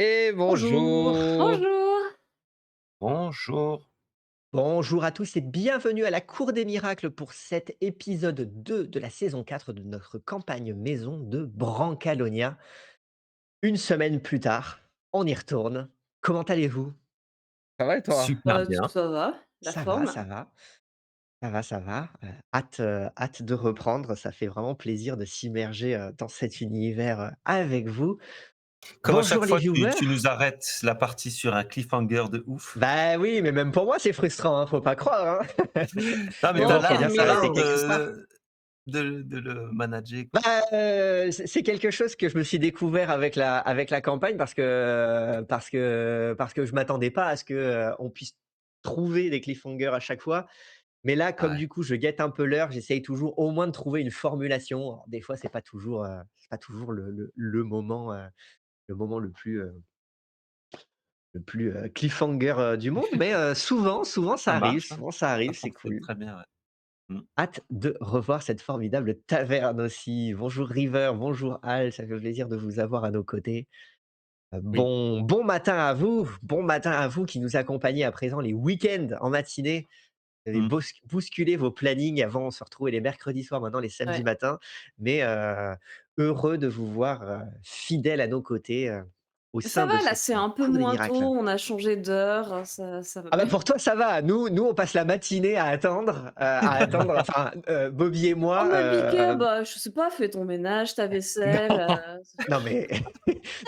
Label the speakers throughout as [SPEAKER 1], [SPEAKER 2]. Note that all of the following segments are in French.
[SPEAKER 1] Et
[SPEAKER 2] Bonjour,
[SPEAKER 1] bonjour!
[SPEAKER 2] bonjour.
[SPEAKER 3] Bonjour.
[SPEAKER 1] Bonjour à tous et bienvenue à la Cour des miracles pour cet épisode 2 de la saison 4 de notre campagne maison de Brancalonia. Une semaine plus tard, on y retourne. Comment allez-vous?
[SPEAKER 3] Ça va et toi?
[SPEAKER 2] Bah,
[SPEAKER 3] Super bien.
[SPEAKER 2] ça va, la
[SPEAKER 1] Ça va,
[SPEAKER 2] forme.
[SPEAKER 1] ça va, ça va, ça va. Hâte de reprendre. Ça fait vraiment plaisir de s'immerger, dans cet univers, avec vous.
[SPEAKER 3] Comme à chaque
[SPEAKER 1] Bonjour les
[SPEAKER 3] fois, tu
[SPEAKER 1] viewers.
[SPEAKER 3] tu nous arrêtes la partie sur un cliffhanger de ouf.
[SPEAKER 1] Bah oui, mais même pour moi c'est frustrant, hein, faut pas croire, hein.
[SPEAKER 3] Non, mais
[SPEAKER 1] Mais
[SPEAKER 3] tu as
[SPEAKER 1] bon,
[SPEAKER 2] Bon,
[SPEAKER 1] faut
[SPEAKER 3] l'art
[SPEAKER 1] bien
[SPEAKER 3] tu as
[SPEAKER 1] s'arrêter
[SPEAKER 3] l'art
[SPEAKER 2] calmez-vous.
[SPEAKER 1] quelque part.
[SPEAKER 3] de le manager,
[SPEAKER 1] Bah,
[SPEAKER 3] quoi.
[SPEAKER 1] c'est quelque chose que je me suis découvert avec la campagne parce que je m'attendais pas à ce que, on puisse trouver des cliffhangers à chaque fois. Mais là, comme
[SPEAKER 3] Ouais.
[SPEAKER 1] du coup, je guette un peu l'heure, j'essaye toujours au moins de trouver une formulation. Alors des fois, c'est pas toujours le moment le plus cliffhanger, du monde, mais souvent
[SPEAKER 3] Ça
[SPEAKER 1] ça
[SPEAKER 3] marche, hein.
[SPEAKER 1] arrive,
[SPEAKER 3] Ça
[SPEAKER 1] c'est
[SPEAKER 3] fonctionne
[SPEAKER 1] cool.
[SPEAKER 3] très bien, ouais. Mmh.
[SPEAKER 1] Hâte de revoir cette formidable taverne aussi. Bonjour River, bonjour Al, ça fait plaisir de vous avoir à nos côtés.
[SPEAKER 3] Oui.
[SPEAKER 1] Bon matin à vous qui nous accompagnez à présent les week-ends en matinée. Vous avez
[SPEAKER 3] Mmh.
[SPEAKER 1] bousculé vos plannings, avant on se retrouvait les mercredis soirs, maintenant les samedis
[SPEAKER 2] Ouais.
[SPEAKER 1] matins. Mais heureux de vous voir, fidèles à nos côtés, au
[SPEAKER 2] Ça
[SPEAKER 1] sein de
[SPEAKER 2] va, là,
[SPEAKER 1] cette
[SPEAKER 2] c'est un peu
[SPEAKER 1] cour des
[SPEAKER 2] moins
[SPEAKER 1] miracles.
[SPEAKER 2] tôt, on a changé d'heure, ça va
[SPEAKER 1] Ah bah,
[SPEAKER 2] mieux.
[SPEAKER 1] pour toi ça va, nous on passe la matinée à attendre, enfin, Bobby et
[SPEAKER 2] Oh,
[SPEAKER 1] moi,
[SPEAKER 2] mais Bicker, bah, je sais pas, fais ton ménage, ta vaisselle,
[SPEAKER 1] non, non mais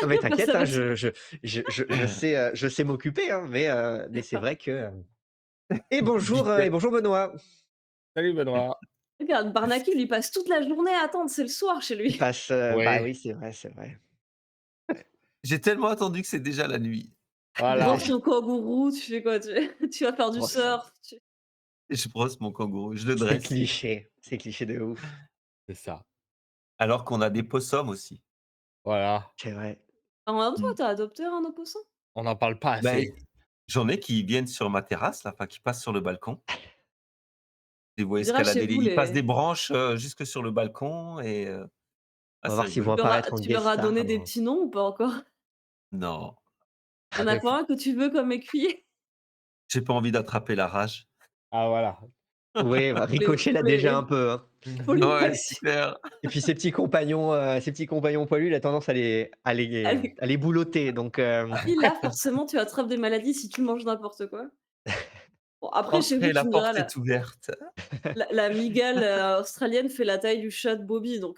[SPEAKER 1] non mais
[SPEAKER 2] passe
[SPEAKER 1] t'inquiète,
[SPEAKER 2] la
[SPEAKER 1] hein,
[SPEAKER 2] matinée.
[SPEAKER 1] je sais m'occuper, hein, mais c'est vrai que, et bonjour Benoît.
[SPEAKER 4] Salut Benoît.
[SPEAKER 2] Regarde, Barnaky, lui, passe toute la journée à attendre, c'est le soir chez
[SPEAKER 1] Il
[SPEAKER 2] lui.
[SPEAKER 1] passe, bah
[SPEAKER 4] Oui,
[SPEAKER 1] oui, c'est vrai, c'est vrai.
[SPEAKER 3] J'ai tellement attendu que c'est déjà la nuit.
[SPEAKER 2] Tu
[SPEAKER 4] voilà.
[SPEAKER 2] brosses ton kangourou, tu fais quoi? Tu vas faire du
[SPEAKER 1] Oh ça,
[SPEAKER 2] surf,
[SPEAKER 3] Et je brosse mon kangourou, je le dresse.
[SPEAKER 1] c'est cliché de ouf.
[SPEAKER 4] C'est ça.
[SPEAKER 3] Alors qu'on a des possums aussi.
[SPEAKER 4] Voilà.
[SPEAKER 1] C'est vrai.
[SPEAKER 2] Ah, regarde, toi,
[SPEAKER 3] Mmh.
[SPEAKER 2] tu adopté un opossum?
[SPEAKER 4] On n'en parle pas
[SPEAKER 3] Ben,
[SPEAKER 4] assez.
[SPEAKER 3] j'en ai qui viennent sur ma terrasse là, enfin qui passent sur le balcon. Je les vois
[SPEAKER 2] On dirait chez
[SPEAKER 3] escalader les
[SPEAKER 2] vous
[SPEAKER 3] ils passent des
[SPEAKER 2] les
[SPEAKER 3] branches, jusque sur le balcon et
[SPEAKER 1] On va
[SPEAKER 3] c'est
[SPEAKER 1] voir s'ils
[SPEAKER 3] rigolo.
[SPEAKER 1] vont apparaître en
[SPEAKER 2] tu
[SPEAKER 1] guest
[SPEAKER 2] leur as
[SPEAKER 1] star
[SPEAKER 2] donné des
[SPEAKER 1] dans
[SPEAKER 2] petits noms ou pas encore?
[SPEAKER 3] Non,
[SPEAKER 2] Il y en a pas un que tu veux comme écuyer?
[SPEAKER 3] j'ai pas envie d'attraper la rage.
[SPEAKER 4] Ah voilà.
[SPEAKER 1] oui, bah, Ricochet l'a
[SPEAKER 2] Faut
[SPEAKER 1] déjà un
[SPEAKER 2] les
[SPEAKER 1] peu, hein.
[SPEAKER 2] faut les
[SPEAKER 3] Ouais, c'est
[SPEAKER 2] vacciner.
[SPEAKER 3] clair.
[SPEAKER 1] Et puis ses petits compagnons poilus, il a tendance
[SPEAKER 2] Allez,
[SPEAKER 1] à les boulotter donc
[SPEAKER 2] puis là, forcément, tu attrapes des maladies si tu manges n'importe quoi. Bon, après, chez vous,
[SPEAKER 3] Entrez,
[SPEAKER 2] tu
[SPEAKER 3] la
[SPEAKER 2] me diras,
[SPEAKER 3] porte
[SPEAKER 2] la
[SPEAKER 3] est ouverte.
[SPEAKER 2] la migale, australienne fait la taille du chat de Bobby, donc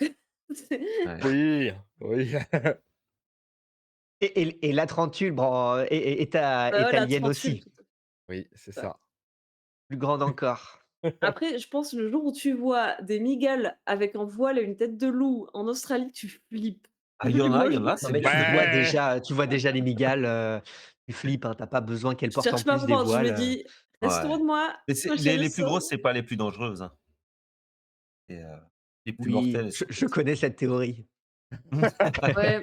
[SPEAKER 2] c'est
[SPEAKER 3] Ouais.
[SPEAKER 4] Oui, oui.
[SPEAKER 1] et la tarentule bran
[SPEAKER 2] bah, ouais,
[SPEAKER 1] est
[SPEAKER 2] la
[SPEAKER 1] alien
[SPEAKER 2] tarentule,
[SPEAKER 1] aussi,
[SPEAKER 2] tout à
[SPEAKER 4] Oui, c'est
[SPEAKER 2] fait.
[SPEAKER 4] ça.
[SPEAKER 1] plus grande encore.
[SPEAKER 2] Après, je pense le jour où tu vois des migales avec un voile et une tête de loup en Australie, tu flippes.
[SPEAKER 3] Ah, il y
[SPEAKER 2] Moi,
[SPEAKER 3] en a,
[SPEAKER 1] Non
[SPEAKER 3] c'est
[SPEAKER 1] mais
[SPEAKER 3] bien.
[SPEAKER 4] Ouais.
[SPEAKER 1] tu vois déjà les migales, tu flippes, hein, tu pas besoin qu'elles
[SPEAKER 2] je
[SPEAKER 1] portent en
[SPEAKER 2] cherche pas à
[SPEAKER 1] plus des
[SPEAKER 2] comprendre, je me
[SPEAKER 1] voiles.
[SPEAKER 2] dis: «Laisse
[SPEAKER 3] Ouais.
[SPEAKER 2] loin de moi,
[SPEAKER 3] Mais c'est
[SPEAKER 2] moi j'ai le
[SPEAKER 3] les plus
[SPEAKER 2] seum».
[SPEAKER 3] grosses, c'est pas les plus dangereuses, hein et les plus
[SPEAKER 1] Oui,
[SPEAKER 3] mortelles,
[SPEAKER 1] je
[SPEAKER 3] c'est
[SPEAKER 1] je connais cette théorie.
[SPEAKER 2] Ouais,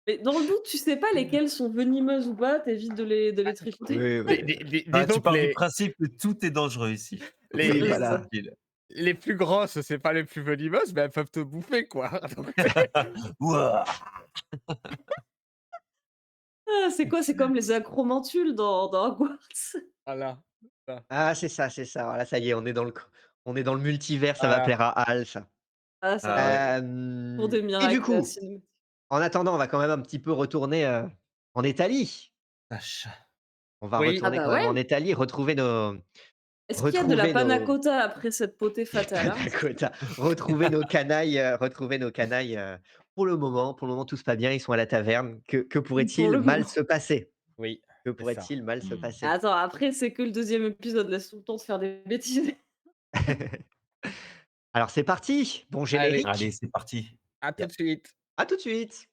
[SPEAKER 2] mais dans le doute, tu sais pas lesquelles sont venimeuses ou pas, tu évites de les tricoter.
[SPEAKER 1] Oui,
[SPEAKER 4] Dis
[SPEAKER 1] oui,
[SPEAKER 4] dis dis
[SPEAKER 3] Ah,
[SPEAKER 4] disons
[SPEAKER 3] tu
[SPEAKER 4] que
[SPEAKER 3] pars du
[SPEAKER 4] les
[SPEAKER 3] principe que tout est dangereux ici, donc
[SPEAKER 4] les
[SPEAKER 1] oui,
[SPEAKER 4] les
[SPEAKER 2] C'est
[SPEAKER 1] voilà.
[SPEAKER 2] ça.
[SPEAKER 3] tranquille.
[SPEAKER 4] les plus grosses, c'est pas les plus venimeuses, mais elles peuvent te bouffer, quoi. Donc
[SPEAKER 3] Ouah!
[SPEAKER 2] Ah, c'est quoi? C'est comme les acromantules dans Hogwarts.
[SPEAKER 4] voilà. Ça,
[SPEAKER 1] Ah, c'est ça, voilà, ça y est, on est dans le multivers, ça va
[SPEAKER 4] voilà.
[SPEAKER 1] plaire à Al, ça.
[SPEAKER 2] Ah, ça
[SPEAKER 3] Ah ouais.
[SPEAKER 2] va. Pour des
[SPEAKER 1] Et du
[SPEAKER 2] miracles,
[SPEAKER 1] coup,
[SPEAKER 2] cinéma.
[SPEAKER 1] en attendant, on va quand même un petit peu retourner, en Italie.
[SPEAKER 3] Vache.
[SPEAKER 1] On va
[SPEAKER 4] Oui.
[SPEAKER 2] Ah
[SPEAKER 1] retourner
[SPEAKER 2] bah
[SPEAKER 1] quand même en
[SPEAKER 2] ouais!
[SPEAKER 1] Italie,
[SPEAKER 2] Est-ce qu'il y a de la
[SPEAKER 1] retrouver
[SPEAKER 2] panna
[SPEAKER 1] nos
[SPEAKER 2] cotta après cette potée fatale, hein?
[SPEAKER 1] panna cotta, retrouver nos canailles, pour le moment, tout se passe bien, ils sont à la taverne. Que
[SPEAKER 2] Pour
[SPEAKER 1] pourrait-il
[SPEAKER 2] le
[SPEAKER 1] mal
[SPEAKER 2] moment.
[SPEAKER 1] se passer?
[SPEAKER 4] Oui,
[SPEAKER 1] Que
[SPEAKER 4] c'est ça.
[SPEAKER 1] pourrait-il mal se
[SPEAKER 3] Mmh.
[SPEAKER 1] passer?
[SPEAKER 2] Attends, après, c'est que le deuxième épisode, laisse tout le temps de faire des bêtises.
[SPEAKER 1] Alors c'est parti, bon
[SPEAKER 4] Allez,
[SPEAKER 3] Allez,
[SPEAKER 1] générique,
[SPEAKER 3] c'est parti.
[SPEAKER 4] à tout de suite.
[SPEAKER 1] à tout de suite.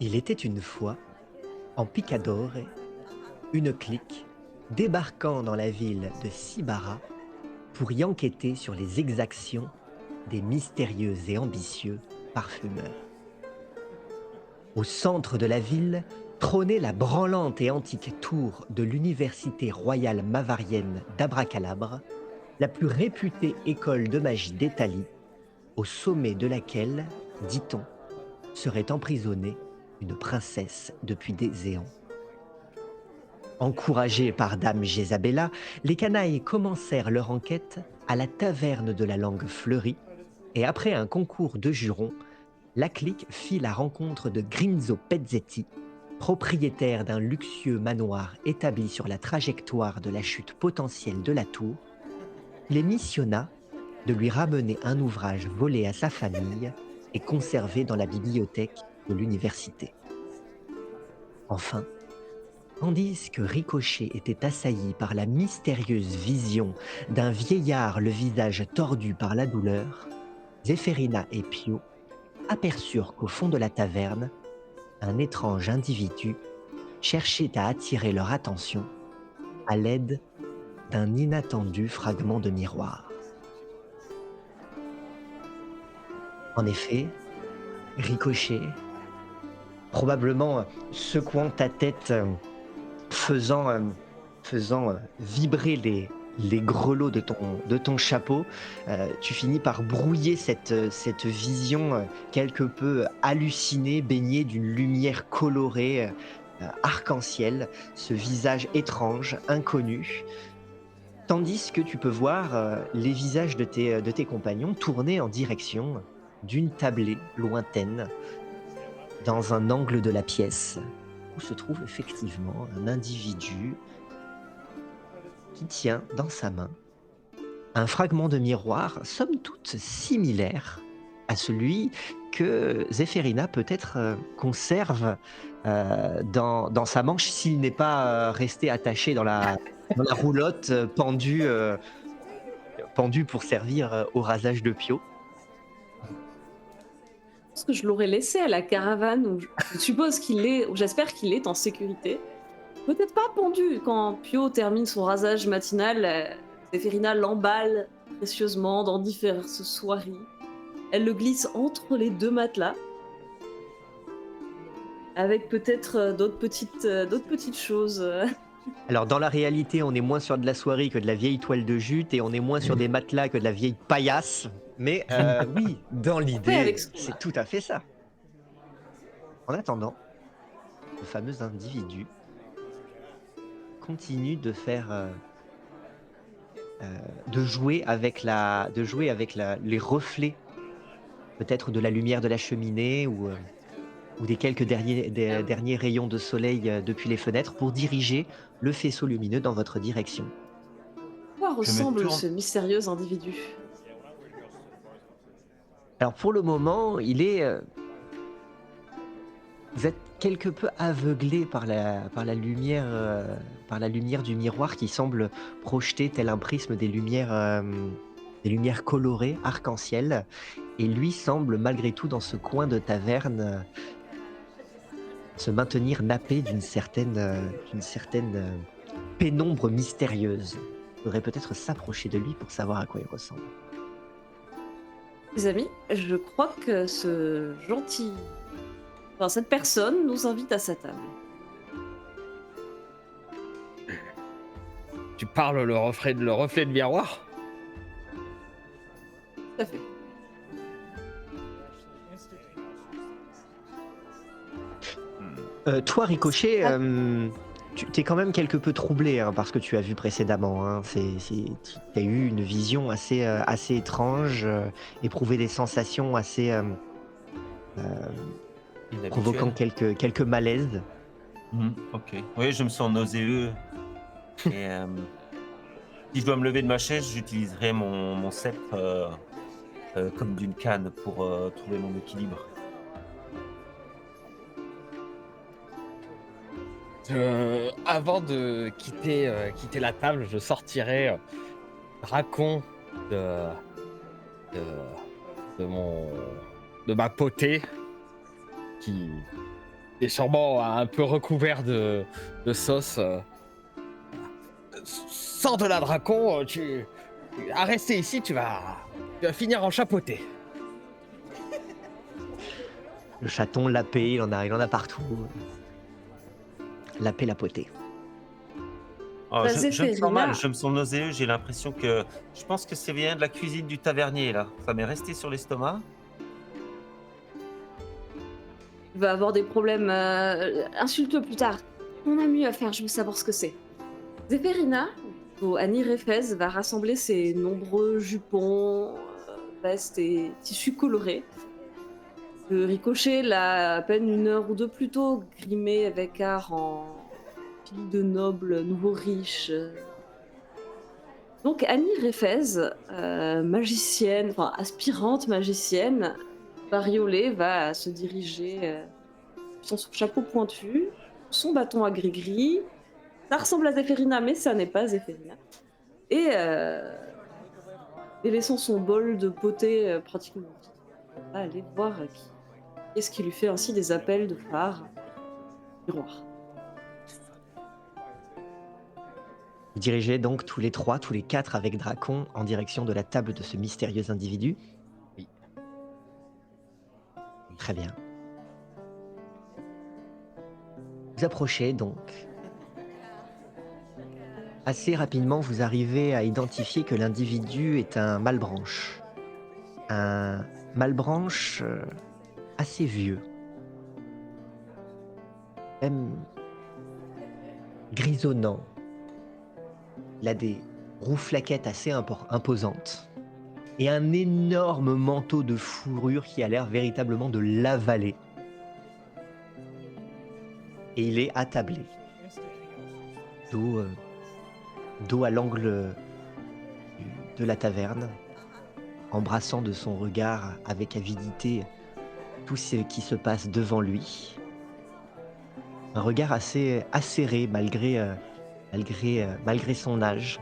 [SPEAKER 1] Il était une fois, en Picadore, une clique débarquant dans la ville de Sibara pour y enquêter sur les exactions des mystérieux et ambitieux parfumeurs. Au centre de la ville trônait la branlante et antique tour de l'Université royale mavarienne d'Abracalabre, la plus réputée école de magie d'Italie, au sommet de laquelle, dit-on, serait emprisonnée une princesse depuis des éons. Encouragés par Dame Jézabella, les canailles commencèrent leur enquête à la taverne de la langue fleurie, et après un concours de jurons, la clique fit la rencontre de Grinzo Pezzetti, propriétaire d'un luxueux manoir établi sur la trajectoire de la chute potentielle de la tour. Il les missionna de lui ramener un ouvrage volé à sa famille et conservé dans la bibliothèque de l'université. Enfin, tandis que Ricochet était assailli par la mystérieuse vision d'un vieillard le visage tordu par la douleur, Zéphérina et Pio aperçurent qu'au fond de la taverne, un étrange individu cherchait à attirer leur attention à l'aide d'un inattendu fragment de miroir. En effet, Ricochet, probablement secouant ta tête, faisant vibrer les grelots de ton chapeau, tu finis par brouiller cette vision quelque peu hallucinée, baignée d'une lumière colorée, arc-en-ciel, ce visage étrange, inconnu, tandis que tu peux voir les visages de tes compagnons tourner en direction d'une tablée lointaine dans un angle de la pièce où se trouve effectivement un individu qui tient dans sa main un fragment de miroir, somme toute similaire à celui que Zéphérina peut-être conserve dans sa manche s'il n'est pas resté attaché dans la roulotte, pendu pour servir au rasage de Pio.
[SPEAKER 2] Je pense que je l'aurais laissé à la caravane où je suppose qu'il est, ou j'espère qu'il est en sécurité. Peut-être pas pendu. Quand Pio termine son rasage matinal, Zéphérina l'emballe précieusement dans diverses soieries. Elle le glisse entre les deux matelas, avec peut-être d'autres petites choses.
[SPEAKER 1] Alors dans la réalité, on est moins sur de la soierie que de la vieille toile de jute et on est moins sur des matelas que de la vieille paillasse. Mais oui, dans
[SPEAKER 2] Fait
[SPEAKER 1] l'idée,
[SPEAKER 2] avec ce qu'on
[SPEAKER 1] c'est
[SPEAKER 2] a.
[SPEAKER 1] tout à fait ça. En attendant, le fameux individu continue de faire, de jouer avec les reflets, peut-être de la lumière de la cheminée ou des quelques
[SPEAKER 2] Ah oui.
[SPEAKER 1] derniers rayons de soleil depuis les fenêtres pour diriger le faisceau lumineux dans votre direction.
[SPEAKER 2] À quoi
[SPEAKER 3] Je me
[SPEAKER 2] ressemble
[SPEAKER 3] tourne.
[SPEAKER 2] ce mystérieux individu?
[SPEAKER 1] Alors pour le moment, vous êtes quelque peu aveuglé par la lumière du miroir qui semble projeter tel un prisme des lumières colorées, arc-en-ciel. Et lui semble malgré tout dans ce coin de taverne se maintenir nappé d'une certaine pénombre mystérieuse. Il faudrait peut-être s'approcher de lui pour savoir à quoi il ressemble.
[SPEAKER 2] Les amis, je crois que cette personne nous invite à sa table.
[SPEAKER 4] Tu parles le reflet de miroir?
[SPEAKER 2] Tout à fait.
[SPEAKER 1] Toi, Ricochet,
[SPEAKER 2] Ah.
[SPEAKER 1] tu es quand même quelque peu troublé hein, par ce que tu as vu précédemment. Hein. Tu as eu une vision assez étrange, éprouvé des sensations assez provoquant
[SPEAKER 3] Inhabituel.
[SPEAKER 1] quelques malaises.
[SPEAKER 3] Ok. Oui, je me sens nauséeux. Et si je dois me lever de ma chaise, j'utiliserai mon sceptre comme d'une canne pour trouver mon équilibre.
[SPEAKER 4] Avant de quitter la table, je sortirai racon de, de, de ma potée qui est sûrement un peu recouvert de sauce. Sors de là, Dracon, tu à rester ici, tu vas finir en chapeauté.
[SPEAKER 1] Le chaton lapé, il en a partout. Lapé lapoté.
[SPEAKER 3] Oh,
[SPEAKER 2] Bah,
[SPEAKER 3] je me sens mal,
[SPEAKER 2] Zéphérina,
[SPEAKER 3] je me sens nauséeux, j'ai l'impression que je pense que c'est vient de la cuisine du tavernier là. Ça m'est resté sur l'estomac.
[SPEAKER 2] va avoir des problèmes. Insulte-le plus tard. On a mieux à faire, je veux savoir ce que c'est. Zéphérina, ou Annie Réfez, va rassembler ses nombreux jupons, vestes et tissus colorés. Le Ricochet l'a à peine une heure ou deux plus tôt grimé avec art en fille de nobles nouveaux riches. Donc Annie Réfez, magicienne, enfin aspirante magicienne, bariolée, va se diriger son chapeau pointu, son bâton à gris-gris. Ça ressemble à Zéphérina, mais ça n'est pas Zéphérina. Et laissant son bol de potée pratiquement vide, on va aller voir qui est-ce qui lui fait ainsi des appels de phare miroir.
[SPEAKER 1] Vous dirigez donc tous les trois, tous les quatre avec Dracon en direction de la table de ce mystérieux individu.
[SPEAKER 4] Oui.
[SPEAKER 1] Très bien. Vous approchez donc. Assez rapidement, vous arrivez à identifier que l'individu est un malbranche. Un malbranche assez vieux. Même grisonnant. Il a des rouflaquettes assez imposantes. Et un énorme manteau de fourrure qui a l'air véritablement de l'avaler. Et il est attablé. Dos à l'angle de la taverne, embrassant de son regard avec avidité tout ce qui se passe devant lui. Un regard assez acéré malgré son âge,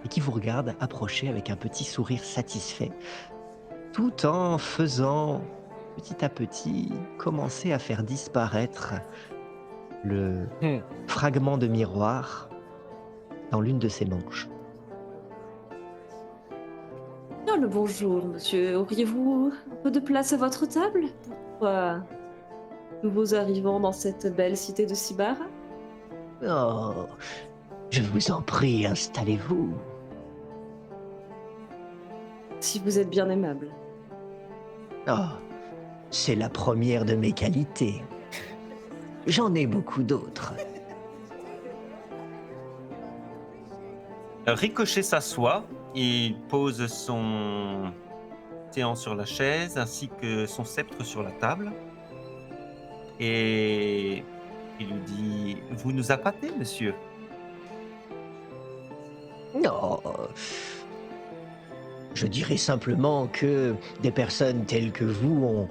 [SPEAKER 1] et qui vous regarde approcher avec un petit sourire satisfait, tout en faisant petit à petit commencer à faire disparaître le fragment de miroir dans l'une de ses manches.
[SPEAKER 2] Bien le bonjour, monsieur. Auriez-vous un peu de place à votre table pour nouveaux arrivants dans cette belle cité de Sibar?
[SPEAKER 1] Oh, je vous en prie, installez-vous.
[SPEAKER 2] Si vous êtes bien aimable.
[SPEAKER 1] Oh, c'est la première de mes qualités. J'en ai beaucoup d'autres.
[SPEAKER 3] Ricochet s'assoit, il pose son séant sur la chaise ainsi que son sceptre sur la table. Et il lui dit: Vous nous appâtez, monsieur?
[SPEAKER 1] Non, je dirais simplement que des personnes telles que vous ont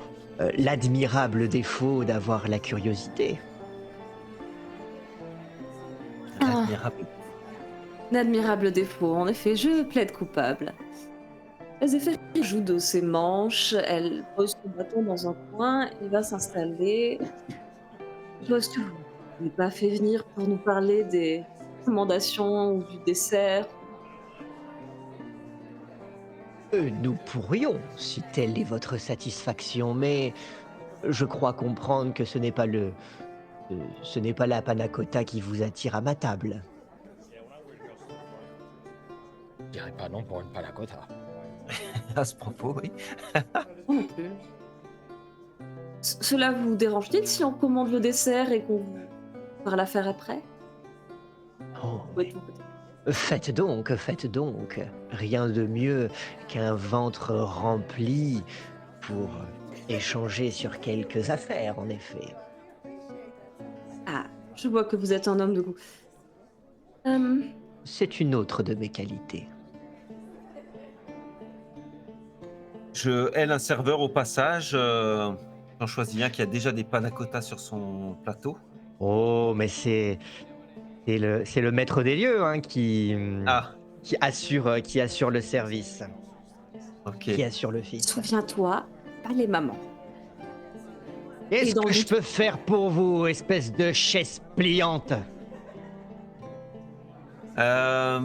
[SPEAKER 1] l'admirable défaut d'avoir la curiosité.
[SPEAKER 2] Ah.
[SPEAKER 3] Admirable.
[SPEAKER 2] Un admirable défaut, en effet, je plaide coupable. Zéphérine joue de ses manches, elle pose son bâton dans un coin et va s'installer. Est-ce que vous n'avez pas fait venir pour nous parler des recommandations ou du dessert?
[SPEAKER 1] Nous pourrions, si telle est votre satisfaction, mais je crois comprendre que ce n'est pas la panna cotta qui vous attire à ma table.
[SPEAKER 4] Je dirais pas non pour une panna cotta.
[SPEAKER 3] À ce propos, oui.
[SPEAKER 2] Moi non plus. Cela vous dérange-t-il si on commande le dessert et qu'on vous parle à faire après?
[SPEAKER 1] Oh,
[SPEAKER 2] Ou de ton côté?
[SPEAKER 1] faites donc, faites donc. Rien de mieux qu'un ventre rempli pour échanger sur quelques affaires, en effet.
[SPEAKER 2] Ah, je vois que vous êtes un homme de goût. Euh,
[SPEAKER 1] C'est une autre de mes qualités.
[SPEAKER 3] Je hèle un serveur au passage. J'en choisis un qui a déjà des panna cotta sur son plateau.
[SPEAKER 1] Oh, mais c'est le maître des lieux hein,
[SPEAKER 3] Ah,
[SPEAKER 1] qui assure le service,
[SPEAKER 3] ok.
[SPEAKER 1] qui assure le fils.
[SPEAKER 2] Souviens-toi, pas les mamans. Et
[SPEAKER 1] Qu'est-ce
[SPEAKER 2] dans le
[SPEAKER 1] que je
[SPEAKER 2] doute,
[SPEAKER 1] peux faire pour vous, espèce de chaise pliante?
[SPEAKER 3] Euh,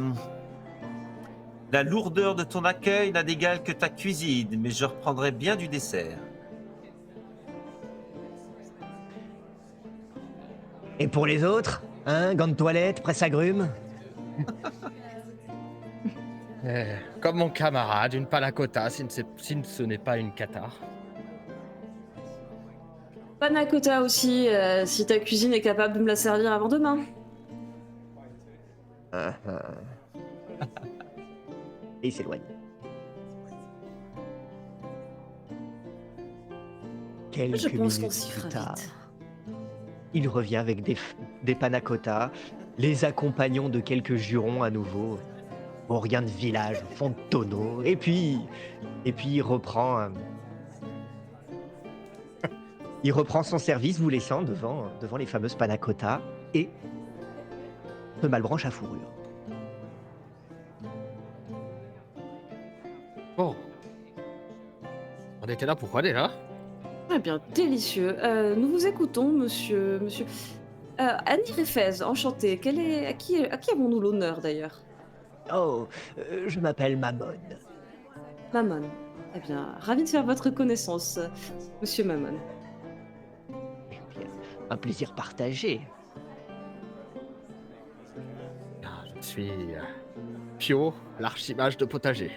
[SPEAKER 3] La lourdeur de ton accueil n'a d'égal que ta cuisine, mais je reprendrai bien du dessert.
[SPEAKER 1] Et pour les autres? Hein, gants de toilette, presse-agrumes?
[SPEAKER 4] Comme mon camarade, une panna cotta, si ce n'est pas une cathare.
[SPEAKER 2] panna cotta aussi, si ta cuisine est capable de me la servir avant demain.
[SPEAKER 1] Ah, ah. Et il s'éloigne.
[SPEAKER 2] Je
[SPEAKER 1] Quelques
[SPEAKER 2] pense qu'on
[SPEAKER 1] minutes
[SPEAKER 2] s'y
[SPEAKER 1] plus
[SPEAKER 2] fera
[SPEAKER 1] tard,
[SPEAKER 2] vite.
[SPEAKER 1] il revient avec des panna cotta, les accompagnant de quelques jurons à nouveau, au rien de village, au fond de tonneau. Et puis il reprend son service, vous laissant devant les fameuses panna cotta et ce malbranche à fourrure.
[SPEAKER 4] Bon, on était là pourquoi déjà?
[SPEAKER 2] Très bien, délicieux. Nous vous écoutons, monsieur. Annie Réfez, enchantée. À qui avons-nous l'honneur d'ailleurs?
[SPEAKER 1] Oh, je m'appelle Mamon.
[SPEAKER 2] Mammon. Eh bien, ravi de faire votre connaissance, monsieur Mammon.
[SPEAKER 1] Eh bien, un plaisir partagé.
[SPEAKER 4] Je suis Pio, l'archimage de potager.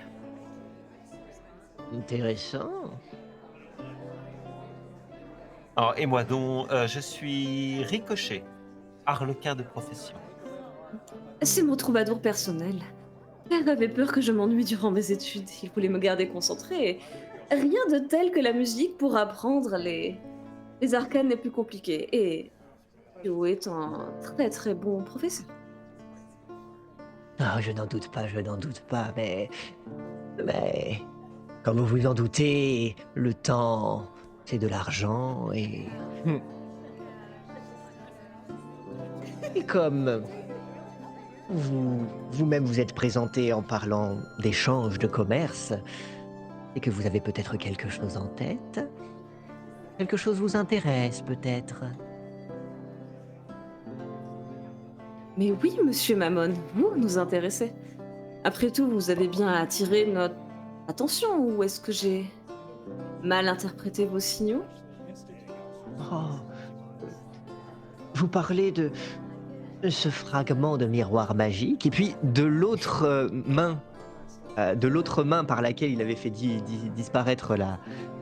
[SPEAKER 1] Intéressant.
[SPEAKER 3] Alors, et moi donc, je suis Ricochet, arlequin de profession.
[SPEAKER 2] C'est mon troubadour personnel. Père avait peur que je m'ennuie durant mes études. Il voulait me garder concentrée. Rien de tel que la musique pour apprendre les arcanes les plus compliqués. Et Pio est un très très bon professeur.
[SPEAKER 1] Ah, je n'en doute pas, mais comme vous vous en doutez, le temps, c'est de l'argent
[SPEAKER 4] Hmm.
[SPEAKER 1] et comme vous-même vous êtes présenté en parlant d'échange, de commerce, et que vous avez peut-être quelque chose en tête, quelque chose vous intéresse peut-être.
[SPEAKER 2] Mais oui, monsieur Mammon, vous nous intéressez. Après tout, vous avez bien attiré notre attention, ou est-ce que j'ai mal interprété vos signaux?
[SPEAKER 1] Oh, vous parlez de ce fragment de miroir magique, et puis de l'autre main par laquelle il avait fait disparaître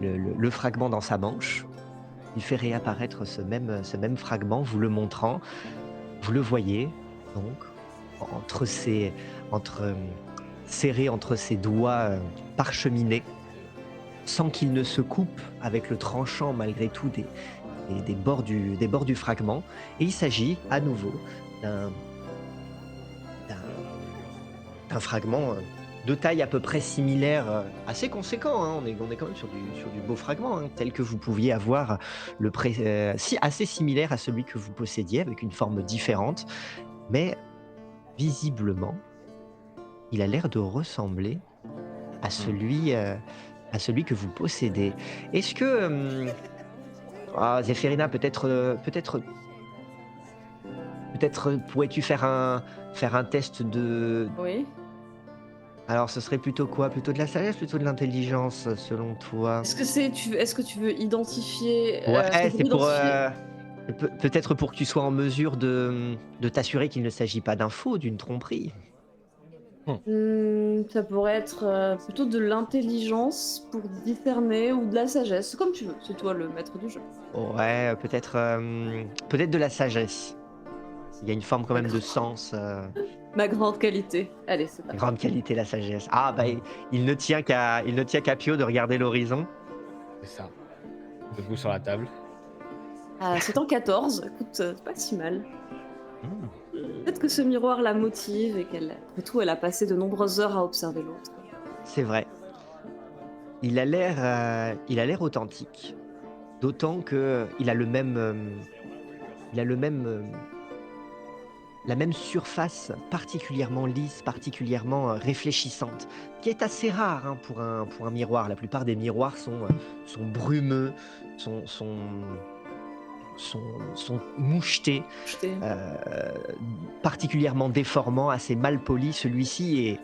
[SPEAKER 1] le fragment dans sa manche, il fait réapparaître ce même fragment, vous le montrant. Vous le voyez, donc, entre, serré entre ses doigts parcheminés, sans qu'il ne se coupe avec le tranchant malgré tout des bords du fragment. Et il s'agit à nouveau d'un d'un fragment de taille à peu près similaire, assez conséquent, hein. On est quand même sur du beau fragment, hein, tel que vous pouviez avoir assez similaire à celui que vous possédiez, avec une forme différente. Mais visiblement, il a l'air de ressembler à celui que vous possédez. Est-ce que Zéphérina, peut-être pourrais-tu faire un test de...
[SPEAKER 2] Oui.
[SPEAKER 1] Alors, ce serait plutôt quoi? Plutôt de la sagesse, plutôt de l'intelligence, selon toi?
[SPEAKER 2] Est-ce que tu veux identifier
[SPEAKER 1] Ouais, c'est pour
[SPEAKER 2] identifier
[SPEAKER 1] peut-être pour que tu sois en mesure de t'assurer qu'il ne s'agit pas d'un faux, d'une tromperie.
[SPEAKER 2] Ça pourrait être plutôt de l'intelligence pour discerner ou de la sagesse, c'est comme tu veux, c'est toi le maître du jeu.
[SPEAKER 1] Ouais, peut-être de la sagesse. Il y a une forme quand même de sens,
[SPEAKER 2] Ma grande qualité. Allez, c'est parti.
[SPEAKER 1] grande qualité la sagesse. Ah bah il ne tient qu'à Pio de regarder l'horizon.
[SPEAKER 4] C'est ça. Debout sur la table.
[SPEAKER 2] C'est en 14, écoute, c'est pas si mal.
[SPEAKER 3] Hmm.
[SPEAKER 2] Peut-être que ce miroir la motive et après tout, elle a passé de nombreuses heures à observer l'autre.
[SPEAKER 1] C'est vrai. Il a l'air authentique. D'autant que il a la même surface particulièrement lisse, particulièrement réfléchissante, qui est assez rare, hein, pour un miroir. La plupart des miroirs sont brumeux, sont sont mouchetés,
[SPEAKER 2] Jeté.
[SPEAKER 1] particulièrement déformants, assez mal polis. Celui-ci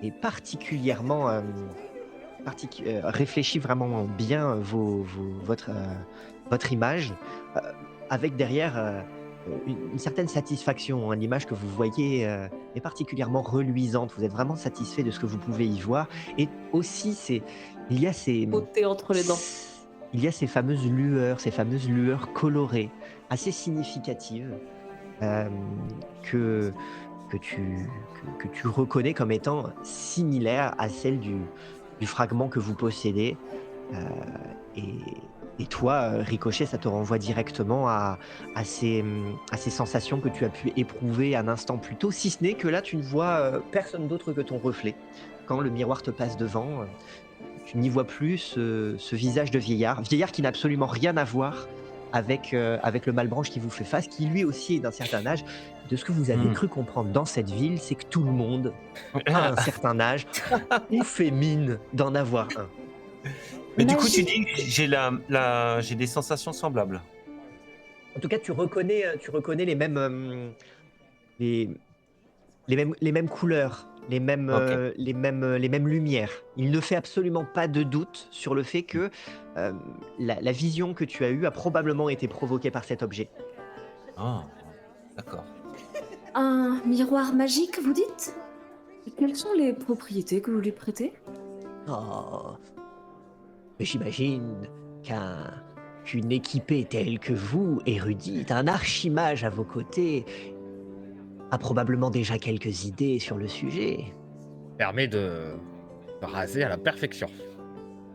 [SPEAKER 1] est particulièrement réfléchit vraiment bien votre image, euh, avec derrière une certaine satisfaction, hein. L'image que vous voyez est particulièrement reluisante. Vous êtes vraiment satisfait de ce que vous pouvez y voir. Et aussi, il y a ces,
[SPEAKER 2] Ôté entre les dents.
[SPEAKER 1] il y a ces fameuses lueurs colorées, assez significatives, euh, que, que tu reconnais comme étant similaires à celles du fragment que vous possédez. Euh, et, et toi, Ricochet, ça te renvoie directement à ces sensations que tu as pu éprouver un instant plus tôt, si ce n'est que là, tu ne vois personne d'autre que ton reflet. Quand le miroir te passe devant, tu n'y vois plus ce visage de vieillard qui n'a absolument rien à voir avec le Malbranche qui vous fait face, qui lui aussi est d'un certain âge. De ce que vous avez cru comprendre dans cette ville, c'est que tout le monde, à un certain âge, ou fait mine d'en avoir un.
[SPEAKER 3] Mais du coup, tu
[SPEAKER 2] Magie.
[SPEAKER 3] dis que j'ai des sensations semblables.
[SPEAKER 1] En tout cas, tu reconnais les, les mêmes couleurs,
[SPEAKER 3] Ok.
[SPEAKER 1] les mêmes lumières. Il ne fait absolument pas de doute sur le fait que la vision que tu as eue a probablement été provoquée par cet objet.
[SPEAKER 3] Ah, d'accord.
[SPEAKER 2] Un miroir magique, vous dites? Et quelles sont les propriétés que vous lui prêtez?
[SPEAKER 1] Oh, mais j'imagine qu'une équipée telle que vous, érudite, un archimage à vos côtés, a probablement déjà quelques idées sur le sujet.
[SPEAKER 4] Permet de raser à la perfection.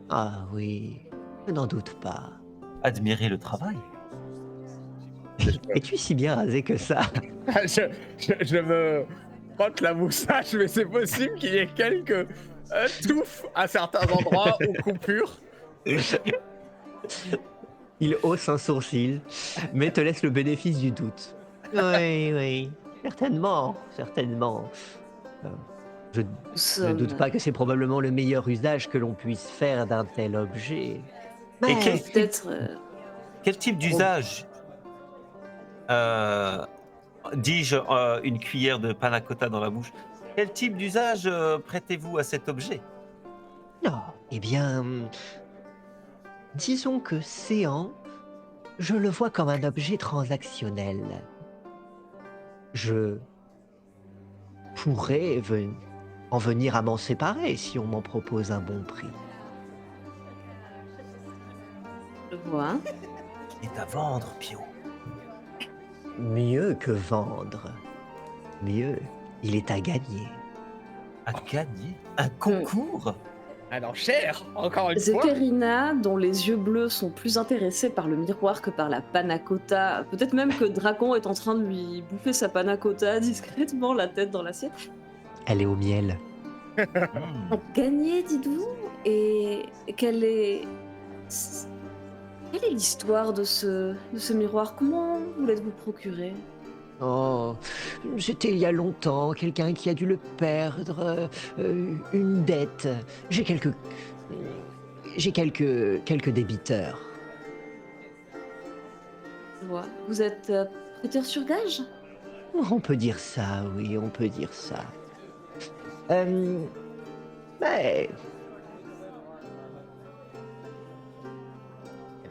[SPEAKER 1] Ah oui, je n'en doute pas.
[SPEAKER 3] Admirer le travail.
[SPEAKER 1] Es-tu si bien rasé que ça?
[SPEAKER 4] Je me frotte la moustache, mais c'est possible qu'il y ait quelques touffes à certains endroits ou coupures.
[SPEAKER 1] Il hausse un sourcil, mais te laisse le bénéfice du doute. Oui, oui, certainement, certainement. Euh, Je
[SPEAKER 2] Nous
[SPEAKER 1] ne
[SPEAKER 2] sommes...
[SPEAKER 1] doute pas que c'est probablement le meilleur usage que l'on puisse faire d'un tel objet.
[SPEAKER 3] Et
[SPEAKER 1] Mais
[SPEAKER 2] Peut-être...
[SPEAKER 3] quel type d'usage dis-je une cuillère de panna cotta dans la bouche? Quel type d'usage prêtez-vous à cet objet?
[SPEAKER 1] non, eh bien, disons que Séant, je le vois comme un objet transactionnel. Je pourrais en venir à m'en séparer si on m'en propose un bon prix.
[SPEAKER 2] Je vois.
[SPEAKER 3] Il est à vendre, Pio.
[SPEAKER 1] Mieux que vendre. Mieux, il est à gagner.
[SPEAKER 3] À gagner un concours?
[SPEAKER 4] Alors cher, encore une fois.
[SPEAKER 2] Zéphérina, dont les yeux bleus sont plus intéressés par le miroir que par la panna cotta, peut-être même que Dracon est en train de lui bouffer sa panna cotta discrètement, la tête dans l'assiette.
[SPEAKER 1] Elle est au miel.
[SPEAKER 3] Hmm.
[SPEAKER 2] Gagné, dites-vous? Et quelle est l'histoire de ce miroir? Comment vous l'êtes-vous procuré?
[SPEAKER 1] Oh, c'était il y a longtemps, quelqu'un qui a dû le perdre, une dette. J'ai quelques débiteurs.
[SPEAKER 2] Je vois. Vous êtes prêteur sur gage?
[SPEAKER 1] On peut dire ça, oui, on peut dire ça. Mais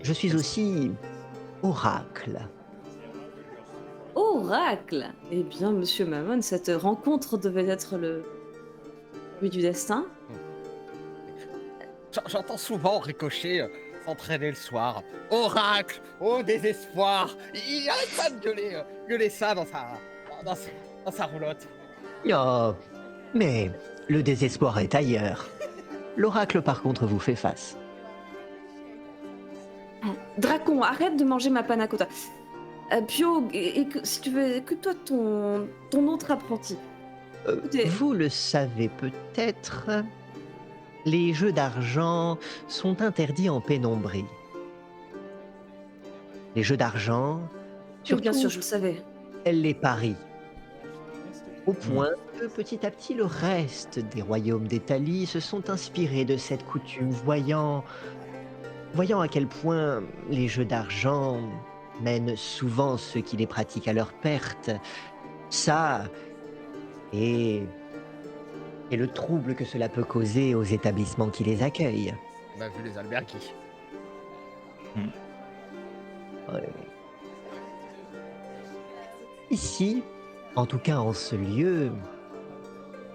[SPEAKER 1] je suis aussi oracle.
[SPEAKER 2] Oracle! Eh bien, monsieur Mammon, cette rencontre devait être le fruit du destin.
[SPEAKER 4] J'entends souvent Ricochet s'entraîner le soir. Oracle, au désespoir. Il arrête pas de gueuler ça dans sa roulotte.
[SPEAKER 1] Oh, mais le désespoir est ailleurs. L'oracle, par contre, vous fait face.
[SPEAKER 2] Dracon, arrête de manger ma panna cotta. Pio, si tu veux, écoute-toi ton autre apprenti. Écoutez.
[SPEAKER 1] Vous le savez peut-être, les jeux d'argent sont interdits en pénombrie. Les jeux d'argent,
[SPEAKER 2] Oui,
[SPEAKER 1] surtout
[SPEAKER 2] bien sûr, je le savais.
[SPEAKER 1] les paris. Au point que petit à petit le reste des royaumes d'Italie se sont inspirés de cette coutume, voyant à quel point les jeux d'argent mènent souvent ceux qui les pratiquent à leur perte. Ça et et le trouble que cela peut causer aux établissements qui les accueillent.
[SPEAKER 4] On a vu les albergues.
[SPEAKER 3] Hmm.
[SPEAKER 1] Ouais. Ici, en tout cas en ce lieu,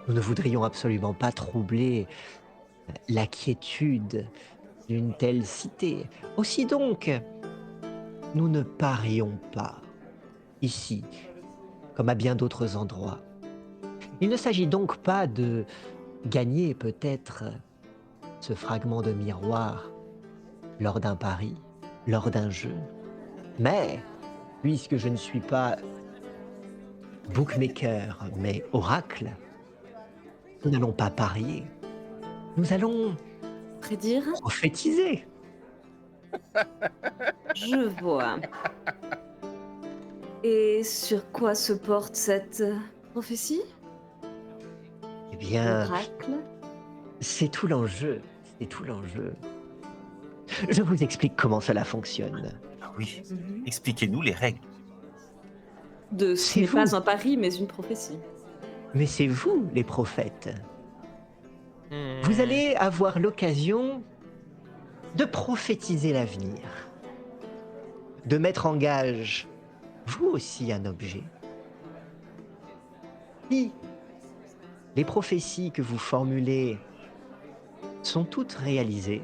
[SPEAKER 1] nous ne voudrions absolument pas troubler la quiétude d'une telle cité. Aussi donc, nous ne parions pas, ici, comme à bien d'autres endroits. Il ne s'agit donc pas de gagner peut-être ce fragment de miroir lors d'un pari, lors d'un jeu, mais puisque je ne suis pas bookmaker, mais oracle, nous n'allons pas parier, nous allons
[SPEAKER 2] Prédire?
[SPEAKER 1] prophétiser.
[SPEAKER 2] Je vois. Et sur quoi se porte cette prophétie?
[SPEAKER 1] Eh bien,
[SPEAKER 2] Oracle?
[SPEAKER 1] c'est tout l'enjeu, c'est tout l'enjeu. Je vous explique comment cela fonctionne.
[SPEAKER 3] Ah oui,
[SPEAKER 2] Mhm.
[SPEAKER 3] expliquez-nous les règles.
[SPEAKER 2] De ce
[SPEAKER 1] C'est
[SPEAKER 2] n'est pas
[SPEAKER 1] vous.
[SPEAKER 2] un pari, mais une prophétie.
[SPEAKER 1] Mais c'est vous, les prophètes. Vous allez avoir l'occasion de prophétiser l'avenir, de mettre en gage, vous aussi, un objet. Si les prophéties que vous formulez sont toutes réalisées,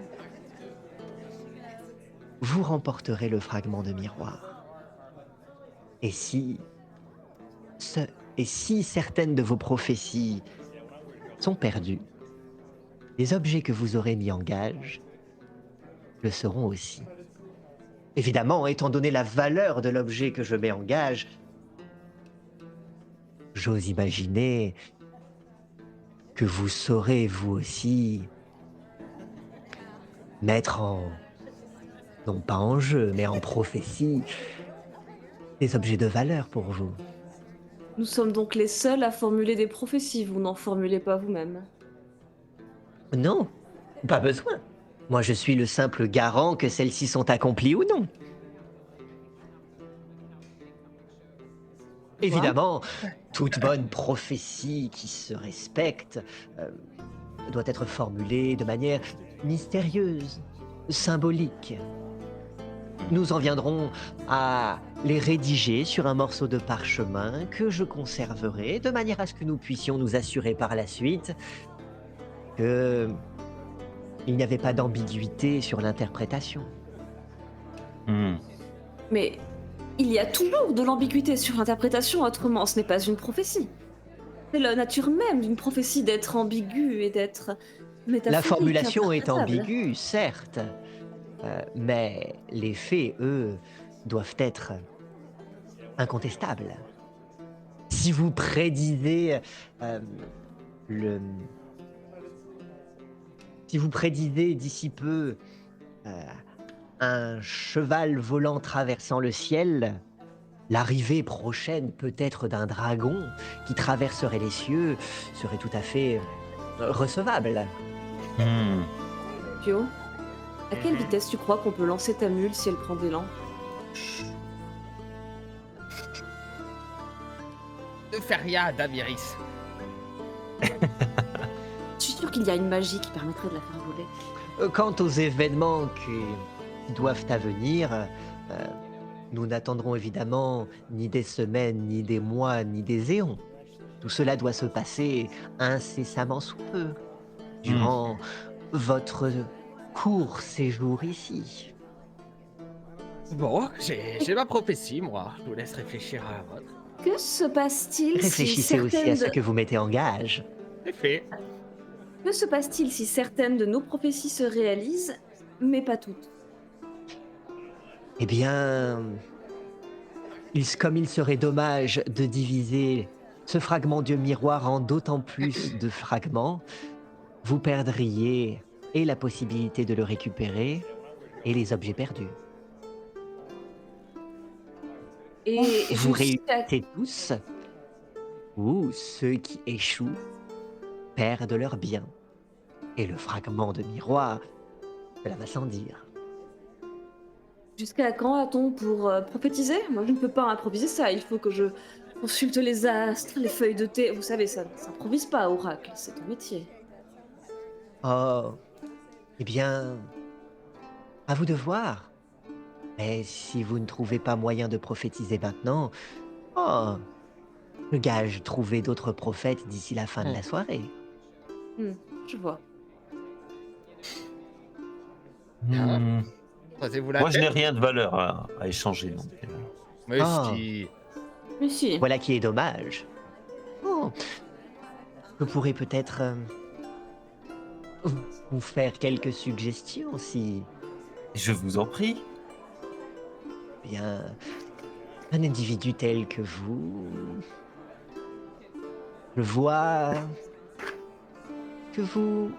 [SPEAKER 1] vous remporterez le fragment de miroir. Et si, ce- et si certaines de vos prophéties sont perdues, les objets que vous aurez mis en gage le seront aussi. Évidemment, étant donné la valeur de l'objet que je mets en gage, j'ose imaginer que vous saurez, vous aussi, mettre en, non pas en jeu, mais en prophétie, des objets de valeur pour vous.
[SPEAKER 2] Nous sommes donc les seuls à formuler des prophéties, vous n'en formulez pas vous-même.
[SPEAKER 1] Non, pas besoin. Moi, je suis le simple garant que celles-ci sont accomplies ou non. Évidemment, toute bonne prophétie qui se respecte euh, doit être formulée de manière mystérieuse, symbolique. Nous en viendrons à les rédiger sur un morceau de parchemin que je conserverai de manière à ce que nous puissions nous assurer par la suite que il n'y avait pas d'ambiguïté sur l'interprétation.
[SPEAKER 3] Hmm.
[SPEAKER 2] Mais il y a toujours de l'ambiguïté sur l'interprétation, autrement ce n'est pas une prophétie. C'est la nature même d'une prophétie d'être ambiguë et d'être métaphorique,
[SPEAKER 1] La formulation est
[SPEAKER 2] interprétable.
[SPEAKER 1] ambiguë, certes, mais les faits, eux, doivent être incontestables. Si vous prédisez euh, le, si vous prédisez d'ici peu euh, un cheval volant traversant le ciel, l'arrivée prochaine peut-être d'un dragon qui traverserait les cieux serait tout à fait recevable.
[SPEAKER 3] Hmm.
[SPEAKER 2] Pio, à quelle vitesse tu crois qu'on peut lancer ta mule si elle prend d'élan?
[SPEAKER 4] Ne fais rien, Damiris.
[SPEAKER 2] Je suis sûre qu'il y a une magie qui permettrait de la faire voler.
[SPEAKER 1] Quant aux événements qui doivent advenir, nous n'attendrons évidemment ni des semaines, ni des mois, ni des éons. Tout cela doit se passer incessamment sous peu, durant votre court séjour ici.
[SPEAKER 4] Bon, j'ai ma prophétie, moi. Je vous laisse réfléchir à la vôtre.
[SPEAKER 2] Que se passe-t-il si
[SPEAKER 1] Réfléchissez aussi à
[SPEAKER 2] certaines
[SPEAKER 1] ce
[SPEAKER 2] de...
[SPEAKER 1] que vous mettez en gage.
[SPEAKER 4] C'est fait.
[SPEAKER 2] Que se passe-t-il si certaines de nos prophéties se réalisent, mais pas toutes?
[SPEAKER 1] Eh bien, comme il serait dommage de diviser ce fragment de miroir en d'autant plus de fragments, vous perdriez et la possibilité de le récupérer et les objets perdus.
[SPEAKER 2] Et
[SPEAKER 1] Vous
[SPEAKER 2] jusqu'à...
[SPEAKER 1] réussissez tous, ou ceux qui échouent perdent leurs biens. Et le fragment de miroir, cela va sans dire.
[SPEAKER 2] Jusqu'à quand a-t-on pour prophétiser? Moi, je ne peux pas improviser ça. Il faut que je consulte les astres, les feuilles de thé. Vous savez, ça ne s'improvise pas, oracle. C'est ton métier.
[SPEAKER 1] Oh, eh bien, à vous de voir. Mais si vous ne trouvez pas moyen de prophétiser maintenant, oh, je gage trouver d'autres prophètes d'ici la fin de
[SPEAKER 4] Hmm.
[SPEAKER 1] la soirée.
[SPEAKER 2] Hmm, je vois.
[SPEAKER 4] Bien.
[SPEAKER 3] Hmm.
[SPEAKER 4] Posez-vous la
[SPEAKER 3] Moi, je n'ai
[SPEAKER 4] tête.
[SPEAKER 3] rien de valeur à échanger. Donc,
[SPEAKER 4] Mais
[SPEAKER 1] Oh,
[SPEAKER 4] si.
[SPEAKER 2] Mais si.
[SPEAKER 1] voilà qui est dommage. Oh, je pourrais peut-être vous faire quelques suggestions si
[SPEAKER 3] je vous en prie.
[SPEAKER 1] bien un individu tel que vous, je vois que vous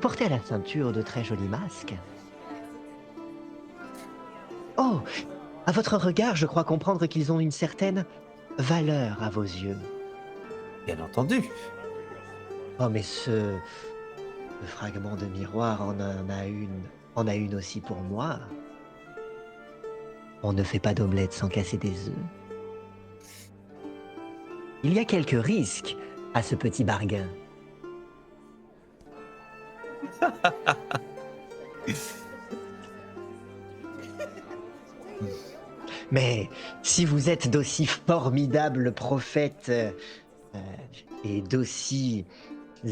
[SPEAKER 1] portez à la ceinture de très jolis masques. Oh, à votre regard, je crois comprendre qu'ils ont une certaine valeur à vos yeux.
[SPEAKER 3] Bien entendu.
[SPEAKER 1] Oh, mais ce fragment de miroir en a une aussi pour moi. On ne fait pas d'omelette sans casser des œufs. Il y a quelques risques à ce petit bargain. Mais si vous êtes d'aussi formidables prophètes euh, et d'aussi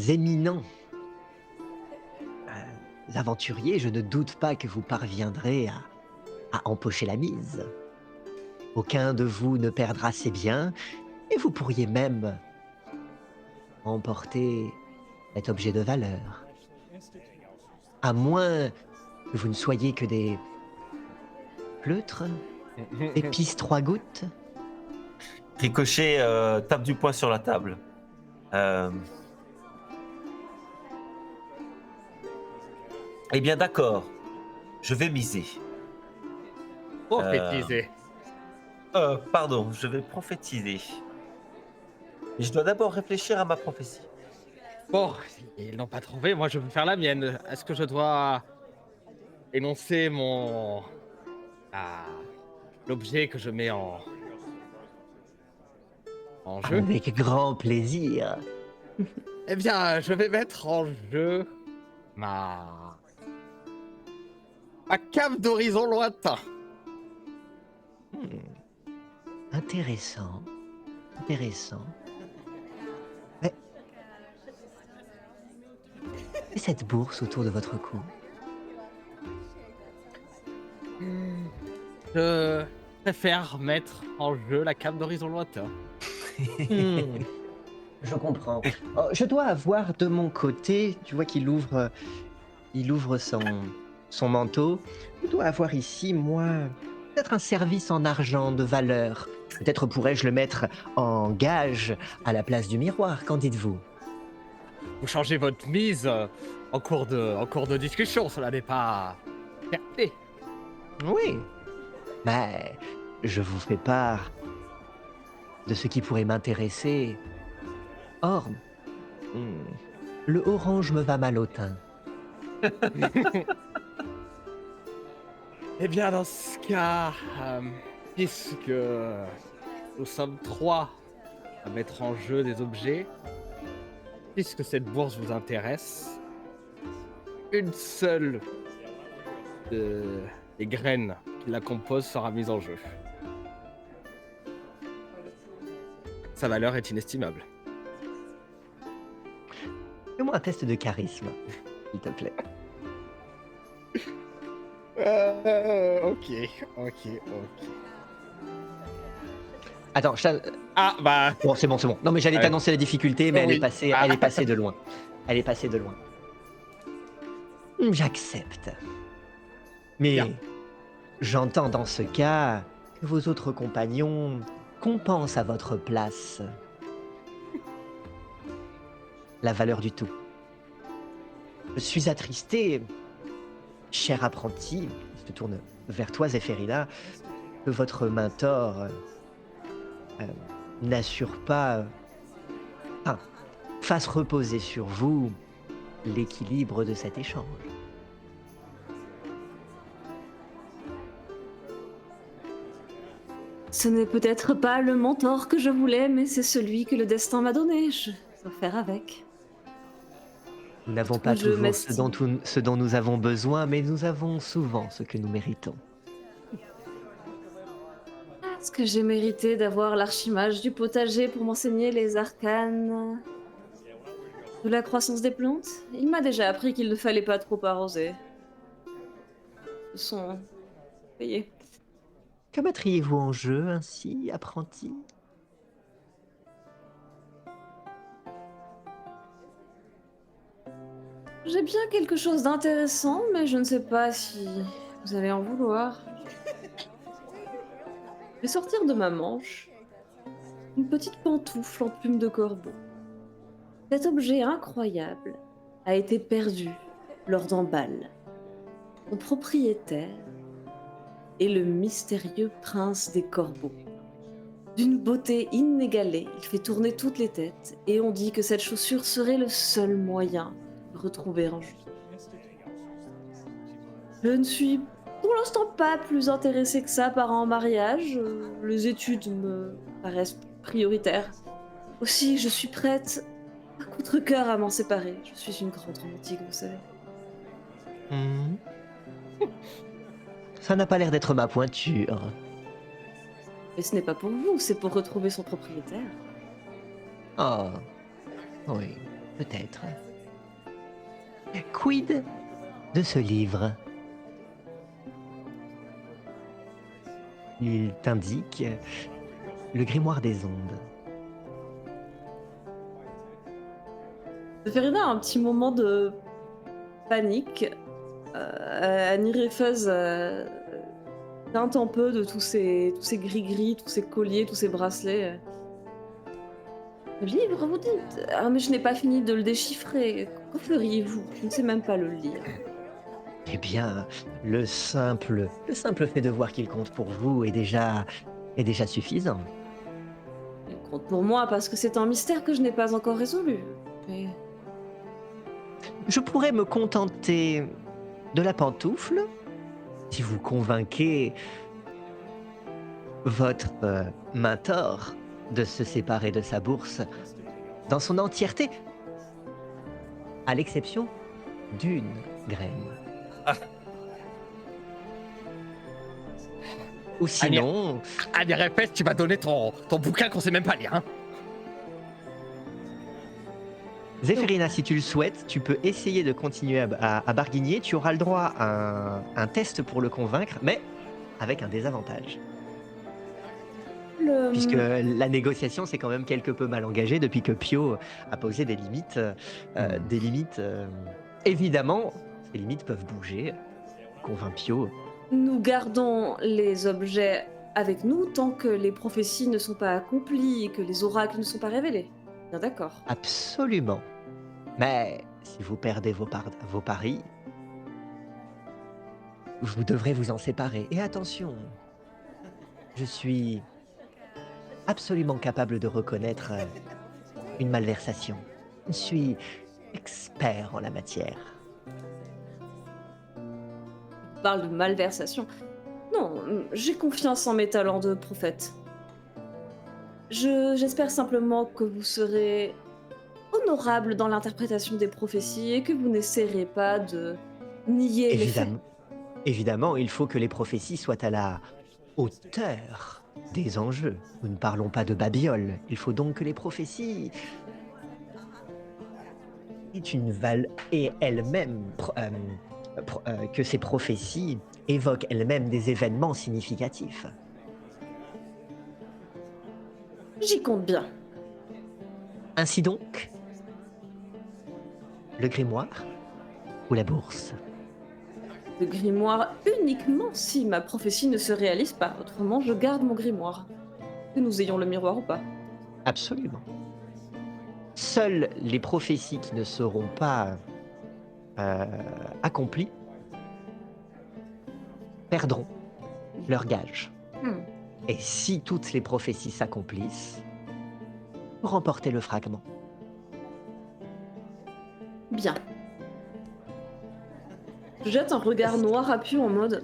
[SPEAKER 1] éminents aventuriers, je ne doute pas que vous parviendrez à empocher la mise. Aucun de vous ne perdra ses biens et vous pourriez même emporter cet objet de valeur. À moins que vous ne soyez que des pleutres, épices trois gouttes.
[SPEAKER 3] Ricochet tape du poing sur la table. Eh bien, d'accord. Je vais miser.
[SPEAKER 4] Prophétiser.
[SPEAKER 3] Pardon, je vais prophétiser. Mais je dois d'abord réfléchir à ma prophétie.
[SPEAKER 4] Bon, ils n'ont pas trouvé, moi je veux faire la mienne. Est-ce que je dois énoncer mon. Ah, l'objet que je mets en jeu?
[SPEAKER 1] Avec grand plaisir.
[SPEAKER 4] Eh bien, je vais mettre en jeu ma. Ma cave d'horizon lointain.
[SPEAKER 1] Intéressant. Intéressant. Mais... Et cette bourse autour de votre cou?
[SPEAKER 4] Je préfère mettre en jeu la cave d'horizon lointain.
[SPEAKER 1] Je comprends. Oh, je dois avoir de mon côté, tu vois qu'il ouvre son manteau. Je dois avoir ici, moi, peut-être un service en argent de valeur. Peut-être pourrais-je le mettre en gage à la place du miroir. Qu'en dites-vous?
[SPEAKER 4] Vous changez votre mise en cours de discussion, cela n'est pas certé.
[SPEAKER 1] Oui. Mais je vous fais part de ce qui pourrait m'intéresser. Or, le orange me va mal au teint.
[SPEAKER 4] Eh bien, dans ce cas, puisque nous sommes trois à mettre en jeu des objets, puisque cette bourse vous intéresse, une seule des graines qui la composent sera mise en jeu. Sa valeur est inestimable.
[SPEAKER 1] Fais-moi un test de charisme, s'il te plaît.
[SPEAKER 4] Ok.
[SPEAKER 1] Attends,
[SPEAKER 4] Ah, bah,
[SPEAKER 1] bon, c'est bon. Non, mais j'allais
[SPEAKER 4] Ouais.
[SPEAKER 1] t'annoncer la difficulté, mais
[SPEAKER 4] Oui.
[SPEAKER 1] elle est passée de loin. Elle est passée de loin. J'accepte. Mais
[SPEAKER 4] Bien.
[SPEAKER 1] j'entends dans ce cas que vos autres compagnons compensent à votre place la valeur du tout. Je suis attristé, cher apprenti, je te tourne vers toi, Zéphérina, que votre mentor n'assure pas, fasse reposer sur vous l'équilibre de cet échange.
[SPEAKER 2] Ce n'est peut-être pas le mentor que je voulais, mais c'est celui que le destin m'a donné. Je dois faire avec.
[SPEAKER 1] Nous n'avons
[SPEAKER 2] Tout
[SPEAKER 1] pas
[SPEAKER 2] je
[SPEAKER 1] toujours
[SPEAKER 2] m'estime.
[SPEAKER 1] ce dont nous avons besoin, mais nous avons souvent ce que nous méritons.
[SPEAKER 2] Est-ce que j'ai mérité d'avoir l'archimage du potager pour m'enseigner les arcanes de la croissance des plantes? Il m'a déjà appris qu'il ne fallait pas trop arroser. Sont payés.
[SPEAKER 1] Que mettriez-vous en jeu ainsi, apprenti?
[SPEAKER 2] J'ai bien quelque chose d'intéressant, mais je ne sais pas si vous allez en vouloir. Je vais sortir de ma manche une petite pantoufle en plume de corbeau. Cet objet incroyable a été perdu lors d'un bal. Son propriétaire est le mystérieux prince des corbeaux. D'une beauté inégalée, il fait tourner toutes les têtes et on dit que cette chaussure serait le seul moyen de retrouver un juif. Je ne suis pour l'instant pas plus intéressée que ça par un mariage. Les études me paraissent prioritaires. Aussi, je suis prête à contre-cœur à m'en séparer. Je suis une grande romantique, vous savez.
[SPEAKER 1] Hmm. Ça n'a pas l'air d'être ma pointure.
[SPEAKER 2] Mais ce n'est pas pour vous, c'est pour retrouver son propriétaire.
[SPEAKER 1] Oh, oui, peut-être. Quid de ce livre? Il t'indique le grimoire des ondes.
[SPEAKER 2] Ferina a un petit moment de panique. Annie Reyfeuz teinte un peu de tous ces gris-gris, tous ces colliers, tous ces bracelets. Le livre, vous dites? Ah, mais je n'ai pas fini de le déchiffrer. Que feriez-vous? Je ne sais même pas le lire.
[SPEAKER 1] Eh bien, le simple fait de voir qu'il compte pour vous est déjà suffisant.
[SPEAKER 2] Il compte pour moi parce que c'est un mystère que je n'ai pas encore résolu. Mais
[SPEAKER 1] Je pourrais me contenter de la pantoufle si vous convainquez votre mentor de se séparer de sa bourse dans son entièreté, à l'exception d'une graine.
[SPEAKER 3] Ah.
[SPEAKER 1] Ou sinon,
[SPEAKER 4] Allez, répète, tu m'as donné ton bouquin qu'on sait même pas lire, hein.
[SPEAKER 1] Zéphérina, si tu le souhaites, tu peux essayer de continuer à barguigner. Tu auras le droit à un test pour le convaincre, mais avec un désavantage. Puisque la négociation s'est quand même quelque peu mal engagée depuis que Pio a posé des limites. Évidemment, ces limites peuvent bouger. Convainc Pio.
[SPEAKER 2] nous gardons les objets avec nous tant que les prophéties ne sont pas accomplies et que les oracles ne sont pas révélés. Bien d'accord.
[SPEAKER 1] Absolument. Mais si vous perdez vos paris, vous devrez vous en séparer. Et attention, je suis absolument capable de reconnaître une malversation. Je suis expert en la matière.
[SPEAKER 2] On parle de malversation. Non, j'ai confiance en mes talents de prophète. J'espère simplement que vous serez honorable dans l'interprétation des prophéties et que vous n'essaierez pas de nier les faits.
[SPEAKER 1] Évidemment, il faut que les prophéties soient à la hauteur des enjeux. Nous ne parlons pas de babiole. Il faut donc que les prophéties et elles-mêmes que ces prophéties évoquent elles-mêmes des événements significatifs.
[SPEAKER 2] J'y compte bien.
[SPEAKER 1] Ainsi donc, le grimoire ou la bourse?
[SPEAKER 2] Le grimoire uniquement si ma prophétie ne se réalise pas. Autrement, je garde mon grimoire. Que nous ayons le miroir ou pas.
[SPEAKER 1] Absolument. Seules les prophéties qui ne seront pas accomplies perdront leur gage. Et si toutes les prophéties s'accomplissent, vous remportez le fragment.
[SPEAKER 2] Bien. Je jette un regard noir à Pio en mode...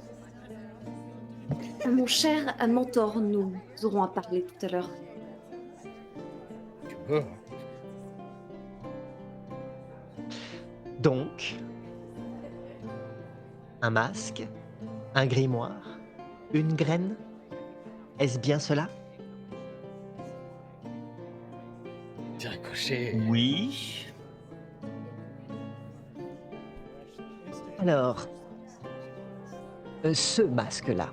[SPEAKER 2] Mon cher mentor, nous aurons à parler tout à l'heure.
[SPEAKER 4] Tu peux.
[SPEAKER 1] Donc, un masque, un grimoire, une graine, est-ce bien cela?
[SPEAKER 4] Petit ricochet.
[SPEAKER 3] Oui.
[SPEAKER 1] Alors, ce masque-là,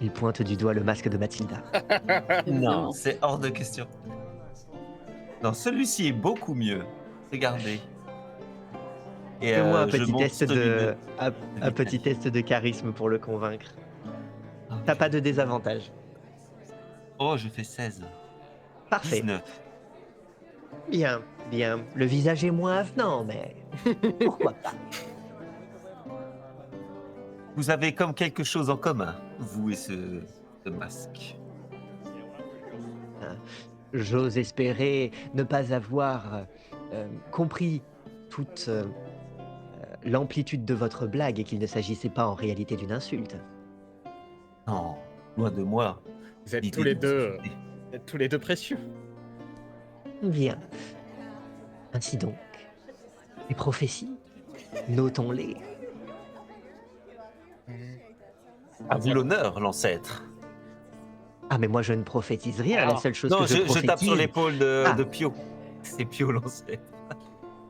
[SPEAKER 1] il pointe du doigt le masque de Mathilda.
[SPEAKER 3] Non,
[SPEAKER 2] Évidemment.
[SPEAKER 3] c'est hors de question. Non, celui-ci est beaucoup mieux. Regardez. Et
[SPEAKER 1] Fais-moi un
[SPEAKER 3] je
[SPEAKER 1] petit
[SPEAKER 3] montre
[SPEAKER 1] test
[SPEAKER 3] celui
[SPEAKER 1] de, un,
[SPEAKER 3] de
[SPEAKER 1] un petit
[SPEAKER 3] Vitaly.
[SPEAKER 1] test de charisme pour le convaincre.
[SPEAKER 3] Ok.
[SPEAKER 1] T'as pas de désavantage.
[SPEAKER 3] Oh, je fais 16.
[SPEAKER 1] Parfait.
[SPEAKER 3] 19.
[SPEAKER 1] Bien, bien. Le visage est moins avenant, mais pourquoi pas?
[SPEAKER 3] Vous avez comme quelque chose en commun, vous et ce masque.
[SPEAKER 1] J'ose espérer ne pas avoir compris toute l'amplitude de votre blague et qu'il ne s'agissait pas en réalité d'une insulte.
[SPEAKER 3] Non, loin de moi.
[SPEAKER 4] Vous êtes
[SPEAKER 3] l'idée
[SPEAKER 4] tous les
[SPEAKER 3] de
[SPEAKER 4] deux,
[SPEAKER 3] discuter.
[SPEAKER 4] vous êtes tous les deux précieux.
[SPEAKER 1] Bien. Ainsi donc, les prophéties, notons-les.
[SPEAKER 3] À vous l'honneur, l'ancêtre.
[SPEAKER 1] Ah, mais moi je ne prophétise rien. La
[SPEAKER 4] Alors,
[SPEAKER 1] seule chose
[SPEAKER 3] Non,
[SPEAKER 1] que je
[SPEAKER 3] je tape sur
[SPEAKER 1] prophétise,
[SPEAKER 3] l'épaule
[SPEAKER 1] Ah.
[SPEAKER 3] de Pio. C'est Pio, l'ancêtre.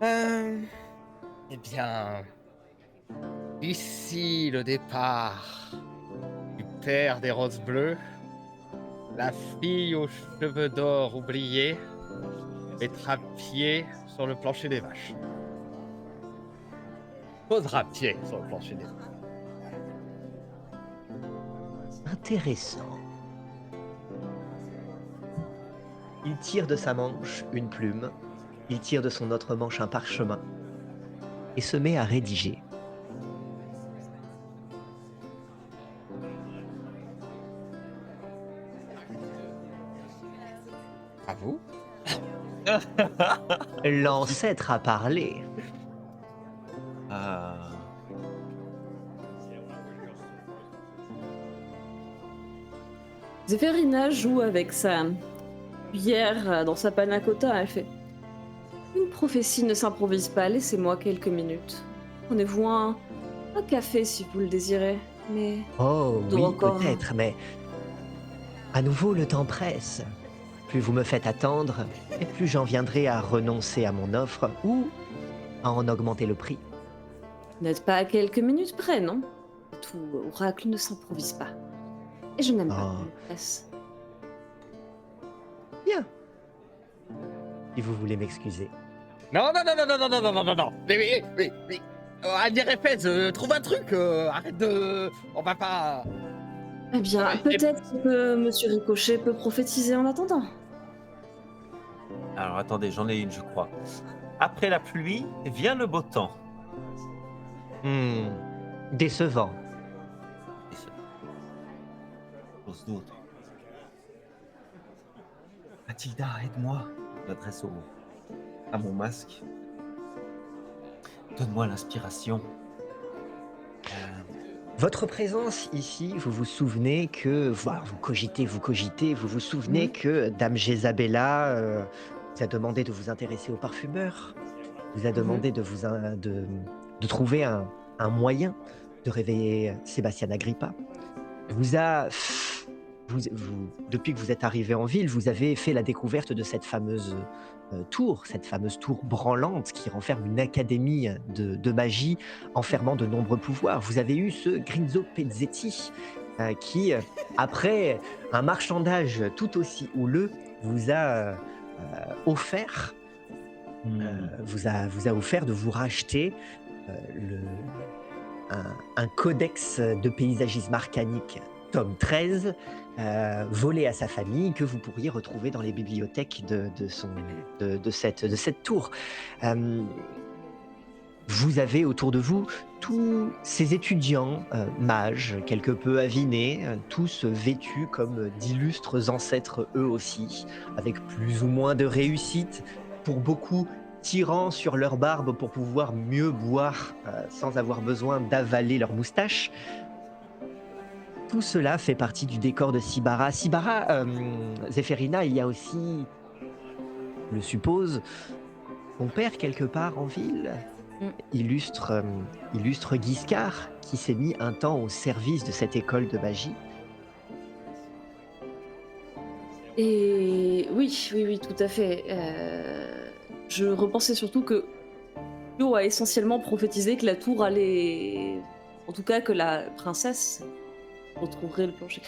[SPEAKER 4] Eh bien, ici le départ du père des roses bleues, la fille aux cheveux d'or oubliés mettra pied sur le plancher des vaches. Posera pied sur le plancher des vaches.
[SPEAKER 1] intéressant. Il tire de sa manche une plume, il tire de son autre manche un parchemin et se met à rédiger.
[SPEAKER 4] À vous?
[SPEAKER 1] L'ancêtre a parlé.
[SPEAKER 3] Ah.
[SPEAKER 2] Zéphérina joue avec sa cuillère dans sa panna cotta. Elle fait une prophétie ne s'improvise pas. Laissez-moi quelques minutes. Prenez-vous un café si vous le désirez. Mais
[SPEAKER 1] Oh
[SPEAKER 2] D'où
[SPEAKER 1] oui,
[SPEAKER 2] encore
[SPEAKER 1] peut-être, mais à nouveau le temps presse. Plus vous me faites attendre, et plus j'en viendrai à renoncer à mon offre ou à en augmenter le prix.
[SPEAKER 2] vous n'êtes pas à quelques minutes près, non? Tout oracle ne s'improvise pas. Et je n'aime pas
[SPEAKER 1] Oh.
[SPEAKER 2] qu'on me presse.
[SPEAKER 1] Bien. Si vous voulez m'excuser.
[SPEAKER 4] Non, non, non, non, non, non, non, non, non, non, non. Mais. Aldir Efez, trouve un truc. Arrête de. On va pas.
[SPEAKER 2] Eh bien,
[SPEAKER 4] Ouais,
[SPEAKER 2] peut-être que Monsieur Ricochet peut prophétiser en attendant.
[SPEAKER 3] Alors attendez, j'en ai une, je crois. Après la pluie, vient le beau temps.
[SPEAKER 1] Décevant.
[SPEAKER 3] Chose d'autre. Mathilda, aide-moi. Je m'adresse à mon masque. Donne-moi l'inspiration.
[SPEAKER 1] Votre présence ici, vous vous souvenez que, voilà, vous cogitez, vous vous souvenez
[SPEAKER 2] Mhm.
[SPEAKER 1] que Dame Jézabella vous a demandé de vous intéresser au parfumeur, vous a demandé de trouver un moyen de réveiller Sébastien Agrippa. Depuis que vous êtes arrivé en ville, vous avez fait la découverte de cette fameuse tour branlante qui renferme une académie de magie enfermant de nombreux pouvoirs. Vous avez eu ce Grinzo Pezzetti qui, après un marchandage tout aussi houleux, vous a offert vous a offert de vous racheter un codex de paysagisme arcanique, tome 13, volé à sa famille, que vous pourriez retrouver dans les bibliothèques de cette tour. Vous avez autour de vous tous ces étudiants mages, quelque peu avinés, tous vêtus comme d'illustres ancêtres eux aussi, avec plus ou moins de réussite, pour beaucoup tirant sur leur barbe pour pouvoir mieux boire sans avoir besoin d'avaler leur moustache. tout cela fait partie du décor de Sibara. Sibara, Zéphérina, il y a aussi, je le suppose, ton père quelque part en ville,
[SPEAKER 2] Mm.
[SPEAKER 1] illustre Guiscard, qui s'est mis un temps au service de cette école de magie.
[SPEAKER 2] Et oui, tout à fait. Je repensais surtout que Pio a essentiellement prophétisé que la tour allait... En tout cas, que la princesse retrouverait le plancher.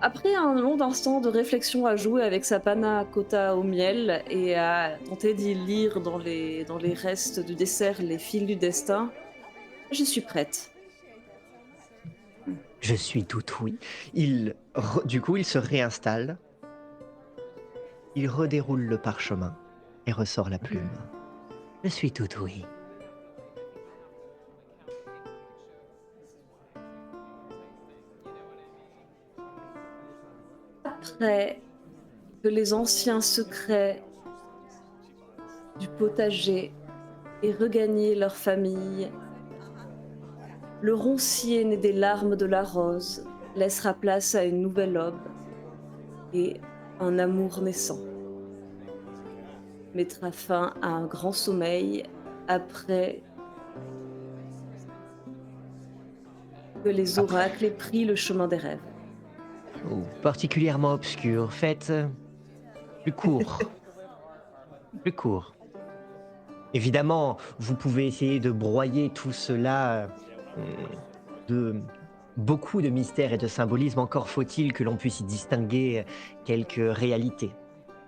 [SPEAKER 2] Après un long instant de réflexion à jouer avec sa panna cotta au miel et à tenter d'y lire dans les restes du dessert les fils du destin, je suis prête.
[SPEAKER 1] Je suis tout oui. Du coup, il se réinstalle, il redéroule le parchemin et ressort la plume. Je suis tout oui.
[SPEAKER 2] Après que les anciens secrets du potager aient regagné leur famille, le roncier né des larmes de la rose laissera place à une nouvelle aube et un amour naissant mettra fin à un grand sommeil après que les oracles aient pris le chemin des rêves.
[SPEAKER 1] Ou particulièrement obscur. Faites plus court. Plus court. Évidemment, vous pouvez essayer de broyer tout cela de beaucoup de mystères et de symbolisme. Encore faut-il que l'on puisse y distinguer quelques réalités.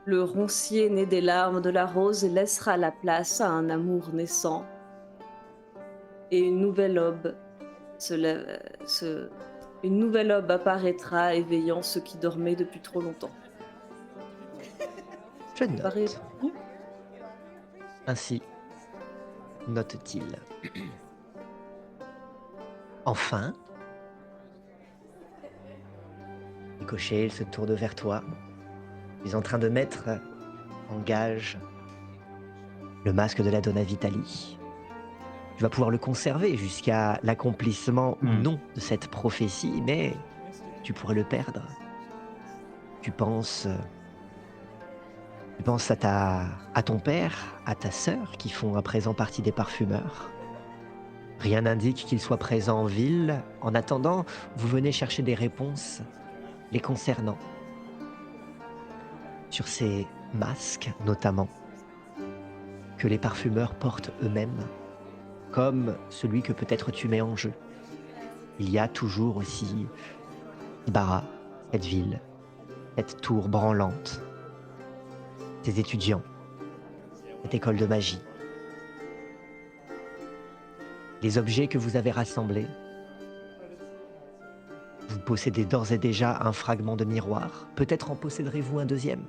[SPEAKER 2] Le roncier né des larmes de la rose laissera la place à un amour naissant et une nouvelle aube une nouvelle aube apparaîtra éveillant ceux qui dormaient depuis trop longtemps.
[SPEAKER 1] Je note.
[SPEAKER 2] Paraît-
[SPEAKER 1] Ainsi note-t-il. Enfin, Ricochet, il se tourne vers toi. Tu es en train de mettre en gage le masque de la Donna Vitali. Tu vas pouvoir le conserver jusqu'à l'accomplissement ou non de cette prophétie, mais tu pourrais le perdre. Tu penses à ton père, à ta sœur, qui font à présent partie des parfumeurs. Rien n'indique qu'ils soient présents en ville. En attendant, vous venez chercher des réponses les concernant. Sur ces masques, notamment, que les parfumeurs portent eux-mêmes, comme celui que peut-être tu mets en jeu. Il y a toujours aussi Ibarra, cette ville, cette tour branlante, ces étudiants, cette école de magie. Les objets que vous avez rassemblés, vous possédez d'ores et déjà un fragment de miroir. Peut-être en posséderez-vous un deuxième.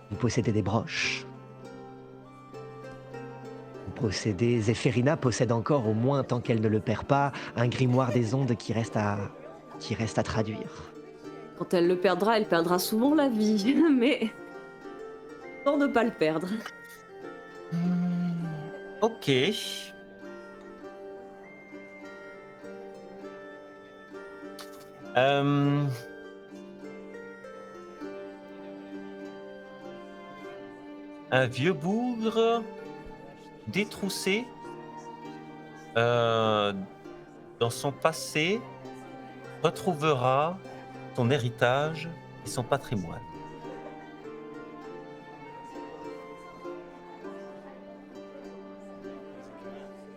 [SPEAKER 1] Vous possédez des broches. Vous possédez... Zéphérina possède encore, au moins tant qu'elle ne le perd pas, un grimoire des ondes qui reste à traduire.
[SPEAKER 2] Quand elle le perdra, elle perdra souvent la vie, mais pour ne pas le perdre.
[SPEAKER 3] Ok. Un vieux bougre détroussé dans son passé retrouvera son héritage et son patrimoine.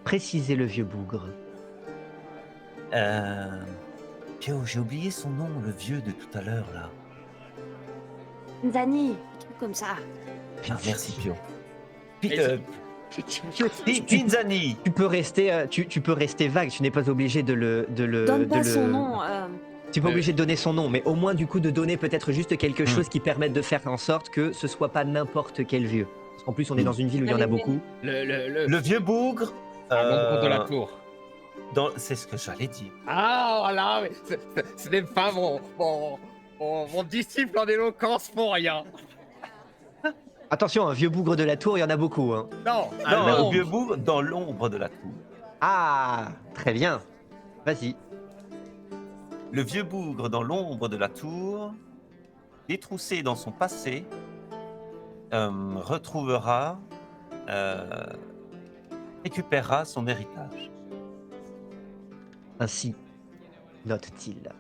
[SPEAKER 1] Précisez le vieux bougre.
[SPEAKER 3] Pio, j'ai oublié son nom, le vieux de tout à l'heure là.
[SPEAKER 2] Zani, un truc comme ça.
[SPEAKER 3] Ah, merci Pio.
[SPEAKER 4] Mais
[SPEAKER 3] Pinzani.
[SPEAKER 1] Tu peux rester vague, tu n'es pas obligé de le...
[SPEAKER 2] Donne pas son nom.
[SPEAKER 1] Tu n'es pas obligé de donner son nom, mais au moins du coup de donner peut-être juste quelque chose qui permette de faire en sorte que ce soit pas n'importe quel vieux. Parce qu'en plus on est dans une ville où il y en a beaucoup.
[SPEAKER 3] Le vieux bougre.
[SPEAKER 4] l'ombre de la tour.
[SPEAKER 3] C'est ce que j'allais dire.
[SPEAKER 4] Ah, voilà, mais ce n'est pas mon disciple en éloquence pour rien.
[SPEAKER 1] Attention, un vieux bougre de la tour, il y en a beaucoup. Hein.
[SPEAKER 4] Non,
[SPEAKER 3] Non, le vieux bougre dans l'ombre de la tour.
[SPEAKER 1] Ah, très bien. Vas-y.
[SPEAKER 3] Le vieux bougre dans l'ombre de la tour, détroussé dans son passé, retrouvera, euh, récupérera son héritage.
[SPEAKER 1] Ainsi, note-t-il.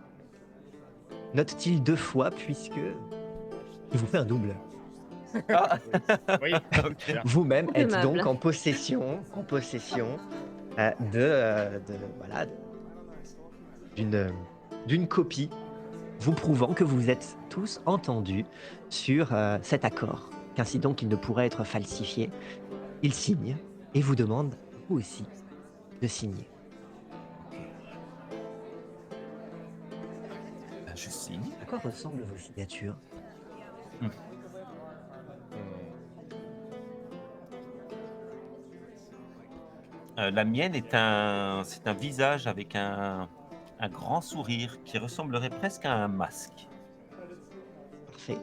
[SPEAKER 1] Note-t-il 2 fois puisque il vous fait un double.
[SPEAKER 3] Ah,
[SPEAKER 4] Oui.
[SPEAKER 3] ok.
[SPEAKER 1] Vous-même êtes
[SPEAKER 2] Aimable.
[SPEAKER 1] donc en possession voilà, d'une d'une copie vous prouvant que vous êtes tous entendus sur cet accord, qu'ainsi donc il ne pourrait être falsifié. Il signe et vous demande, vous aussi, de signer.
[SPEAKER 3] Je signe.
[SPEAKER 1] À quoi ressemblent vos signatures?
[SPEAKER 3] La mienne c'est un visage avec un grand sourire qui ressemblerait presque à un masque.
[SPEAKER 1] Parfait.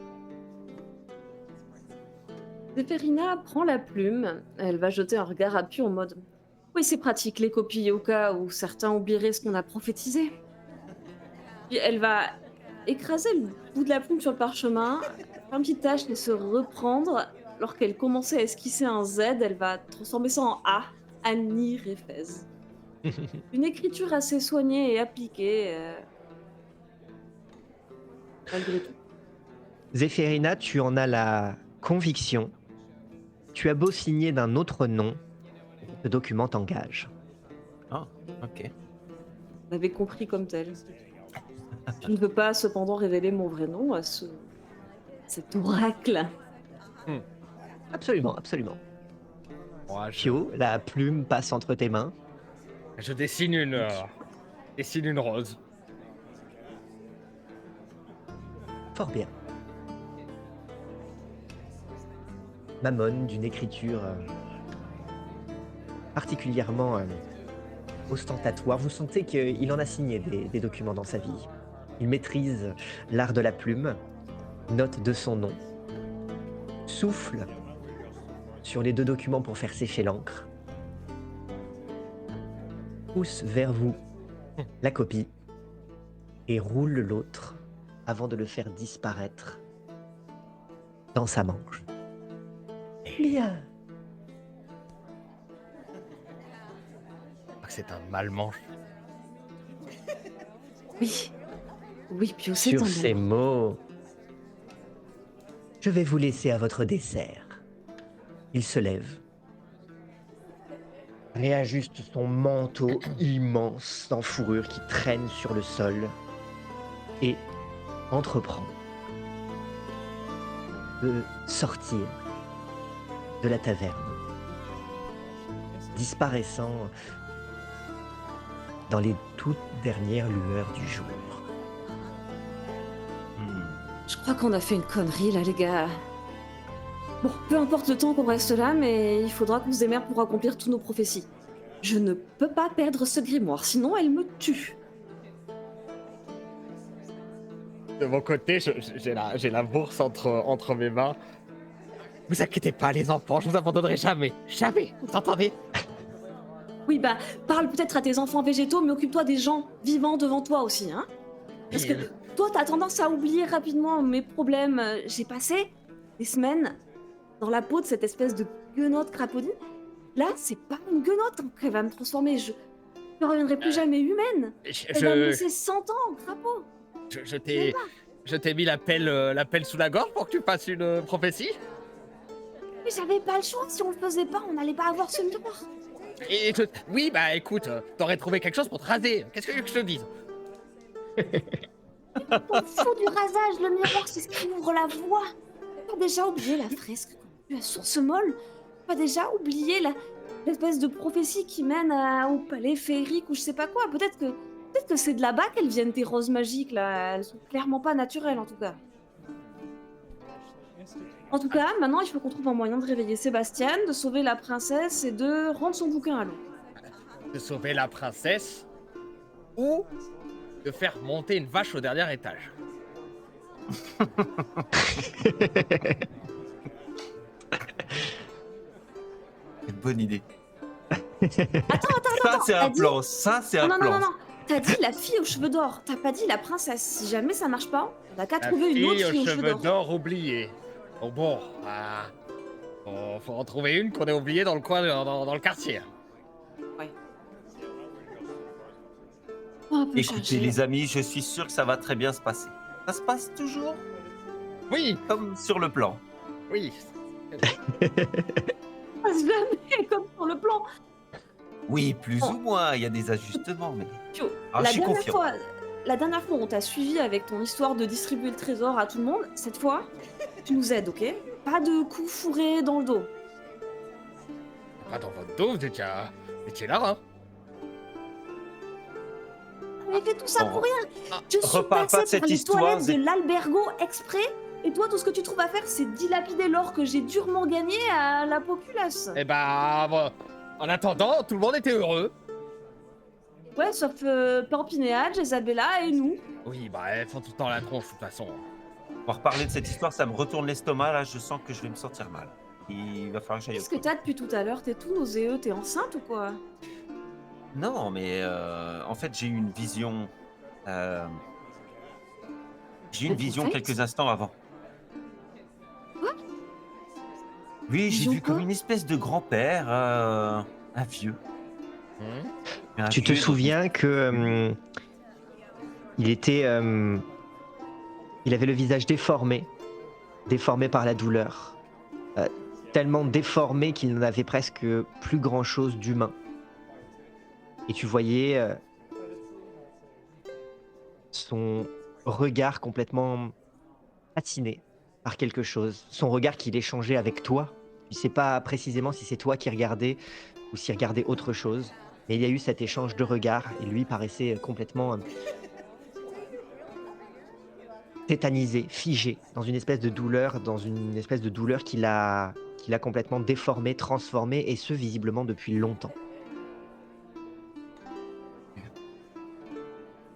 [SPEAKER 2] Zéphérina prend la plume, elle va jeter un regard à Pio en mode oui, c'est pratique, les copies au cas où certains oublieraient ce qu'on a prophétisé. Puis elle va écraser le bout de la plume sur le parchemin, faire une petite tache et se reprendre. Lorsqu'elle commençait à esquisser un Z, elle va transformer ça en A, Annie Réfez. Une écriture assez soignée et appliquée, malgré tout.
[SPEAKER 1] Zéphérina, tu en as la conviction. Tu as beau signer d'un autre nom, le document t'engage.
[SPEAKER 3] Ah, ok.
[SPEAKER 2] Vous l'avez compris comme tel. Je ne veux pas cependant révéler mon vrai nom à cet oracle.
[SPEAKER 1] Absolument, absolument.
[SPEAKER 4] Moi,
[SPEAKER 1] Pio, la plume passe entre tes mains.
[SPEAKER 4] je dessine une rose.
[SPEAKER 1] Fort bien. Mammon, d'une écriture particulièrement ostentatoire. Vous sentez qu'il en a signé des documents dans sa vie. Il maîtrise l'art de la plume, note de son nom, souffle sur les 2 documents pour faire sécher l'encre, pousse vers vous la copie et roule l'autre avant de le faire disparaître dans sa manche. Bien.
[SPEAKER 4] C'est un mal-manche.
[SPEAKER 2] Oui. Oui, Pio, c'est
[SPEAKER 1] Sur
[SPEAKER 2] un
[SPEAKER 1] ces
[SPEAKER 2] bon.
[SPEAKER 1] mots, je vais vous laisser à votre dessert. Il se lève, réajuste son manteau immense en fourrure qui traîne sur le sol et entreprend de sortir de la taverne, disparaissant dans les toutes dernières lueurs du jour.
[SPEAKER 2] Je crois qu'on a fait une connerie là, les gars. Bon, peu importe le temps qu'on reste là, mais il faudra qu'on se démerde pour accomplir toutes nos prophéties. Je ne peux pas perdre ce grimoire, sinon elle me tue.
[SPEAKER 4] De mon côté, j'ai la bourse entre mes mains. Vous inquiétez pas, les enfants, je vous abandonnerai jamais. Jamais, vous entendez?
[SPEAKER 2] Oui, bah, parle peut-être à tes enfants végétaux, mais occupe-toi des gens vivants devant toi aussi, hein. Parce que toi, t'as tendance à oublier rapidement mes problèmes. J'ai passé des semaines dans la peau de cette espèce de guenotte crapaudine. Là, c'est pas une guenotte qu'elle va me transformer. Je ne reviendrai plus jamais humaine. Elle va me laisser 100 ans en crapaud.
[SPEAKER 4] Je t'ai mis la pelle sous la gorge pour que tu fasses une prophétie.
[SPEAKER 2] Mais j'avais pas le choix. Si on le faisait pas, on n'allait pas avoir ce miroir.
[SPEAKER 4] Oui, bah écoute, t'aurais trouvé quelque chose pour te raser. Qu'est-ce que je te dise?
[SPEAKER 2] T'en fous du rasage, le miroir, c'est ce qui ouvre la voie. Pas déjà oublié la fresque à Source Molle. Pas déjà oublié l'espèce de prophétie qui mène au palais féerique ou je sais pas quoi. Peut-être que c'est de là-bas qu'elles viennent tes roses magiques là. Elles sont clairement pas naturelles en tout cas. En tout cas, maintenant il faut qu'on trouve un moyen de réveiller Sébastien, de sauver la princesse et de rendre son bouquin à l'eau.
[SPEAKER 4] De sauver la princesse ou de faire monter une vache au dernier étage.
[SPEAKER 3] Bonne idée. Ça, c'est
[SPEAKER 2] t'as
[SPEAKER 3] un
[SPEAKER 2] dit-
[SPEAKER 3] plan. Ça, c'est
[SPEAKER 2] Non,
[SPEAKER 3] un
[SPEAKER 2] non, non,
[SPEAKER 3] plan.
[SPEAKER 2] non, non. T'as dit la fille aux cheveux d'or. T'as pas dit la princesse. Si jamais ça marche pas, on a qu'à
[SPEAKER 4] La
[SPEAKER 2] trouver une autre
[SPEAKER 4] fille aux
[SPEAKER 2] fille aux cheveux
[SPEAKER 4] cheveux
[SPEAKER 2] d'or.
[SPEAKER 4] d'or oubliée. Bon, faut en trouver une qu'on ait oubliée dans le coin, dans le quartier.
[SPEAKER 2] On peut
[SPEAKER 3] Écoutez,
[SPEAKER 2] chercher.
[SPEAKER 3] les amis, je suis sûr que ça va très bien se passer. Ça se passe toujours
[SPEAKER 4] Oui,
[SPEAKER 3] comme sur le plan.
[SPEAKER 4] oui.
[SPEAKER 2] Passe jamais comme sur le plan.
[SPEAKER 3] Oui, plus
[SPEAKER 2] Bon.
[SPEAKER 3] ou moins, il y a des ajustements, mais...
[SPEAKER 2] Pio,
[SPEAKER 3] Ah, je
[SPEAKER 2] la
[SPEAKER 3] suis
[SPEAKER 2] dernière
[SPEAKER 3] confiant.
[SPEAKER 2] fois, la dernière fois, on t'a suivi avec ton histoire de distribuer le trésor à tout le monde. Cette fois, tu nous aides, ok? Pas de coups fourrés dans le dos.
[SPEAKER 4] Pas dans votre dos, vous étiez là, hein.
[SPEAKER 2] On a fait tout ça
[SPEAKER 3] Bon,
[SPEAKER 2] pour rien. Je suis
[SPEAKER 3] reparle pas de
[SPEAKER 2] passée
[SPEAKER 3] cette
[SPEAKER 2] par les
[SPEAKER 3] histoire,
[SPEAKER 2] toilettes
[SPEAKER 3] Zé-
[SPEAKER 2] de l'albergo exprès. Et toi, tout ce que tu trouves à faire, c'est dilapider l'or que j'ai durement gagné à la populace.
[SPEAKER 4] Eh bah, bon, en attendant, tout le monde était heureux.
[SPEAKER 2] Ouais, sauf Pampinéade, Isabella et nous.
[SPEAKER 4] Oui, bah, elles font tout le temps la tronche, de toute façon.
[SPEAKER 3] Pour reparler de cette histoire, ça me retourne l'estomac, là, je sens que je vais me sentir mal. Il va falloir que j'aille au
[SPEAKER 2] Qu'est-ce que t'as depuis tout à l'heure? T'es tout nauséeux, t'es enceinte ou quoi?
[SPEAKER 3] Non, mais en fait, j'ai eu une vision. J'ai eu une
[SPEAKER 2] De ton
[SPEAKER 3] vision
[SPEAKER 2] fate
[SPEAKER 3] quelques instants avant.
[SPEAKER 2] Quoi?
[SPEAKER 3] Oui, j'ai
[SPEAKER 2] Vision
[SPEAKER 3] vu comme
[SPEAKER 2] quoi?
[SPEAKER 3] une espèce de grand-père, un vieux. Un
[SPEAKER 1] Tu te
[SPEAKER 3] vieux dans une-
[SPEAKER 1] souviens que il était, il avait le visage déformé par la douleur, tellement déformé qu'il n'avait presque plus grand-chose d'humain. Et tu voyais son regard complètement fasciné par quelque chose, son regard qu'il échangeait avec toi. Tu sais pas précisément si c'est toi qui regardais ou s'il regardait autre chose, mais il y a eu cet échange de regards et lui paraissait complètement tétanisé, figé, dans une espèce de douleur qui l'a complètement déformé, transformé, et ce visiblement depuis longtemps.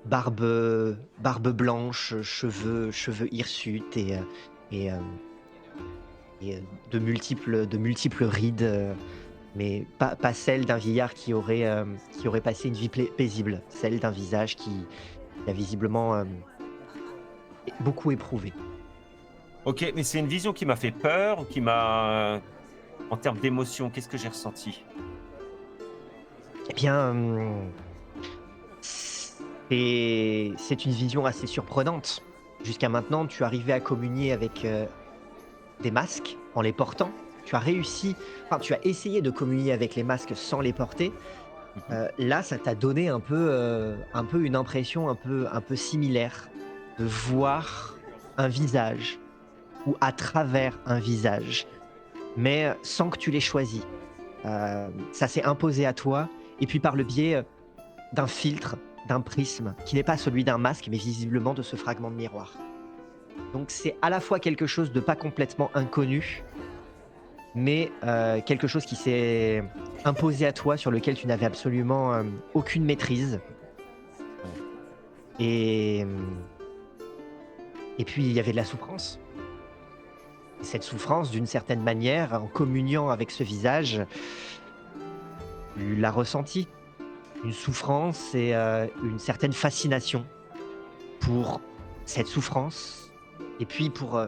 [SPEAKER 1] Barbe blanche, cheveux hirsutes et, euh, et de multiples rides, mais pas celle d'un vieillard qui aurait passé une vie paisible, celle d'un visage qui a visiblement beaucoup éprouvé.
[SPEAKER 3] Ok, mais c'est une vision qui m'a fait peur ou qui m'a. En termes d'émotion, qu'est-ce que j'ai ressenti?
[SPEAKER 1] Eh bien, c'est une vision assez surprenante. Jusqu'à maintenant, tu arrivais à communier avec des masques en les portant. Tu as essayé de communier avec les masques sans les porter. Là, ça t'a donné un peu une impression un peu similaire de voir un visage ou à travers un visage, mais sans que tu l'aies choisi. Ça s'est imposé à toi, et puis par le biais d'un filtre, d'un prisme, qui n'est pas celui d'un masque, mais visiblement de ce fragment de miroir. Donc c'est à la fois quelque chose de pas complètement inconnu, mais quelque chose qui s'est imposé à toi, sur lequel tu n'avais absolument aucune maîtrise. Et puis il y avait de la souffrance. Cette souffrance, d'une certaine manière, en communiant avec ce visage, tu l'as ressentie. Une souffrance et une certaine fascination pour cette souffrance, et puis pour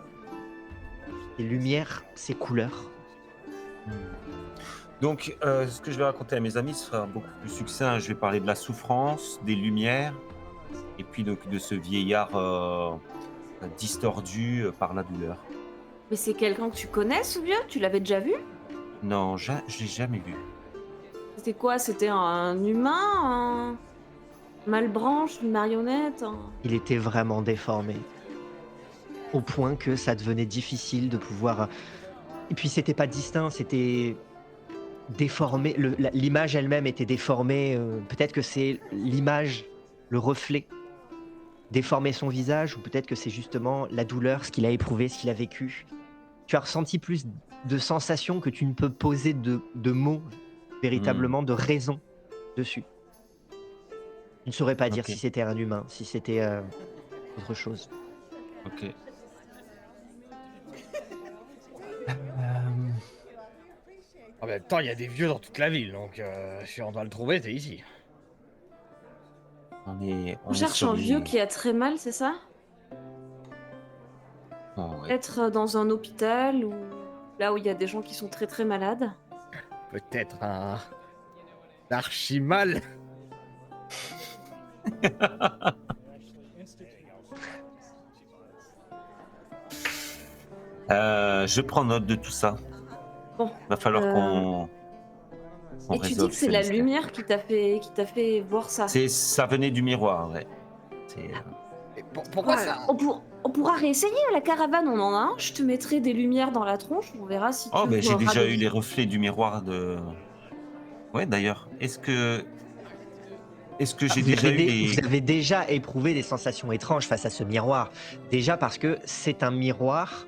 [SPEAKER 1] les lumières, ces couleurs.
[SPEAKER 3] Donc, ce que je vais raconter à mes amis sera beaucoup plus succinct. Je vais parler de la souffrance, des lumières, et puis de ce vieillard distordu par la douleur.
[SPEAKER 2] Mais c'est quelqu'un que tu connais, ce vieux? Tu l'avais déjà vu?
[SPEAKER 3] Non, je l'ai jamais vu.
[SPEAKER 2] C'était quoi? C'était un humain? Un malbranche? Une marionnette?
[SPEAKER 1] Il était vraiment déformé, au point que ça devenait difficile de pouvoir... Et puis c'était pas distinct, c'était déformé, l'image elle-même était déformée, peut-être que c'est l'image, le reflet, déformer son visage, ou peut-être que c'est justement la douleur, ce qu'il a éprouvé, ce qu'il a vécu. Tu as ressenti plus de sensations que tu ne peux poser de mots, véritablement, de raisons dessus. Tu ne saurais pas dire
[SPEAKER 3] Ok.
[SPEAKER 1] si c'était un humain, si c'était autre chose.
[SPEAKER 3] Ok.
[SPEAKER 4] En même temps, il y a des vieux dans toute la ville, donc si on doit le trouver, c'est ici.
[SPEAKER 2] On
[SPEAKER 3] est
[SPEAKER 2] cherche
[SPEAKER 3] sur
[SPEAKER 2] un vieux
[SPEAKER 3] les-
[SPEAKER 2] qui a très mal, c'est ça?
[SPEAKER 3] Oh, ouais.
[SPEAKER 2] Être dans un hôpital ou là où il y a des gens qui sont très très malades.
[SPEAKER 4] Peut-être un archimal.
[SPEAKER 3] Je prends note de tout ça.
[SPEAKER 2] Bon.
[SPEAKER 3] Va falloir
[SPEAKER 2] Euh,
[SPEAKER 3] qu'on
[SPEAKER 2] Et tu dis
[SPEAKER 3] résolve
[SPEAKER 2] que c'est
[SPEAKER 3] ce
[SPEAKER 2] la
[SPEAKER 3] mystère.
[SPEAKER 2] lumière qui t'a fait voir ça.
[SPEAKER 3] Ça venait du miroir, ouais. C'est,
[SPEAKER 4] Pourquoi
[SPEAKER 2] Ouais,
[SPEAKER 4] ça
[SPEAKER 2] on pourra réessayer à la caravane, on en a un. Je te mettrai des lumières dans la tronche, on verra si
[SPEAKER 3] Oh,
[SPEAKER 2] tu
[SPEAKER 3] ben j'ai
[SPEAKER 2] auras
[SPEAKER 3] déjà
[SPEAKER 2] des-
[SPEAKER 3] eu les reflets du miroir de. Ouais, d'ailleurs. Est-ce que j'ai déjà eu
[SPEAKER 1] Vous
[SPEAKER 3] les.
[SPEAKER 1] avez déjà éprouvé des sensations étranges face à ce miroir. Déjà parce que c'est un miroir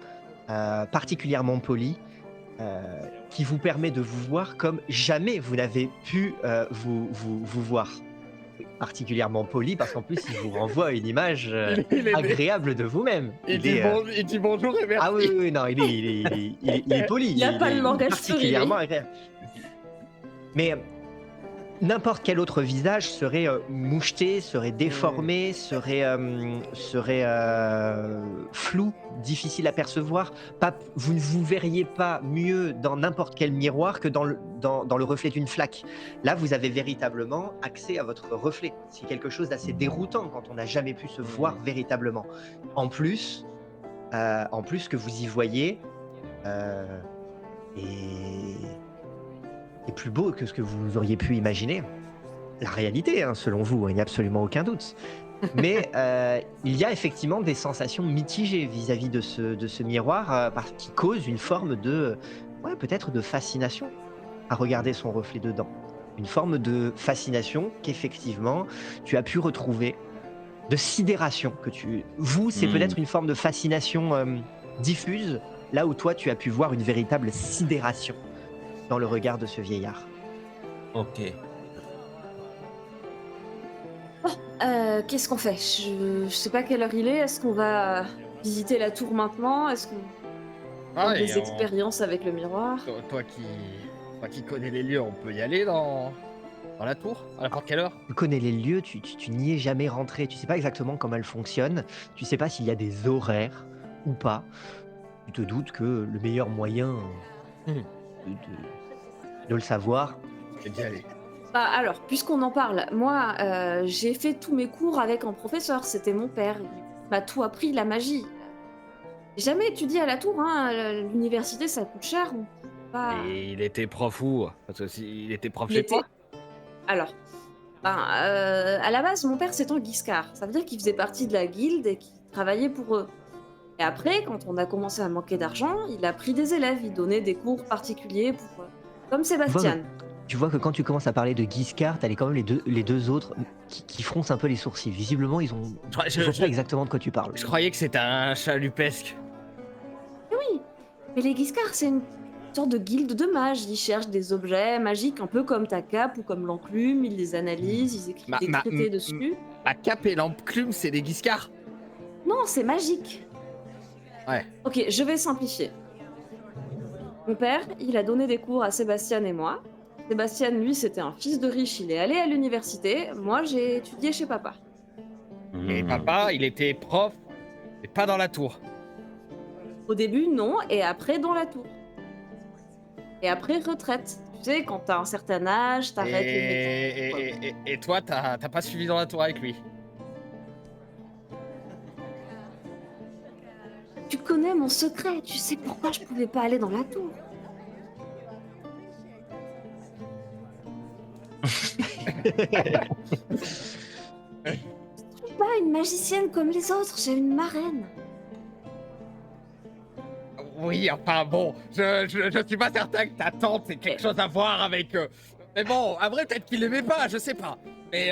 [SPEAKER 1] particulièrement poli qui vous permet de vous voir comme jamais vous n'avez pu vous voir. Particulièrement poli parce qu'en plus il vous renvoie une image
[SPEAKER 4] il
[SPEAKER 1] agréable de vous-même.
[SPEAKER 4] il dit bonjour et merci.
[SPEAKER 1] Ah oui, oui, non, il est poli.
[SPEAKER 2] Il a pas le langage
[SPEAKER 1] particulièrement
[SPEAKER 2] fleuri,
[SPEAKER 1] agréable. Mais n'importe quel autre visage serait moucheté, serait déformé, serait flou, difficile à percevoir. Vous ne vous verriez pas mieux dans n'importe quel miroir que dans le reflet d'une flaque. Là, vous avez véritablement accès à votre reflet. C'est quelque chose d'assez déroutant quand on n'a jamais pu se voir véritablement. En plus que vous y voyez est plus beau que ce que vous auriez pu imaginer. La réalité, hein, selon vous, il n'y a absolument aucun doute. Mais il y a effectivement des sensations mitigées vis-à-vis de ce miroir qui cause une forme de, peut-être de fascination à regarder son reflet dedans. Une forme de fascination qu'effectivement tu as pu retrouver, de sidération c'est peut-être une forme de fascination diffuse, là où toi tu as pu voir une véritable sidération dans le regard de ce vieillard.
[SPEAKER 3] Ok.
[SPEAKER 2] Qu'est-ce qu'on fait? Je sais pas quelle heure il est. Est-ce qu'on va visiter la tour maintenant? Est-ce qu'on prend des expériences avec le miroir?
[SPEAKER 4] Toi qui connais les lieux, on peut y aller dans la tour à n'importe quelle heure.
[SPEAKER 1] Tu connais les lieux, tu n'y es jamais rentré, tu sais pas exactement comment elle fonctionne, tu sais pas s'il y a des horaires ou pas. Tu te doutes que le meilleur moyen de le savoir.
[SPEAKER 4] C'est d'y aller.
[SPEAKER 2] Bah alors, puisqu'on en parle, moi, j'ai fait tous mes cours avec un professeur. C'était mon père. Il m'a tout appris, la magie. J'ai jamais étudié à la tour, hein. L'université, ça coûte cher. On peut pas...
[SPEAKER 4] Et il était prof où? Parce que s'il était prof
[SPEAKER 2] Il
[SPEAKER 4] chez
[SPEAKER 2] était-
[SPEAKER 4] toi.
[SPEAKER 2] Alors, à la base, mon père, c'est un guiscard. Ça veut dire qu'il faisait partie de la guilde et qu'il travaillait pour eux. Et après, quand on a commencé à manquer d'argent, il a pris des élèves. Il donnait des cours particuliers pour... comme Sébastien.
[SPEAKER 1] Tu vois que quand tu commences à parler de Guiscard, t'as quand même les deux autres qui froncent un peu les sourcils. Visiblement, ils ont je sais pas exactement de quoi tu parles.
[SPEAKER 4] Je croyais que c'était un chalupesque.
[SPEAKER 2] Oui, mais les Guiscards, c'est une sorte de guilde de mages. Ils cherchent des objets magiques, un peu comme ta cape ou comme l'enclume. Ils les analysent, ils écrivent des traités dessus.
[SPEAKER 4] La cape et l'enclume, c'est des guiscards.
[SPEAKER 2] Non, c'est magique.
[SPEAKER 4] Ouais.
[SPEAKER 2] Ok, je vais simplifier. Mon père, il a donné des cours à Sébastien et moi. Sébastien, lui, c'était un fils de riche. Il est allé à l'université. Moi, j'ai étudié chez papa.
[SPEAKER 4] Et papa, il était prof, mais pas dans la tour.
[SPEAKER 2] Au début, non, et après, dans la tour. Et après, retraite. Tu sais, quand t'as un certain âge, t'arrêtes les métiers.
[SPEAKER 4] Et toi, t'as pas suivi dans la tour avec lui?
[SPEAKER 2] Tu connais mon secret, tu sais pourquoi je pouvais pas aller dans la tour. Je suis pas une magicienne comme les autres, j'ai une marraine.
[SPEAKER 4] Oui, enfin bon, je suis pas certain que ta tante ait quelque chose à voir avec... Mais bon, après, peut-être qu'il l'aimait pas, je sais pas. Mais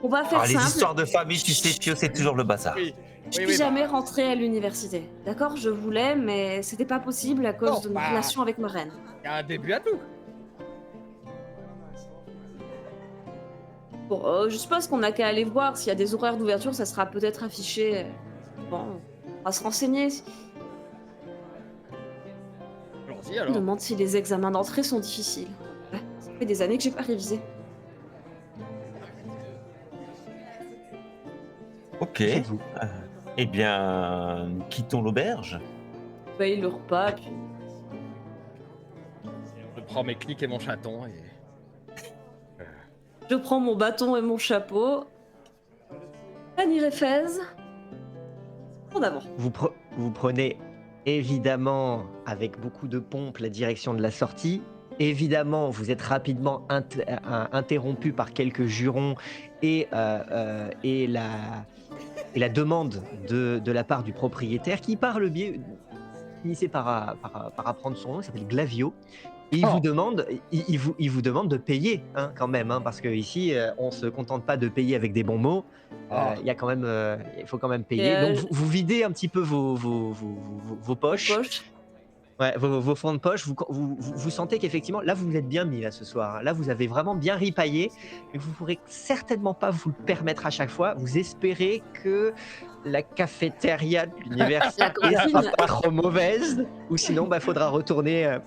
[SPEAKER 2] On va faire
[SPEAKER 3] Les
[SPEAKER 2] simple.
[SPEAKER 3] histoires de famille, tu sais, Pio, c'est toujours le bazar.
[SPEAKER 4] oui.
[SPEAKER 2] Je suis jamais rentrée à l'université. D'accord, je voulais, mais c'était pas possible à cause de ma relation avec ma reine.
[SPEAKER 4] Il y a un début à tout.
[SPEAKER 2] Bon, je suppose qu'on a qu'à aller voir s'il y a des horaires d'ouverture, ça sera peut-être affiché. Bon, on va se renseigner.
[SPEAKER 4] Alors, Vas-y
[SPEAKER 2] Je me
[SPEAKER 4] alors.
[SPEAKER 2] demande si les examens d'entrée sont difficiles. Ouais, ça fait des années que j'ai pas révisé.
[SPEAKER 3] Ok.
[SPEAKER 1] Que faites-vous?
[SPEAKER 3] Eh bien, nous quittons l'auberge.
[SPEAKER 2] Je paye le repas, puis
[SPEAKER 4] Je prends mes clics et mon chaton et. euh,
[SPEAKER 2] je prends mon bâton et mon chapeau. Annie Fez. En avant.
[SPEAKER 1] Vous prenez évidemment avec beaucoup de pompe la direction de la sortie. Évidemment, vous êtes rapidement interrompu par quelques jurons et, et la demande de la part du propriétaire qui, par le biais, finissait par apprendre son nom, il s'appelle Glavio. Et
[SPEAKER 4] Oh.
[SPEAKER 1] il vous demande de payer hein, quand même, hein, parce qu'ici, on ne se contente pas de payer avec des bons mots.
[SPEAKER 4] Oh.
[SPEAKER 1] Il y a quand même, il faut quand même
[SPEAKER 2] Et
[SPEAKER 1] payer. Donc, vous videz un petit peu vos poches,
[SPEAKER 2] poche.
[SPEAKER 1] ouais, vos fonds de poche. Vous sentez qu'effectivement, là, vous êtes bien mis là, ce soir, hein. Là, vous avez vraiment bien ripaillé, mais vous ne pourrez certainement pas vous le permettre à chaque fois. Vous espérez que la cafétéria de l'université
[SPEAKER 2] La
[SPEAKER 1] sera
[SPEAKER 2] cantine.
[SPEAKER 1] pas trop mauvaise, ou sinon, il faudra retourner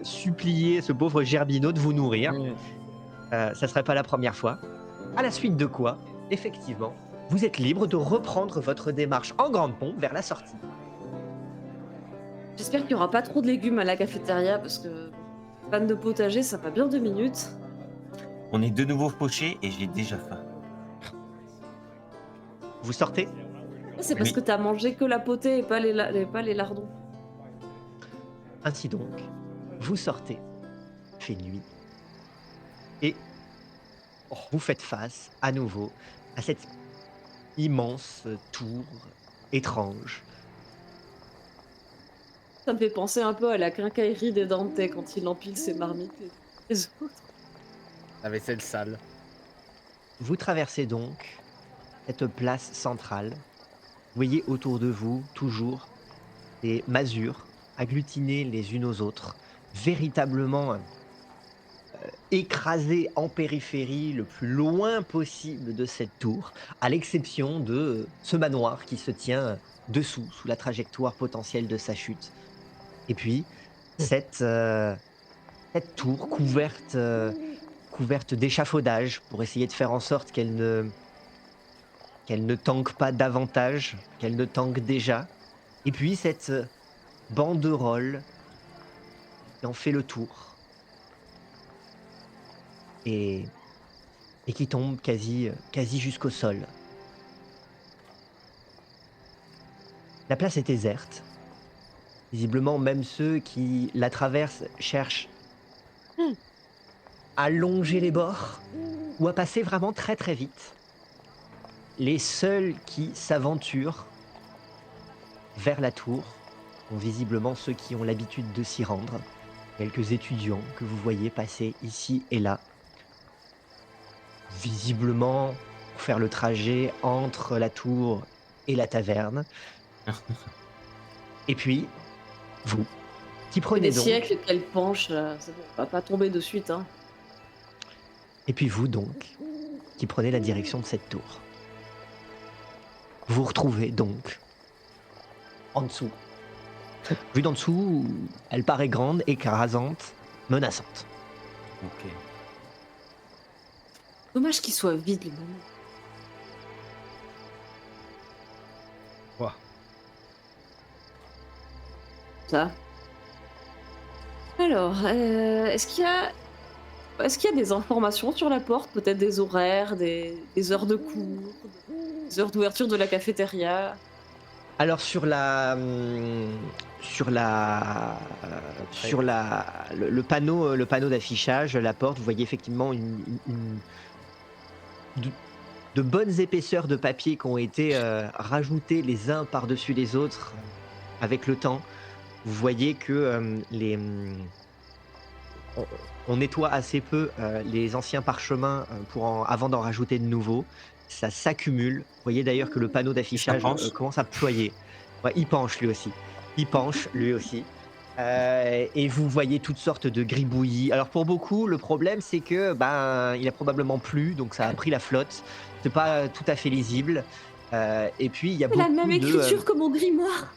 [SPEAKER 1] supplier ce pauvre Gerbino de vous nourrir. Ça serait pas la première fois. À la suite de quoi, effectivement, vous êtes libre de reprendre votre démarche en grande pompe vers la sortie.
[SPEAKER 2] J'espère qu'il n'y aura pas trop de légumes à la cafétéria parce que panne de potager, ça va bien 2 minutes.
[SPEAKER 3] On est de nouveau fauchés et j'ai déjà faim.
[SPEAKER 1] Vous sortez,
[SPEAKER 2] C'est parce
[SPEAKER 3] Oui.
[SPEAKER 2] que t'as mangé que la potée et pas les lardons.
[SPEAKER 1] ainsi donc, vous sortez, il fait nuit, et vous faites face à nouveau à cette immense tour étrange.
[SPEAKER 2] Ça me fait penser un peu à la quincaillerie des Dante quand il empile ses marmites les autres.
[SPEAKER 4] La vaisselle sale.
[SPEAKER 1] Vous traversez donc cette place centrale. Vous voyez autour de vous toujours des masures agglutinées les unes aux autres, véritablement écrasées en périphérie le plus loin possible de cette tour, à l'exception de ce manoir qui se tient dessous, sous la trajectoire potentielle de sa chute. Et puis, cette tour couverte d'échafaudage pour essayer de faire en sorte qu'elle ne tanque pas davantage, qu'elle ne tanque déjà. Et puis cette banderole qui en fait le tour et qui tombe quasi jusqu'au sol. La place est déserte. Visiblement, même ceux qui la traversent cherchent à longer les bords ou à passer vraiment très très vite. Les seuls qui s'aventurent vers la tour sont visiblement ceux qui ont l'habitude de s'y rendre. Quelques étudiants que vous voyez passer ici et là. Visiblement, pour faire le trajet entre la tour et la taverne. Et puis, vous, qui
[SPEAKER 2] Il y a
[SPEAKER 1] prenez
[SPEAKER 2] des
[SPEAKER 1] donc...
[SPEAKER 2] siècles qu'elle penche, ça va pas tomber de suite. Hein.
[SPEAKER 1] Et puis vous donc, qui prenez la direction de cette tour. Vous vous retrouvez donc en dessous. Vue d'en dessous, elle paraît grande, écrasante, menaçante.
[SPEAKER 3] Ok.
[SPEAKER 2] Dommage qu'il soit vide le moment.
[SPEAKER 4] Quoi?
[SPEAKER 2] Ça. Alors, est-ce qu'il y a des informations sur la porte? Peut-être des horaires, des heures de cours, des heures d'ouverture de la cafétéria?
[SPEAKER 1] Alors le panneau d'affichage, la porte, vous voyez effectivement de, de bonnes épaisseurs de papier qui ont été rajoutées les uns par-dessus les autres avec le temps. Vous voyez que on nettoie assez peu les anciens parchemins avant d'en rajouter de nouveaux. Ça s'accumule. Vous voyez d'ailleurs que le panneau d'affichage
[SPEAKER 3] penche.
[SPEAKER 1] commence à ployer. Ouais, il penche lui aussi. Et vous voyez toutes sortes de gribouillis. Alors pour beaucoup, le problème c'est que il a probablement plu, donc ça a pris la flotte. C'est pas tout à fait lisible. Et puis il y a
[SPEAKER 2] C'est la
[SPEAKER 1] beaucoup
[SPEAKER 2] même
[SPEAKER 1] de
[SPEAKER 2] écriture que mon grimoire.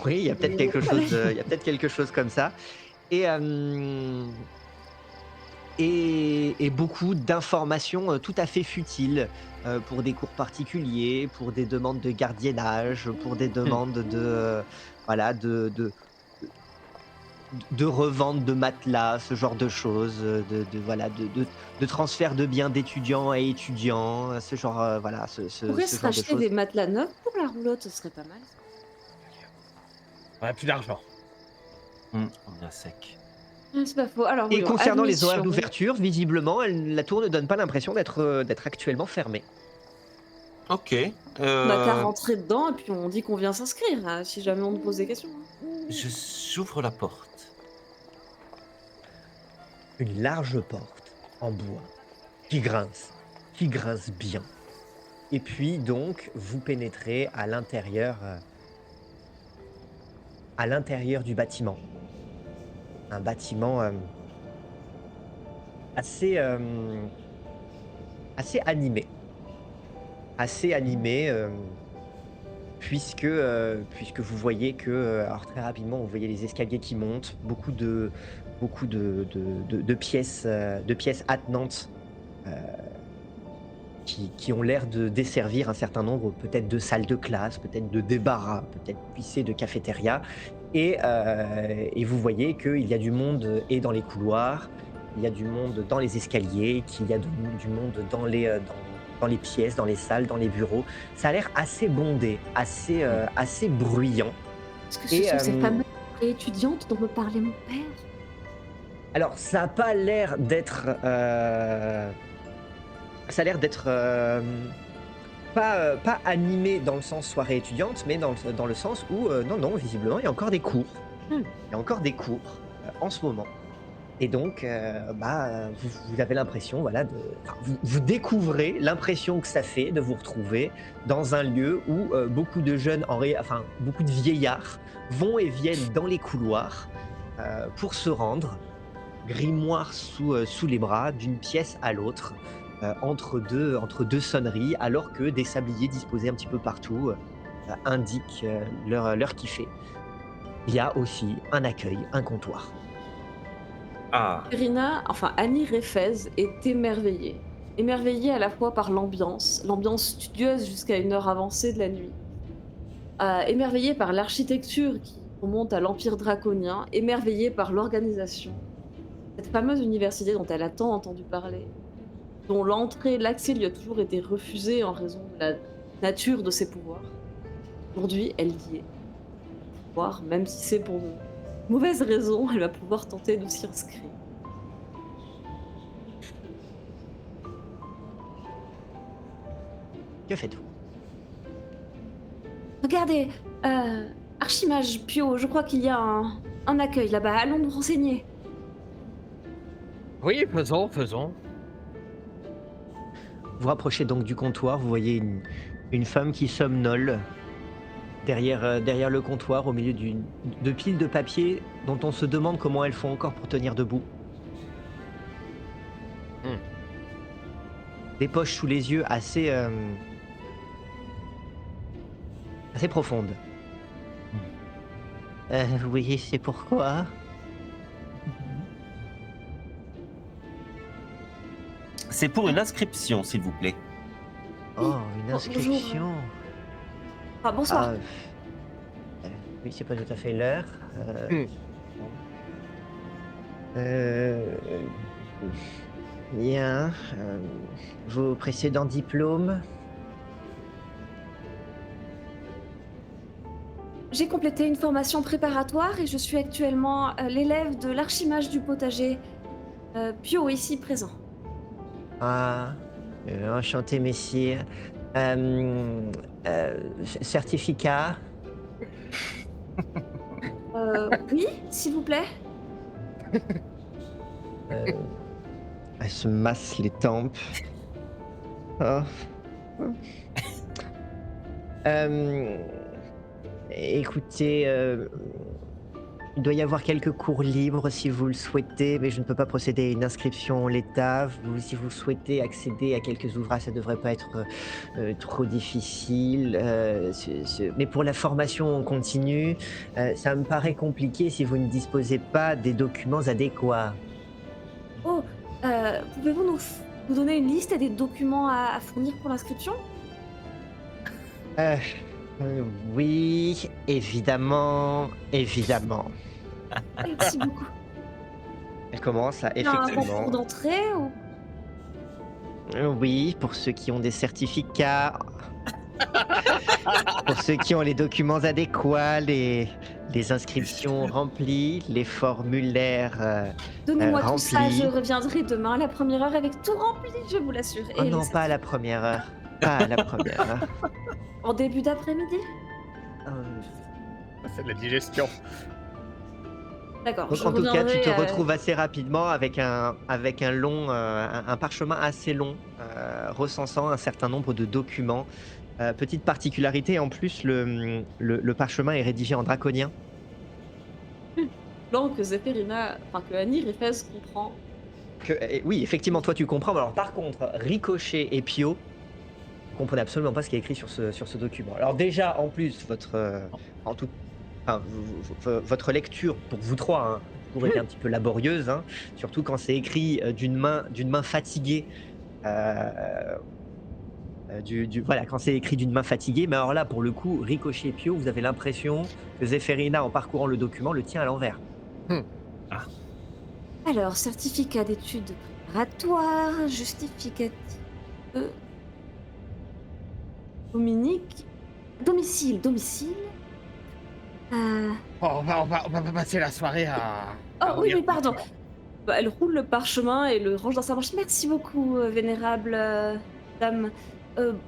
[SPEAKER 1] Oui, il y a peut-être quelque chose, il y a peut-être quelque chose comme ça et hem et beaucoup d'informations, tout à fait futiles, pour des cours particuliers, pour des demandes de gardiennage, pour des
[SPEAKER 4] Hmm.
[SPEAKER 1] demandes de, voilà, de revente de matelas, ce genre de choses, de voilà, de transfert de biens d'étudiants à étudiants, ce genre, voilà,
[SPEAKER 2] On pourrait
[SPEAKER 1] ce
[SPEAKER 2] se
[SPEAKER 1] genre de
[SPEAKER 2] racheter
[SPEAKER 1] choses.
[SPEAKER 2] des matelas neufs pour la roulotte, ce serait pas mal ça.
[SPEAKER 4] On a plus d'argent.
[SPEAKER 3] On est à sec.
[SPEAKER 2] Ah, c'est pas faux. Alors
[SPEAKER 1] Et
[SPEAKER 2] oui,
[SPEAKER 1] concernant les horaires
[SPEAKER 2] admission.
[SPEAKER 1] d'ouverture, visiblement, la tour ne donne pas l'impression d'être actuellement fermée.
[SPEAKER 3] OK,
[SPEAKER 2] On n'a qu'à rentrer dedans et puis on dit qu'on vient s'inscrire, si jamais on nous pose des questions, hein.
[SPEAKER 3] j'ouvre la porte.
[SPEAKER 1] Une large porte en bois qui grince bien. Et puis donc, vous pénétrez à l'intérieur du bâtiment. Un bâtiment, assez, assez animé. Assez animé, puisque vous voyez que, alors très rapidement, vous voyez les escaliers qui montent, beaucoup de pièces attenantes, heu, qui ont l'air de desservir un certain nombre, peut-être de salles de classe, peut-être de débarras, peut-être puissées de cafétéria et vous voyez qu'il y a du monde, et dans les couloirs, il y a du monde dans les escaliers, qu'il y a du monde dans les pièces, dans les salles, dans les bureaux. Ça a l'air assez bondé, assez bruyant
[SPEAKER 2] Est-ce que ce
[SPEAKER 1] et
[SPEAKER 2] sont ces fameuses étudiantes dont me parlait mon père?
[SPEAKER 1] alors ça a pas l'air d'être, ça a l'air d'être, pas animé dans le sens soirée étudiante, mais dans le sens où, non, non, visiblement, il y a encore des cours.
[SPEAKER 2] Mmh.
[SPEAKER 1] Il y a encore des cours, en ce moment et donc vous avez l'impression, voilà, vous découvrez l'impression que ça fait de vous retrouver dans un lieu où, beaucoup de jeunes beaucoup de vieillards vont et viennent dans les couloirs, pour se rendre, grimoire sous les bras, d'une pièce à l'autre, entre deux sonneries, alors que des sabliers disposés un petit peu partout, indiquent, l'heure qui fait. Il y a aussi un accueil, un comptoir.
[SPEAKER 3] Ah!
[SPEAKER 2] Irina, enfin Annie Réfez est émerveillée. Émerveillée à la fois par l'ambiance studieuse jusqu'à une heure avancée de la nuit. Émerveillée par l'architecture qui remonte à l'Empire draconien, émerveillée par l'organisation. Cette fameuse université dont elle a tant entendu parler, dont l'accès lui a toujours été refusé en raison de la nature de ses pouvoirs. Aujourd'hui, elle y est. Pouvoir, même si c'est pour de mauvaises raisons, elle va pouvoir tenter de s'y inscrire.
[SPEAKER 1] Que faites-vous?
[SPEAKER 2] Regardez, Archimage Pio, je crois qu'il y a un accueil là-bas. Allons nous renseigner.
[SPEAKER 4] Oui, faisons, faisons.
[SPEAKER 1] Vous rapprochez donc du comptoir, vous voyez une femme qui somnole derrière le comptoir, au milieu de piles de papier dont on se demande comment elles font encore pour tenir debout.
[SPEAKER 4] Hmm.
[SPEAKER 1] Des poches sous les yeux assez profondes. Oui, c'est pourquoi?
[SPEAKER 3] C'est pour une inscription, s'il vous plaît.
[SPEAKER 1] Oh, une
[SPEAKER 2] Bonjour.
[SPEAKER 1] inscription.
[SPEAKER 2] Ah, bonsoir.
[SPEAKER 1] Euh, oui, c'est pas tout à fait l'heure.
[SPEAKER 4] Hmm.
[SPEAKER 1] Euh, Bien. Vos précédents diplômes?
[SPEAKER 2] J'ai complété une formation préparatoire et je suis actuellement l'élève de l'archimage du potager, Pio, ici présent.
[SPEAKER 1] Ah, enchanté, messire. Certificat?
[SPEAKER 2] Oui, s'il vous plaît.
[SPEAKER 1] Euh, Elle se masse les tempes. Oh. Écoutez, Il doit y avoir quelques cours libres si vous le souhaitez, mais je ne peux pas procéder à une inscription en l'état. Si vous souhaitez accéder à quelques ouvrages, ça ne devrait pas être trop difficile. Mais pour la formation en continu, ça me paraît compliqué si vous ne disposez pas des documents adéquats.
[SPEAKER 2] Oh, pouvez-vous nous donner une liste des documents à fournir pour l'inscription?
[SPEAKER 1] Euh, oui, évidemment, évidemment.
[SPEAKER 2] Merci beaucoup.
[SPEAKER 1] Elle commence à
[SPEAKER 2] Il y a un
[SPEAKER 1] effectivement.
[SPEAKER 2] concours d'entrée ou...
[SPEAKER 1] Oui, pour ceux qui ont des certificats, pour ceux qui ont les documents adéquats, les inscriptions remplies, les formulaires
[SPEAKER 2] Donnez-moi tout ça,
[SPEAKER 1] remplis.
[SPEAKER 2] je reviendrai demain à la première heure avec tout rempli, je vous l'assure.
[SPEAKER 1] Oh
[SPEAKER 2] Et
[SPEAKER 1] non,
[SPEAKER 2] le
[SPEAKER 1] pas à la première heure. Pas à la première heure.
[SPEAKER 2] en début d'après-midi?
[SPEAKER 1] Euh,
[SPEAKER 4] C'est de la digestion.
[SPEAKER 2] D'accord,
[SPEAKER 1] Donc
[SPEAKER 2] je
[SPEAKER 1] en tout cas, tu te
[SPEAKER 2] reviendrai,
[SPEAKER 1] retrouves assez rapidement avec un long, un parchemin assez long, recensant un certain nombre de documents. Petite particularité, en plus, le parchemin est rédigé en draconien.
[SPEAKER 2] langue que Zéphérina, enfin que Annie Rifez comprend.
[SPEAKER 1] Oui, effectivement, toi tu comprends. Mais alors, par contre, Ricochet et Pio, vous comprenez absolument pas ce qui est écrit sur ce document. Alors déjà, en plus, votre lecture pour vous trois, hein, a toujours été un petit peu laborieuse, hein, surtout quand c'est écrit d'une main fatiguée. Voilà, quand c'est écrit d'une main fatiguée. Mais alors là, pour le coup, Ricochet et Pio, vous avez l'impression que Zéphérina, en parcourant le document, le tient à l'envers.
[SPEAKER 2] Alors, certificat d'études préparatoires, justificatif de domicile.
[SPEAKER 4] On va passer la soirée à.
[SPEAKER 2] Oh oui,
[SPEAKER 4] relire
[SPEAKER 2] mais pardon.
[SPEAKER 4] tout ça.
[SPEAKER 2] Bah, elle roule le parchemin et le range dans sa manche. Merci beaucoup, vénérable dame.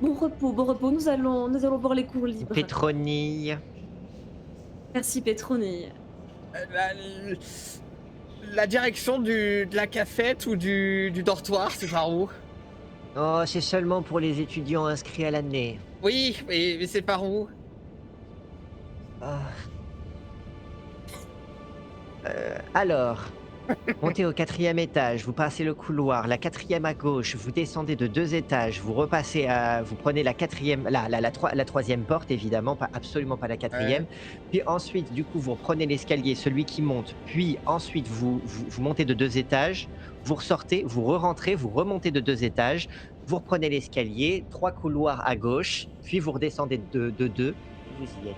[SPEAKER 2] Bon repos. Nous allons voir les cours libres.
[SPEAKER 1] Pétronille.
[SPEAKER 2] Merci, Petroni.
[SPEAKER 4] La direction de la cafette ou du dortoir, c'est par où?
[SPEAKER 1] Oh, c'est seulement pour les étudiants inscrits à l'année.
[SPEAKER 4] Oui, mais c'est par où?
[SPEAKER 1] Ah. Alors, montez au 4e étage, vous passez le couloir, la 4e à gauche, vous descendez de 2 étages, vous prenez la 4e, la 3e porte évidemment, absolument pas la 4e. Puis ensuite, du coup, vous reprenez l'escalier, celui qui monte. Puis ensuite, vous montez de 2 étages, vous ressortez, vous re-rentrez, vous remontez de 2 étages, vous reprenez l'escalier, 3 couloirs à gauche, puis vous redescendez de 2, vous y êtes.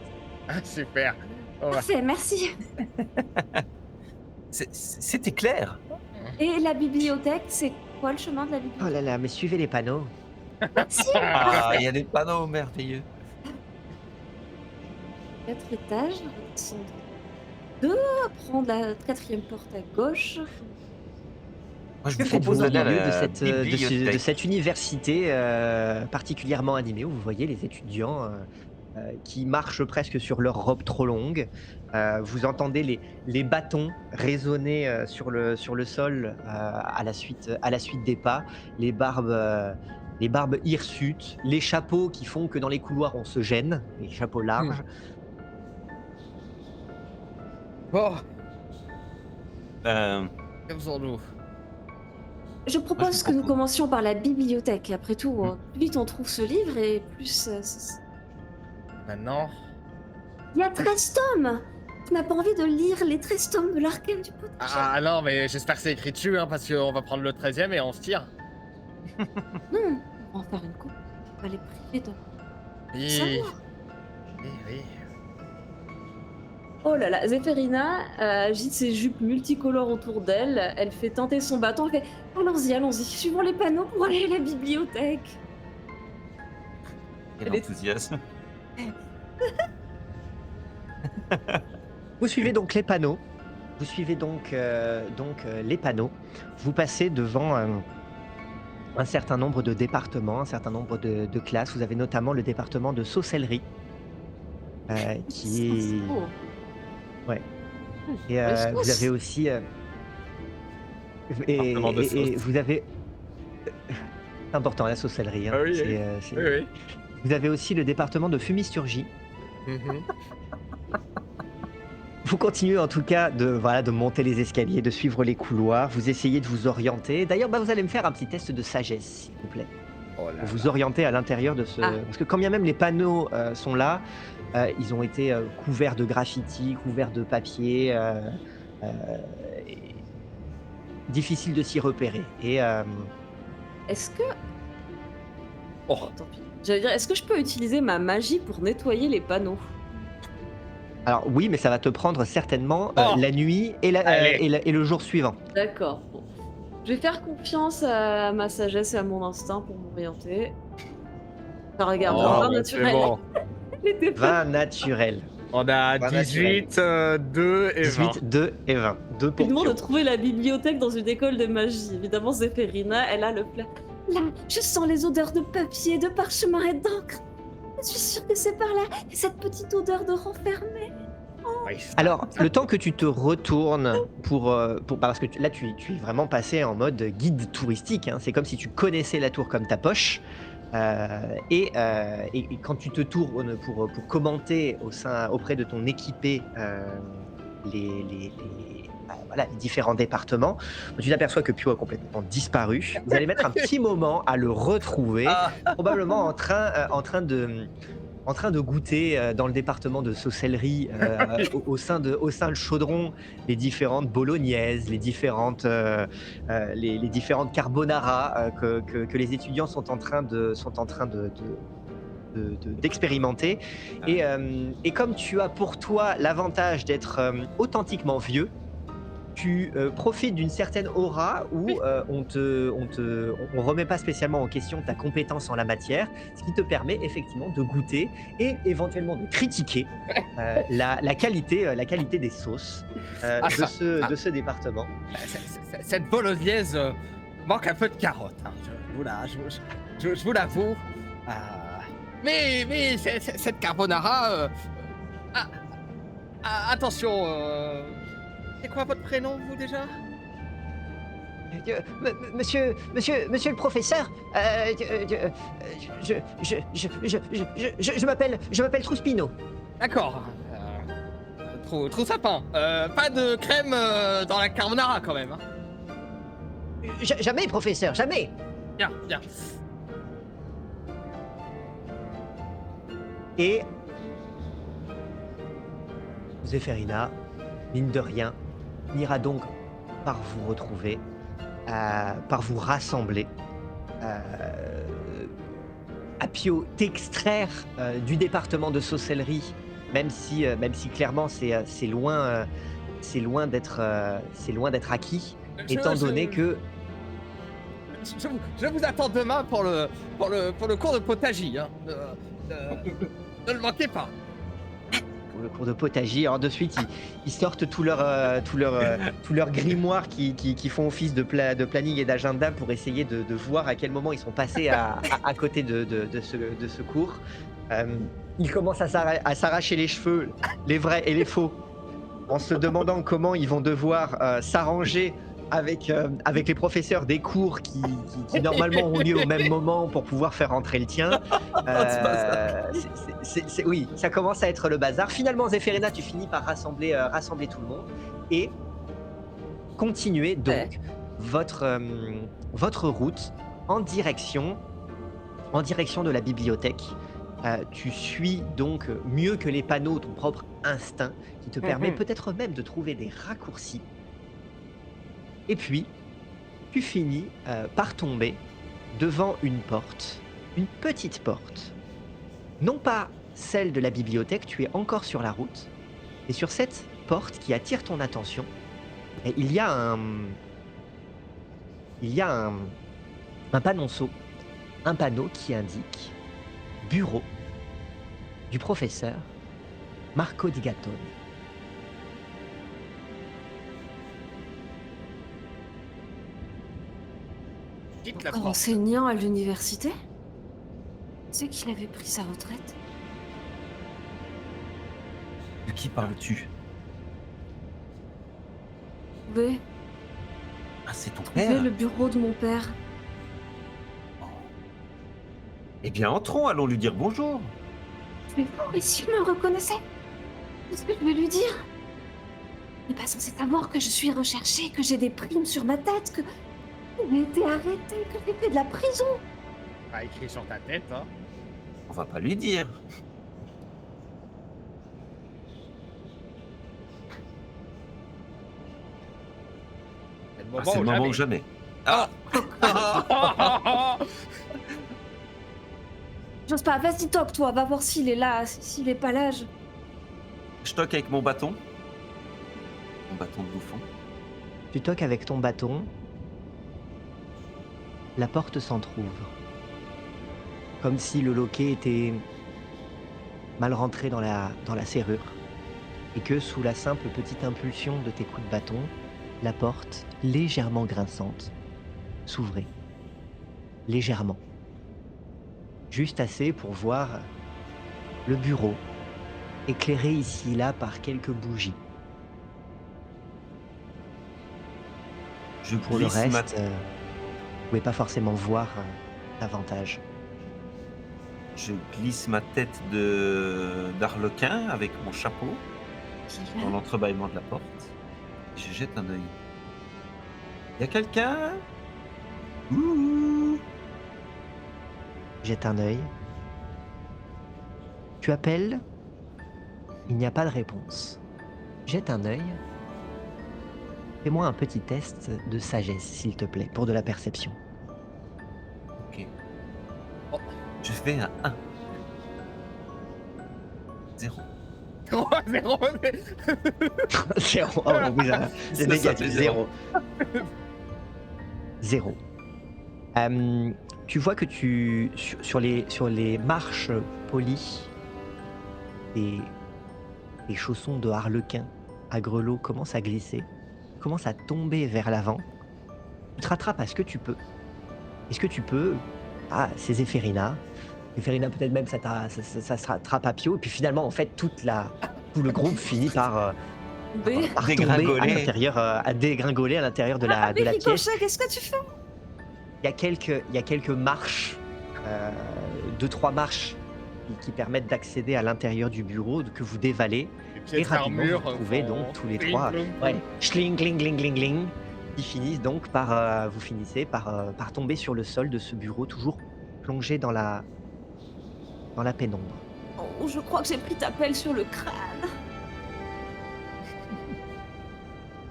[SPEAKER 4] Ah, super.
[SPEAKER 2] Parfait, merci.
[SPEAKER 3] C'était clair.
[SPEAKER 2] Et la bibliothèque, c'est quoi le chemin de la
[SPEAKER 1] Oh
[SPEAKER 2] bibliothèque?
[SPEAKER 1] là là, mais suivez les panneaux.
[SPEAKER 2] Merci.
[SPEAKER 3] Ah, il y a des panneaux merveilleux.
[SPEAKER 2] 4 étages, redescendre 2, prendre la 4e porte à gauche.
[SPEAKER 3] Moi, je
[SPEAKER 1] Que
[SPEAKER 3] vous
[SPEAKER 1] faites-vous
[SPEAKER 3] propose
[SPEAKER 1] au
[SPEAKER 3] d'aller à
[SPEAKER 1] milieu de
[SPEAKER 3] la
[SPEAKER 1] de
[SPEAKER 3] bibliothèque.
[SPEAKER 1] cette université particulièrement animée où vous voyez les étudiants qui marchent presque sur leurs robes trop longues. Vous entendez les bâtons résonner sur le sol à la suite des pas, les barbes hirsutes, les chapeaux qui font que dans les couloirs on se gêne, les chapeaux larges.
[SPEAKER 4] Bon,
[SPEAKER 3] Euh,
[SPEAKER 4] que faisons-nous?
[SPEAKER 2] Je propose que nous commencions par la bibliothèque. Après tout, plus vite on trouve ce livre et plus...
[SPEAKER 4] Maintenant?
[SPEAKER 2] Il y a 13 tomes. Tu n'as pas envie de lire les 13 tomes de l'arcane du potage?
[SPEAKER 4] Ah non, mais j'espère que c'est écrit dessus, hein, parce qu'on va prendre le 13e et on se tire.
[SPEAKER 2] Non, on va en faire une coupe. On va les priver de
[SPEAKER 4] Oui.
[SPEAKER 2] savoir.
[SPEAKER 4] Oui.
[SPEAKER 2] Oh là là, Zéphérina agite ses jupes multicolores autour d'elle. Elle fait teinter son bâton. Elle fait allons-y, suivons les panneaux pour aller à la bibliothèque.
[SPEAKER 3] quel
[SPEAKER 2] Elle est-
[SPEAKER 3] enthousiasme.
[SPEAKER 1] Vous suivez donc les panneaux. Les panneaux. Vous passez devant un certain nombre de départements, un certain nombre de classes. Vous avez notamment le département de sorcellerie, qui est...
[SPEAKER 2] Oh.
[SPEAKER 1] Ouais.
[SPEAKER 2] Hmm.
[SPEAKER 1] Et
[SPEAKER 2] Les
[SPEAKER 1] vous
[SPEAKER 2] sauces.
[SPEAKER 1] avez aussi...
[SPEAKER 3] Département de sauce.
[SPEAKER 1] vous avez... C'est important, la sorcellerie. Hein.
[SPEAKER 4] Ah oui,
[SPEAKER 1] C'est- Vous avez aussi le département de fumisturgie.
[SPEAKER 4] Mhm.
[SPEAKER 1] Vous continuez en tout cas de monter les escaliers, de suivre les couloirs, vous essayez de vous orienter. D'ailleurs, vous allez me faire un petit test de sagesse, s'il vous plaît.
[SPEAKER 4] Oh là
[SPEAKER 1] Pour vous
[SPEAKER 4] là.
[SPEAKER 1] orienter à l'intérieur de ce...
[SPEAKER 2] Ah.
[SPEAKER 1] Parce que quand bien même les panneaux sont là, ils ont été couverts de graffitis, couverts de papier. Et difficile de s'y repérer. Et
[SPEAKER 2] Est-ce que...
[SPEAKER 4] Oh,
[SPEAKER 2] Tant pis. J'allais dire, est-ce que je peux utiliser ma magie pour nettoyer les panneaux?
[SPEAKER 1] alors oui, mais ça va te prendre certainement
[SPEAKER 4] Oh.
[SPEAKER 1] la nuit
[SPEAKER 4] Allez.
[SPEAKER 1] et le jour suivant.
[SPEAKER 2] D'accord. Bon. Je vais faire confiance à ma sagesse et à mon instinct pour m'orienter. Enfin, regarde,
[SPEAKER 4] oh,
[SPEAKER 2] un vin
[SPEAKER 4] bah, c'est
[SPEAKER 2] naturel.
[SPEAKER 4] bon.
[SPEAKER 2] Elle était pas-
[SPEAKER 1] 20 naturel.
[SPEAKER 4] On a
[SPEAKER 1] Pas
[SPEAKER 4] 18, 2 et 20.
[SPEAKER 1] 18, 2 et 20. 2
[SPEAKER 2] Je
[SPEAKER 1] pour
[SPEAKER 2] lui demande
[SPEAKER 1] Pio.
[SPEAKER 2] de trouver la bibliothèque dans une école de magie. Évidemment, Zéphérina, elle a le plat. Là, je sens les odeurs de papier, de parchemin et d'encre. Je suis sûre que c'est par là. Et cette petite odeur de renfermé.
[SPEAKER 4] Oui.
[SPEAKER 1] Alors, le temps que tu te retournes parce que là, tu es vraiment passé en mode guide touristique. Hein. C'est comme si tu connaissais la tour comme ta poche. Et quand tu te tournes pour commenter auprès de ton équipé les différents départements, tu t'aperçois que Pio a complètement disparu. Vous allez mettre un petit moment à le retrouver,
[SPEAKER 3] Ah,
[SPEAKER 1] probablement en train de goûter dans le département de saucellerie au sein de chaudron les différentes bolognaises, les différentes carbonara que les étudiants sont en train d'expérimenter. Et comme tu as pour toi l'avantage d'être authentiquement vieux, tu profites d'une certaine aura où on remet pas spécialement en question ta compétence en la matière, ce qui te permet effectivement de goûter et éventuellement de critiquer la qualité des sauces de ce département.
[SPEAKER 4] Cette bolognaise manque un peu de carotte. Hein. Je vous l'avoue. Mais cette carbonara. Attention. C'est quoi votre prénom, vous déjà?
[SPEAKER 1] Monsieur le professeur, je m'appelle Trouspino.
[SPEAKER 4] D'accord. Trop sapin. Pas de crème dans la carbonara quand même. Hein.
[SPEAKER 1] Jamais, professeur, jamais.
[SPEAKER 4] Bien.
[SPEAKER 1] Et Zéphérina, mine de rien, finira donc par vous retrouver, par vous rassembler, à Pio, t'extraire du département de sorcellerie, même si clairement c'est loin d'être acquis, étant donné que
[SPEAKER 4] Je vous attends demain pour le cours de potagie. Hein. Ne le manquez pas.
[SPEAKER 1] pour le cours de potager, alors de suite ils sortent tout leur grimoire qui font office de planning et d'agenda pour essayer de voir à quel moment ils sont passés à côté de ce cours. Ils commencent à s'arracher les cheveux, les vrais et les faux, en se demandant comment ils vont devoir s'arranger avec les professeurs des cours qui normalement ont lieu au même moment pour pouvoir faire rentrer le tien. Oui, ça commence à être le bazar. Finalement, Zéphérina, tu finis par rassembler tout le monde et continuer donc votre route en direction de la bibliothèque. Tu suis donc mieux que les panneaux ton propre instinct qui te permet peut-être même de trouver des raccourcis. Et puis, tu finis par tomber devant une porte, une petite porte. Non pas celle de la bibliothèque, tu es encore sur la route. Et sur cette porte qui attire ton attention, il y a un panonceau, un panneau qui indique bureau du professeur Marco Di Gattone.
[SPEAKER 4] Quitte la
[SPEAKER 2] Encore
[SPEAKER 4] porte.
[SPEAKER 2] enseignant à l'université? C'est qu'il avait pris sa retraite?
[SPEAKER 3] de qui parles-tu?
[SPEAKER 2] Trouvez
[SPEAKER 3] Ah, c'est ton
[SPEAKER 2] trouvez
[SPEAKER 3] père?
[SPEAKER 2] le bureau de mon père.
[SPEAKER 3] Eh bien, entrons, allons lui dire bonjour.
[SPEAKER 2] Mais vous, et s'il me reconnaissait? Qu'est-ce que je vais lui dire? n'est pas censé savoir que je suis recherchée, que j'ai des primes sur ma tête, que j'ai été arrêtée, que j'ai fait de la prison.
[SPEAKER 4] Pas écrit sur ta tête, hein.
[SPEAKER 3] On va pas lui dire.
[SPEAKER 4] C'est le
[SPEAKER 3] Ah,
[SPEAKER 4] moment
[SPEAKER 3] c'est le
[SPEAKER 4] ou
[SPEAKER 3] moment ou
[SPEAKER 4] jamais.
[SPEAKER 3] jamais. Ah.
[SPEAKER 2] J'ose pas, vas-y toque toi, va voir s'il est là, s'il est pas là.
[SPEAKER 3] Je toque avec mon bâton. Mon bâton de bouffon.
[SPEAKER 1] Tu toques avec ton bâton. La porte s'entrouvre. Comme si le loquet était mal rentré dans la serrure. Et que sous la simple petite impulsion de tes coups de bâton, la porte, légèrement grinçante, s'ouvrait. Légèrement. Juste assez pour voir le bureau, éclairé ici et là par quelques bougies.
[SPEAKER 3] Je
[SPEAKER 1] Pour le
[SPEAKER 3] glisse
[SPEAKER 1] reste, vous pouvez pas forcément voir davantage.
[SPEAKER 3] je glisse ma tête d'arlequin avec mon chapeau dans l'entrebâillement de la porte. Et je jette un œil. Y a quelqu'un? Ouh.
[SPEAKER 1] Jette un œil. Tu appelles. Il n'y a pas de réponse. Jette un œil. Fais-moi un petit test de sagesse, s'il te plaît, pour de la perception.
[SPEAKER 3] Ok. Oh, je fais un 1. 0.
[SPEAKER 4] 0.
[SPEAKER 1] 0. Oh, oui, c'est
[SPEAKER 3] Ça,
[SPEAKER 1] négatif.
[SPEAKER 3] fait zéro.
[SPEAKER 1] 0. Tu vois que sur les marches polies, les chaussons de harlequin à grelots commencent à glisser, commencent à tomber vers l'avant. Tu te rattrapes à ce que tu peux. Est-ce que tu peux... Ah, c'est Zéphérina. Zéphérina, peut-être même, ça se rattrape à Pio. Et puis finalement, en fait, tout le groupe finit par tomber à
[SPEAKER 3] Dégringoler.
[SPEAKER 1] l'intérieur, à dégringoler à l'intérieur de la
[SPEAKER 2] Mais
[SPEAKER 1] pièce.
[SPEAKER 2] Ricochet, qu'est-ce que tu fais?
[SPEAKER 1] Il y a quelques marches, 2-3 marches qui permettent d'accéder à l'intérieur du bureau que vous dévalez.
[SPEAKER 4] Les
[SPEAKER 1] Et
[SPEAKER 4] pieds de
[SPEAKER 1] rapidement,
[SPEAKER 4] armure.
[SPEAKER 1] vous trouvez donc tous les
[SPEAKER 4] Cling,
[SPEAKER 1] trois,
[SPEAKER 4] clong,
[SPEAKER 1] ouais,
[SPEAKER 4] clong.
[SPEAKER 1] schling, gling, gling, gling, gling, qui finissent donc par, vous finissez par tomber sur le sol de ce bureau, toujours plongé dans la pénombre.
[SPEAKER 2] Oh, je crois que j'ai pris ta pelle sur le crâne.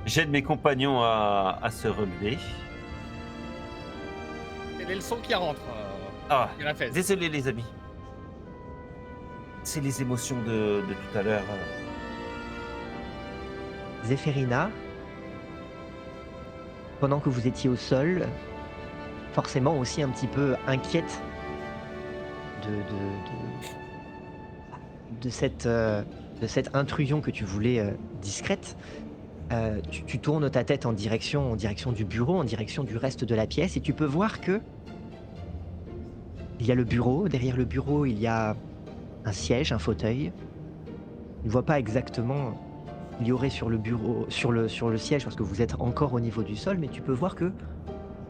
[SPEAKER 3] J'aide mes compagnons à se relever.
[SPEAKER 4] C'est les leçons qui rentrent.
[SPEAKER 3] Ah,
[SPEAKER 4] Il a fait.
[SPEAKER 3] désolé les amis. C'est les émotions de tout à l'heure.
[SPEAKER 1] Zéphérina, pendant que vous étiez au sol, forcément aussi un petit peu inquiète de cette intrusion que tu voulais discrète, tu tournes ta tête en direction du bureau, en direction du reste de la pièce, et tu peux voir que il y a le bureau. Derrière le bureau, il y a un siège, un fauteuil. Tu ne vois pas exactement il y aurait sur le bureau, sur le siège, parce que vous êtes encore au niveau du sol, mais tu peux voir que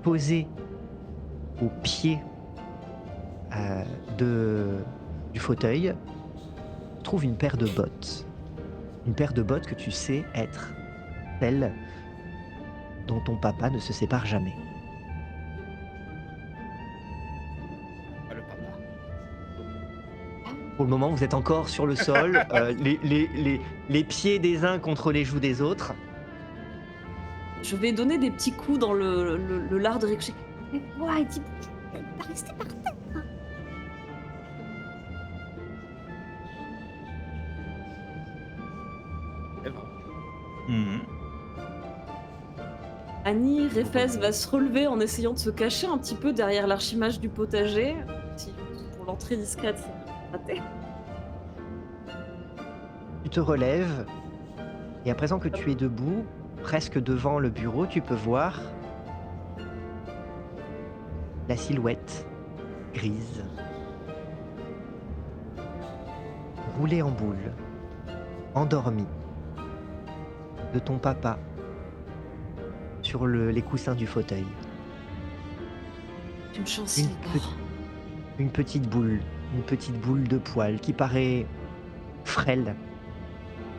[SPEAKER 1] posé au pied du fauteuil, trouve une paire de bottes. Une paire de bottes que tu sais être celle dont ton papa ne se sépare jamais.
[SPEAKER 4] Ah, le papa.
[SPEAKER 1] Pour le moment, vous êtes encore sur le sol, les pieds des uns contre les joues des autres.
[SPEAKER 2] Je vais donner des petits coups dans le lard de Ricochet. Mais ouais, dis, pas rester par terre.
[SPEAKER 4] C'est vrai.
[SPEAKER 3] Mhm.
[SPEAKER 2] Annie Réfès va se relever en essayant de se cacher un petit peu derrière l'archimage du potager. Si pour l'entrée discrète, c'est raté.
[SPEAKER 1] Tu te relèves, et à présent que tu es debout, presque devant le bureau, tu peux voir la silhouette grise, roulée en boule, endormie, de ton papa sur les coussins du fauteuil.
[SPEAKER 2] Une chance,
[SPEAKER 1] Une
[SPEAKER 2] il est mort.
[SPEAKER 1] Une petite boule de poil qui paraît frêle.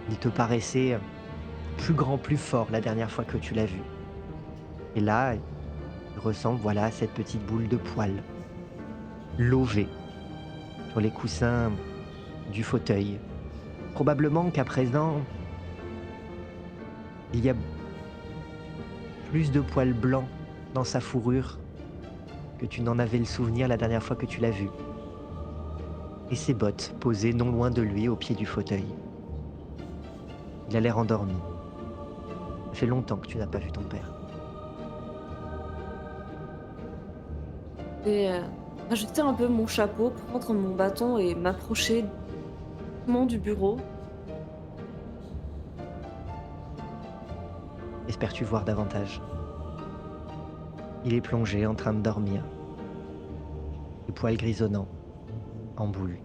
[SPEAKER 1] Il te paraissait plus grand, plus fort la dernière fois que tu l'as vu. Et là, il ressemble, voilà, à cette petite boule de poil, lovée sur les coussins du fauteuil. Probablement qu'à présent, il y a plus de poils blancs dans sa fourrure que tu n'en avais le souvenir la dernière fois que tu l'as vu. Et ses bottes posées non loin de lui au pied du fauteuil. Il a l'air endormi. Ça fait longtemps que tu n'as pas vu ton père.
[SPEAKER 2] Et ajouter un peu mon chapeau, prendre mon bâton et m'approcher doucement du bureau.
[SPEAKER 1] Espères-tu voir davantage? Il est plongé en train de dormir. Les poils grisonnants, en boule.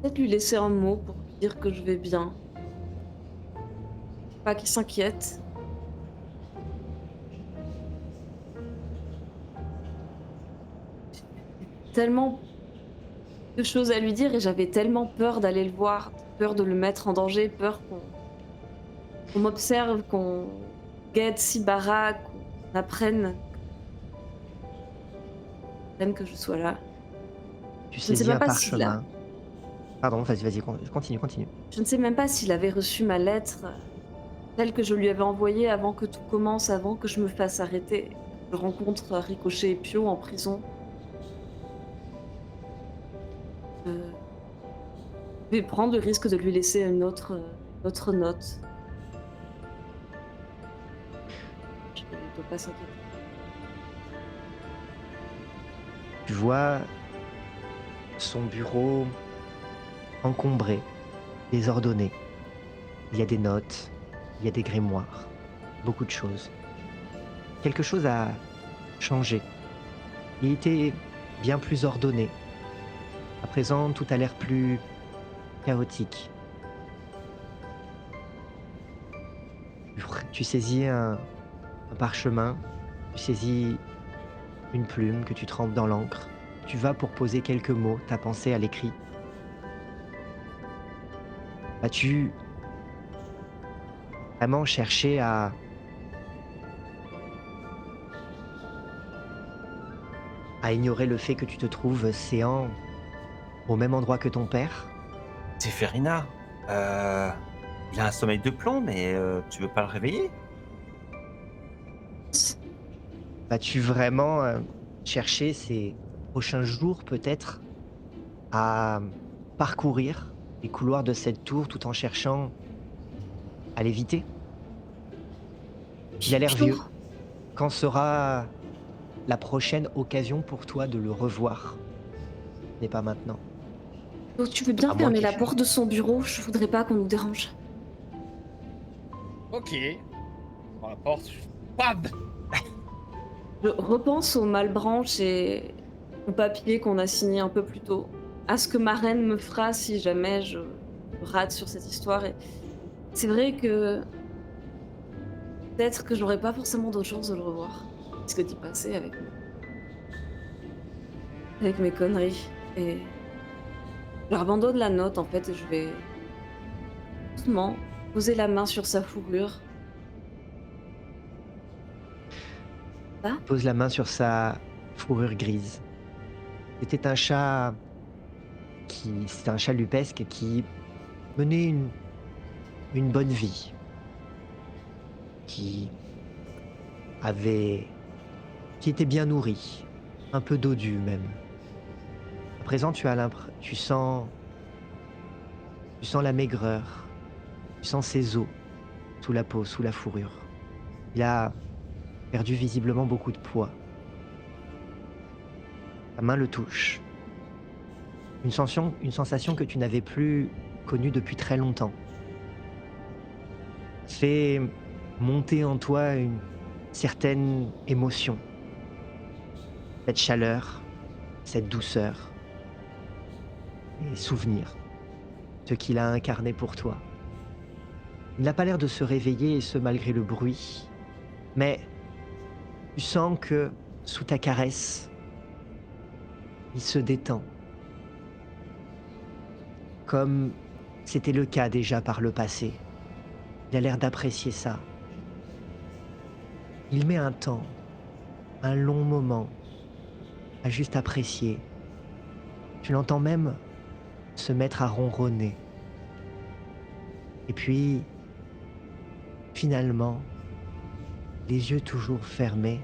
[SPEAKER 2] Peut-être lui laisser un mot pour lui dire que je vais bien. Pas qu'il s'inquiète. Tellement de choses à lui dire et j'avais tellement peur d'aller le voir, peur de le mettre en danger, peur qu'on m'observe, qu'on guette si baraque, qu'on apprenne que je sois là.
[SPEAKER 1] Tu
[SPEAKER 2] Je ne sais
[SPEAKER 1] saisis
[SPEAKER 2] même
[SPEAKER 1] un
[SPEAKER 2] pas s'il a,
[SPEAKER 1] parchemin. Pardon, vas-y, continue.
[SPEAKER 2] je ne sais même pas s'il avait reçu ma lettre, telle que je lui avais envoyée avant que tout commence, avant que je me fasse arrêter. Je rencontre Ricochet et Pio en prison. Euh, je vais prendre le risque de lui laisser une autre note. Je ne dois pas s'inquiéter.
[SPEAKER 1] Tu vois son bureau encombré, désordonné. Il y a des notes, il y a des grimoires, beaucoup de choses. Quelque chose a changé. Il était bien plus ordonné. À présent, tout a l'air plus chaotique. Tu saisis un parchemin, tu saisis une plume que tu trempes dans l'encre. Tu vas pour poser quelques mots, ta pensée à l'écrit. As-tu vraiment cherché à ignorer le fait que tu te trouves séant au même endroit que ton père?
[SPEAKER 3] Zéphérina, il a un sommeil de plomb, mais tu veux pas le réveiller?
[SPEAKER 1] Vas-tu vraiment chercher ces prochains jours peut-être à parcourir les couloirs de cette tour tout en cherchant à l'éviter? Il a l'air
[SPEAKER 2] Pio,
[SPEAKER 1] vieux. Quand sera la prochaine occasion pour toi de le revoir? Ce n'est pas maintenant.
[SPEAKER 2] tu veux bien
[SPEAKER 1] À moins
[SPEAKER 2] fermer
[SPEAKER 1] que
[SPEAKER 2] la
[SPEAKER 1] tu...
[SPEAKER 2] porte de son bureau? Je voudrais pas qu'on nous dérange.
[SPEAKER 4] Ok. Dans la porte, bam.
[SPEAKER 2] Je repense aux malbranches et au papier qu'on a signé un peu plus tôt, à ce que ma reine me fera si jamais je rate sur cette histoire. Et c'est vrai que peut-être que j'aurais pas forcément d'autre chance de le revoir. Ce que d'y passer avec mes conneries. Et je abandonne la note en fait et je vais doucement poser la main sur sa fourrure. Là,
[SPEAKER 1] Pose la main sur sa fourrure grise. C'était un chat lupesque qui menait une bonne vie, qui avait, qui était bien nourri, un peu dodu même. À présent, tu sens la maigreur, tu sens ses os sous la peau, sous la fourrure. Il a perdu visiblement beaucoup de poids. Ta main le touche. Une sensation que tu n'avais plus connue depuis très longtemps. Fait monter en toi une certaine émotion. Cette chaleur, cette douceur, et souvenirs, ce qu'il a incarné pour toi. Il n'a pas l'air de se réveiller, et ce malgré le bruit, mais tu sens que sous ta caresse, il se détend, comme c'était le cas déjà par le passé. Il a l'air d'apprécier ça. Il met un temps, un long moment, à juste apprécier. Tu l'entends même se mettre à ronronner. Et puis, finalement, les yeux toujours fermés,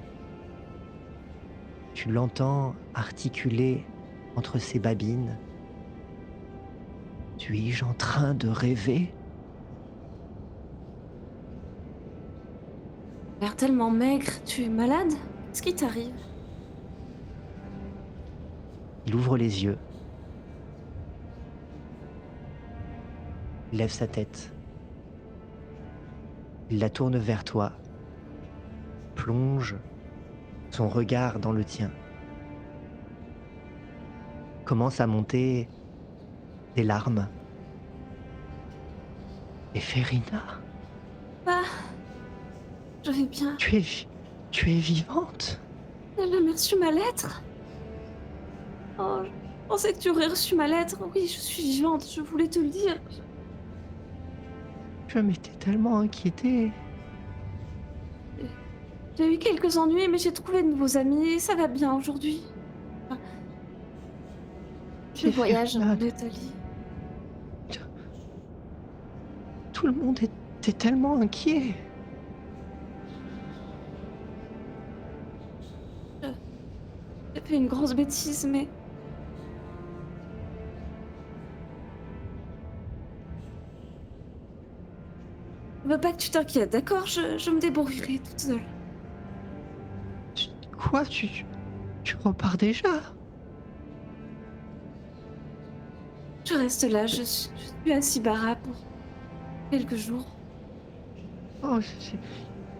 [SPEAKER 1] tu l'entends articuler entre ses babines. Suis-je en train de rêver?
[SPEAKER 2] T'as l'air tellement maigre, tu es malade? Qu'est-ce qui t'arrive?
[SPEAKER 1] Il ouvre les yeux. Il lève sa tête. Il la tourne vers toi. Plonge son regard dans le tien. Commence à monter des larmes. Et Ferina,
[SPEAKER 2] Ah, je vais bien.
[SPEAKER 1] tu es vivante.
[SPEAKER 2] J'ai jamais reçu ma lettre. Oh, je pensais que tu aurais reçu ma lettre. Oui, je suis vivante, je voulais te le dire.
[SPEAKER 1] Je m'étais tellement inquiétée.
[SPEAKER 2] J'ai eu quelques ennuis, mais j'ai trouvé de nouveaux amis et ça va bien aujourd'hui. Je
[SPEAKER 1] Mais
[SPEAKER 2] voyage en
[SPEAKER 1] Ferina,
[SPEAKER 2] Italie.
[SPEAKER 1] tout le monde était tellement inquiet.
[SPEAKER 2] J'ai fait une grosse bêtise, mais... Je veux pas que tu t'inquiètes, d'accord? Je me débrouillerai toute seule.
[SPEAKER 1] Quoi, tu repars déjà?
[SPEAKER 2] Je reste là, je suis à Sibara pour quelques jours.
[SPEAKER 1] Oh,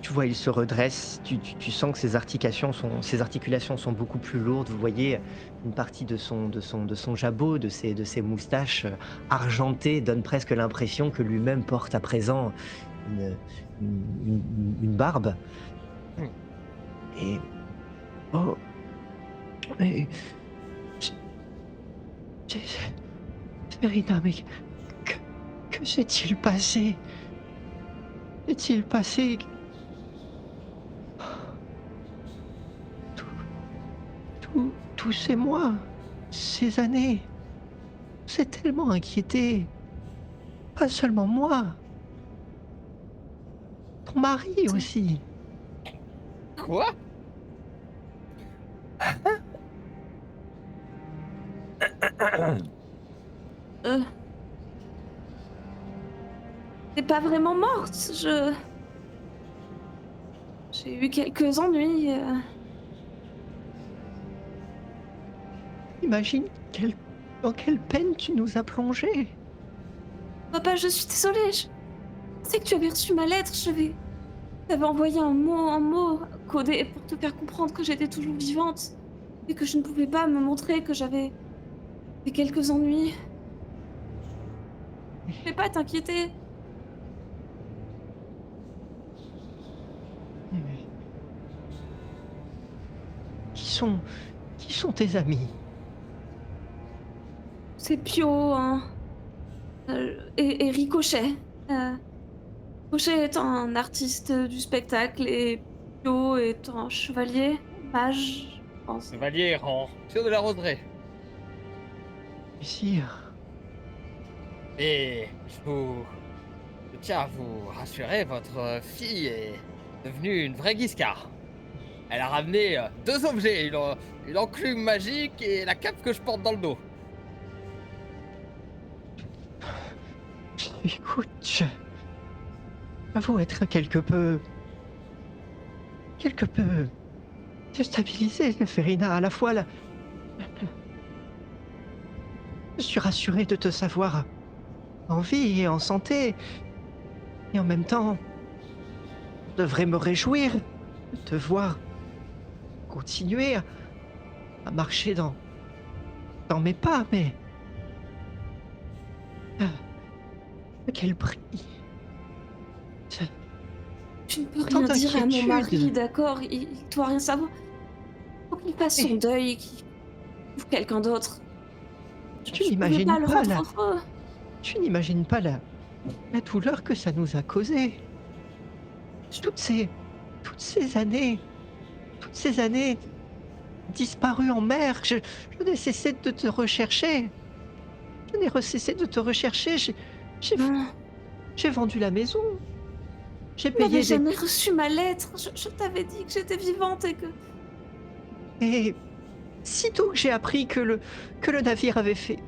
[SPEAKER 1] tu vois, il se redresse, tu sens que ses articulations sont beaucoup plus lourdes. Vous voyez une partie de son jabot, de ses moustaches argentées, donne presque l'impression que lui-même porte à présent une barbe. Et... Oh... Mais... Serena, mais que s'est-il passé? Qu'est-il passé? Tous ces mois, ces années, c'est tellement inquiété. Pas seulement moi, ton mari aussi.
[SPEAKER 4] Quoi?
[SPEAKER 2] T'es pas vraiment morte, J'ai eu quelques ennuis.
[SPEAKER 1] Imagine dans quelle peine tu nous as plongés.
[SPEAKER 2] Papa, je suis désolée. Je sais que tu avais reçu ma lettre. J'avais envoyé un mot codé pour te faire comprendre que j'étais toujours vivante et que je ne pouvais pas me montrer que j'avais fait quelques ennuis. Fais pas t'inquiéter.
[SPEAKER 1] Qui sont tes amis?
[SPEAKER 2] C'est Pio, hein. Et Ricochet. Ricochet est un artiste du spectacle et Pio est un chevalier, mage, je pense.
[SPEAKER 4] Chevalier errant, sûr de la roseraie.
[SPEAKER 1] Sire,
[SPEAKER 4] Et je tiens à vous rassurer, votre fille est devenue une vraie Guiscard. Elle a ramené 2 objets, une enclume magique et la cape que je porte dans le dos.
[SPEAKER 1] écoute, j'avoue être quelque peu déstabilisé, Ferina. À la fois, je suis rassuré de te savoir en vie et en santé. Et en même temps, je devrais me réjouir de te voir continuer à marcher dans mes pas, mais... À quel prix?
[SPEAKER 2] Tu ne peux
[SPEAKER 1] Tant
[SPEAKER 2] rien dire à mon
[SPEAKER 1] d'inquiétude.
[SPEAKER 2] mari, d'accord? Il doit rien savoir. Faut qu'il fasse son
[SPEAKER 1] Mais-
[SPEAKER 2] deuil, qu'il trouve quelqu'un d'autre.
[SPEAKER 1] Tu
[SPEAKER 2] Je pouvais
[SPEAKER 1] n'imagines
[SPEAKER 2] pas le
[SPEAKER 1] pas
[SPEAKER 2] rendre
[SPEAKER 1] la...
[SPEAKER 2] heureux.
[SPEAKER 1] tu n'imagines pas la douleur que ça nous a causée. Toutes ces, toutes ces années disparues en mer, je n'ai cessé de te rechercher. Je n'ai cessé de te rechercher. J'ai
[SPEAKER 2] Non,
[SPEAKER 1] j'ai vendu la maison. J'ai
[SPEAKER 2] tu n'avais
[SPEAKER 1] payé des...
[SPEAKER 2] jamais reçu ma lettre. Je t'avais dit que j'étais vivante et que...
[SPEAKER 1] Et sitôt que j'ai appris que le navire avait fait...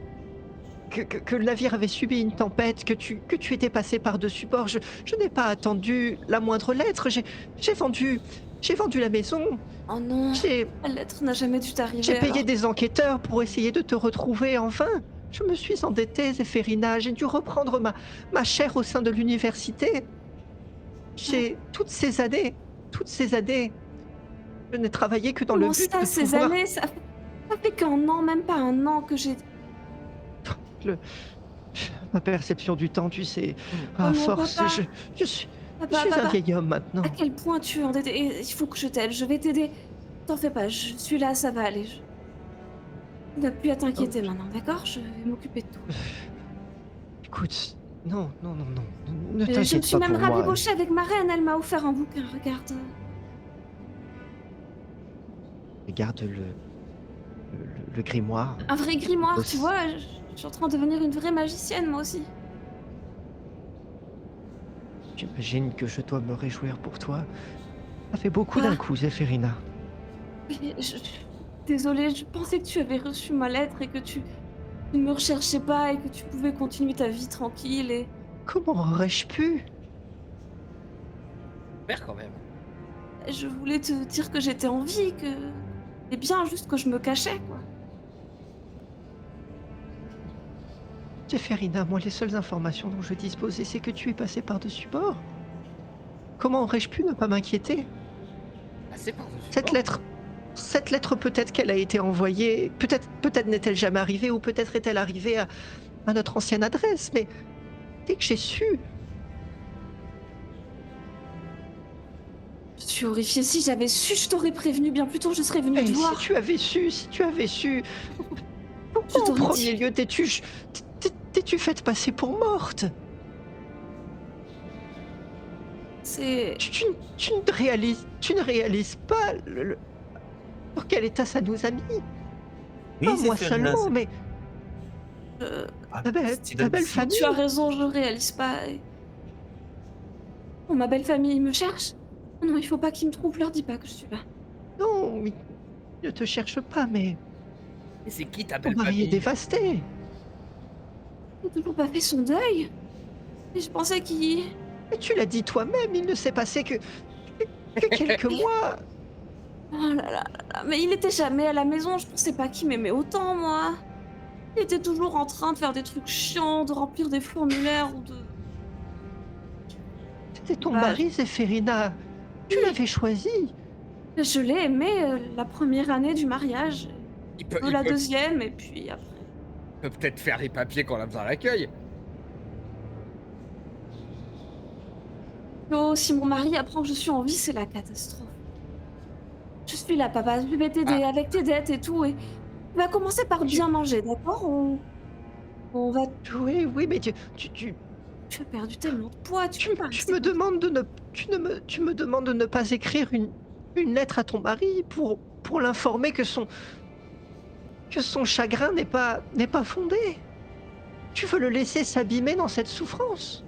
[SPEAKER 1] Que le navire avait subi une tempête, que tu étais passé par-dessus bord, je n'ai pas attendu la moindre lettre. J'ai vendu la maison.
[SPEAKER 2] Oh non,
[SPEAKER 1] J'ai
[SPEAKER 2] la lettre n'a jamais dû t'arriver.
[SPEAKER 1] J'ai payé
[SPEAKER 2] alors.
[SPEAKER 1] des enquêteurs pour essayer de te retrouver enfin. Je me suis endettée, Zéphérina. J'ai dû reprendre ma chaire au sein de l'université. J'ai toutes ces années, je n'ai travaillé que dans le
[SPEAKER 2] Comment
[SPEAKER 1] but
[SPEAKER 2] ça,
[SPEAKER 1] de
[SPEAKER 2] ces
[SPEAKER 1] pouvoir...
[SPEAKER 2] années, ça fait qu'un an, même pas un an que j'ai...
[SPEAKER 1] le- Ma perception du temps, tu sais,
[SPEAKER 2] Oh
[SPEAKER 1] à
[SPEAKER 2] non,
[SPEAKER 1] force,
[SPEAKER 2] papa.
[SPEAKER 1] je suis
[SPEAKER 2] Papa,
[SPEAKER 1] un
[SPEAKER 2] papa,
[SPEAKER 1] vieil homme maintenant.
[SPEAKER 2] à quel point tu es endetté. Et il faut que je t'aide, je vais t'aider. T'en fais pas, je suis là, ça va aller. Tu n'as plus à t'inquiéter maintenant, d'accord? Je vais m'occuper de tout.
[SPEAKER 1] Écoute, non, ne
[SPEAKER 2] Je me
[SPEAKER 1] t'inquiète
[SPEAKER 2] suis
[SPEAKER 1] pas
[SPEAKER 2] même
[SPEAKER 1] pour moi.
[SPEAKER 2] rabibochée avec ma reine, elle m'a offert un bouquin, regarde.
[SPEAKER 1] Regarde le grimoire.
[SPEAKER 2] Un vrai grimoire,
[SPEAKER 1] Le-
[SPEAKER 2] tu vois, je suis en train de devenir une vraie magicienne, moi aussi.
[SPEAKER 1] J'imagine que je dois me réjouir pour toi. Ça fait beaucoup
[SPEAKER 2] Ah.
[SPEAKER 1] d'un coup, Zéphérina.
[SPEAKER 2] Mais désolée, je pensais que tu avais reçu ma lettre et que tu ne me recherchais pas et que tu pouvais continuer ta vie tranquille et...
[SPEAKER 1] Comment aurais-je pu?
[SPEAKER 4] Père quand même.
[SPEAKER 2] Je voulais te dire que j'étais en vie, que... C'est bien, juste que je me cachais, quoi.
[SPEAKER 1] Zéphérina, moi, les seules informations dont je disposais, c'est que tu es passé par-dessus bord. Comment aurais-je pu ne pas m'inquiéter?
[SPEAKER 4] Ah, c'est par-dessus
[SPEAKER 1] Cette
[SPEAKER 4] bord.
[SPEAKER 1] lettre, peut-être qu'elle a été envoyée, peut-être n'est-elle jamais arrivée, ou peut-être est-elle arrivée à notre ancienne adresse, mais dès que j'ai su,
[SPEAKER 2] Je suis horrifiée. Si j'avais su, je t'aurais prévenu bien plus tôt, je serais venue
[SPEAKER 1] et
[SPEAKER 2] te
[SPEAKER 1] si
[SPEAKER 2] voir.
[SPEAKER 1] tu avais su,
[SPEAKER 2] Je
[SPEAKER 1] pourquoi en
[SPEAKER 2] t'aurais
[SPEAKER 1] premier
[SPEAKER 2] dit.
[SPEAKER 1] lieu t'es-tu faite passer pour morte?
[SPEAKER 2] C'est...
[SPEAKER 1] Tu ne réalises pas dans quel état ça nous a mis.
[SPEAKER 3] Oui,
[SPEAKER 1] Pas moi
[SPEAKER 3] Zéphérina,
[SPEAKER 1] seulement, mais
[SPEAKER 2] euh,
[SPEAKER 3] Ah,
[SPEAKER 1] ta belle
[SPEAKER 3] Steven,
[SPEAKER 1] famille.
[SPEAKER 2] Tu as raison, je réalise pas. Oh, ma belle famille, ils me cherche. Non, il faut pas qu'ils me trouvent, leur dis pas que je suis là.
[SPEAKER 1] Non, il ne te cherche pas, mais
[SPEAKER 4] Et c'est qui ta
[SPEAKER 1] ton
[SPEAKER 4] belle
[SPEAKER 1] mari est
[SPEAKER 4] famille?
[SPEAKER 1] dévasté.
[SPEAKER 2] Il n'a toujours pas fait son deuil. Et je pensais qu'il...
[SPEAKER 1] Mais tu l'as dit toi-même, il ne s'est passé que quelques mois.
[SPEAKER 2] Oh là là là là, mais il était jamais à la maison, je pensais pas qu'il m'aimait autant, moi. Il était toujours en train de faire des trucs chiants, de remplir des formulaires ou de...
[SPEAKER 1] C'était ton
[SPEAKER 2] Bah,
[SPEAKER 1] mari, Zéphérina. Tu
[SPEAKER 2] oui.
[SPEAKER 1] l'avais choisi.
[SPEAKER 2] Je l'ai aimé la première année du mariage,
[SPEAKER 4] Il peut,
[SPEAKER 2] la deuxième, et puis après...
[SPEAKER 4] peut-être faire les papiers quand on a besoin d'accueil.
[SPEAKER 2] Oh, si mon mari apprend que je suis en vie, c'est la catastrophe. Je suis là, papa, je vais t'aider avec tes dettes et tout, et... On va commencer par bien manger, d'accord? On va...
[SPEAKER 1] Oui, mais tu
[SPEAKER 2] Tu as perdu tellement de poids, tu peux pas rester
[SPEAKER 1] me
[SPEAKER 2] comme ça.
[SPEAKER 1] demandes de ne, tu me demandes de ne pas écrire une lettre à ton mari pour l'informer que son chagrin n'est pas fondé. Tu veux le laisser s'abîmer dans cette souffrance.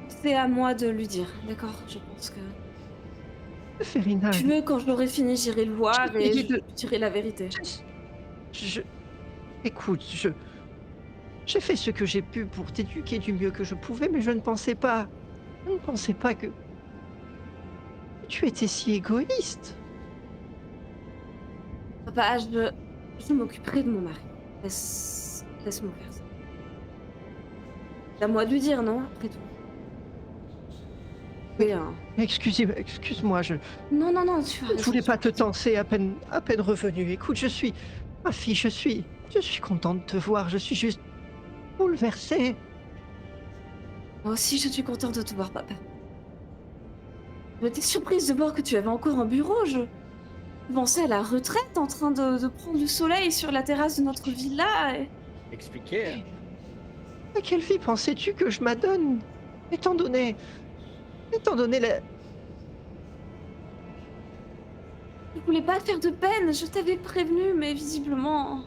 [SPEAKER 2] C'est à moi de lui dire, d'accord? Je pense que...
[SPEAKER 1] Zéphérina,
[SPEAKER 2] Tu veux, quand je l'aurai fini, j'irai le voir
[SPEAKER 1] J'ai
[SPEAKER 2] et
[SPEAKER 1] essayé
[SPEAKER 2] je
[SPEAKER 1] de-
[SPEAKER 2] lui dirai la vérité.
[SPEAKER 1] écoute, j'ai fait ce que j'ai pu pour t'éduquer du mieux que je pouvais, mais je ne pensais pas que tu étais si égoïste.
[SPEAKER 2] Papa, je m'occuperai de mon mari. Laisse-moi faire ça. C'est à moi de lui dire, non? Après tout. Oui, hein.
[SPEAKER 1] Excuse-moi, je
[SPEAKER 2] Non, tu as
[SPEAKER 1] ne
[SPEAKER 2] raison.
[SPEAKER 1] voulais pas te tenser à peine revenu. Écoute, ma fille, je suis contente de te voir, je suis juste bouleversée.
[SPEAKER 2] Moi aussi, je suis contente de te voir, papa. J'étais surprise de voir que tu avais encore un bureau. Je pensais à la retraite, en train de prendre du soleil sur la terrasse de notre villa. Et...
[SPEAKER 4] Expliquez.
[SPEAKER 1] À quelle vie pensais-tu que je m'adonne? Étant donné... Étant donné la...
[SPEAKER 2] Je voulais pas te faire de peine, je t'avais prévenu, mais visiblement...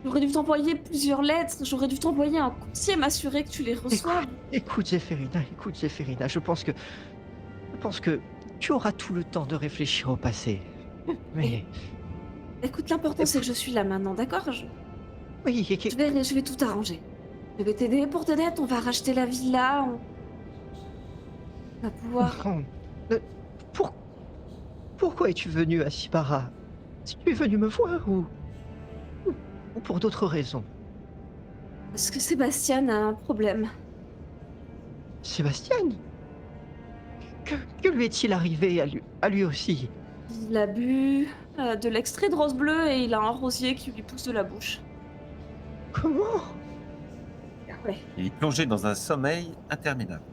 [SPEAKER 2] J'aurais dû t'envoyer plusieurs lettres, j'aurais dû t'envoyer un coursier m'assurer que tu les reçoives.
[SPEAKER 1] Écoute, Zéphérina, je pense que tu auras tout le temps de réfléchir au passé. Mais
[SPEAKER 2] Écoute, l'important c'est que je suis là maintenant, d'accord?
[SPEAKER 1] oui,
[SPEAKER 2] Je vais tout arranger. Je vais t'aider pour t'aider, on va racheter la villa, on va pouvoir...
[SPEAKER 1] comprends. Euh, pour- Pourquoi es-tu venu à Sibara? Si tu es venu me voir ou pour d'autres raisons?
[SPEAKER 2] Parce que Sébastien a un problème.
[SPEAKER 1] Sébastien? Que lui est-il arrivé à lui aussi?
[SPEAKER 2] Il a bu de l'extrait de rose bleue et il a un rosier qui lui pousse de la bouche.
[SPEAKER 1] Comment?
[SPEAKER 2] Ouais,
[SPEAKER 3] Il est plongé dans un sommeil interminable.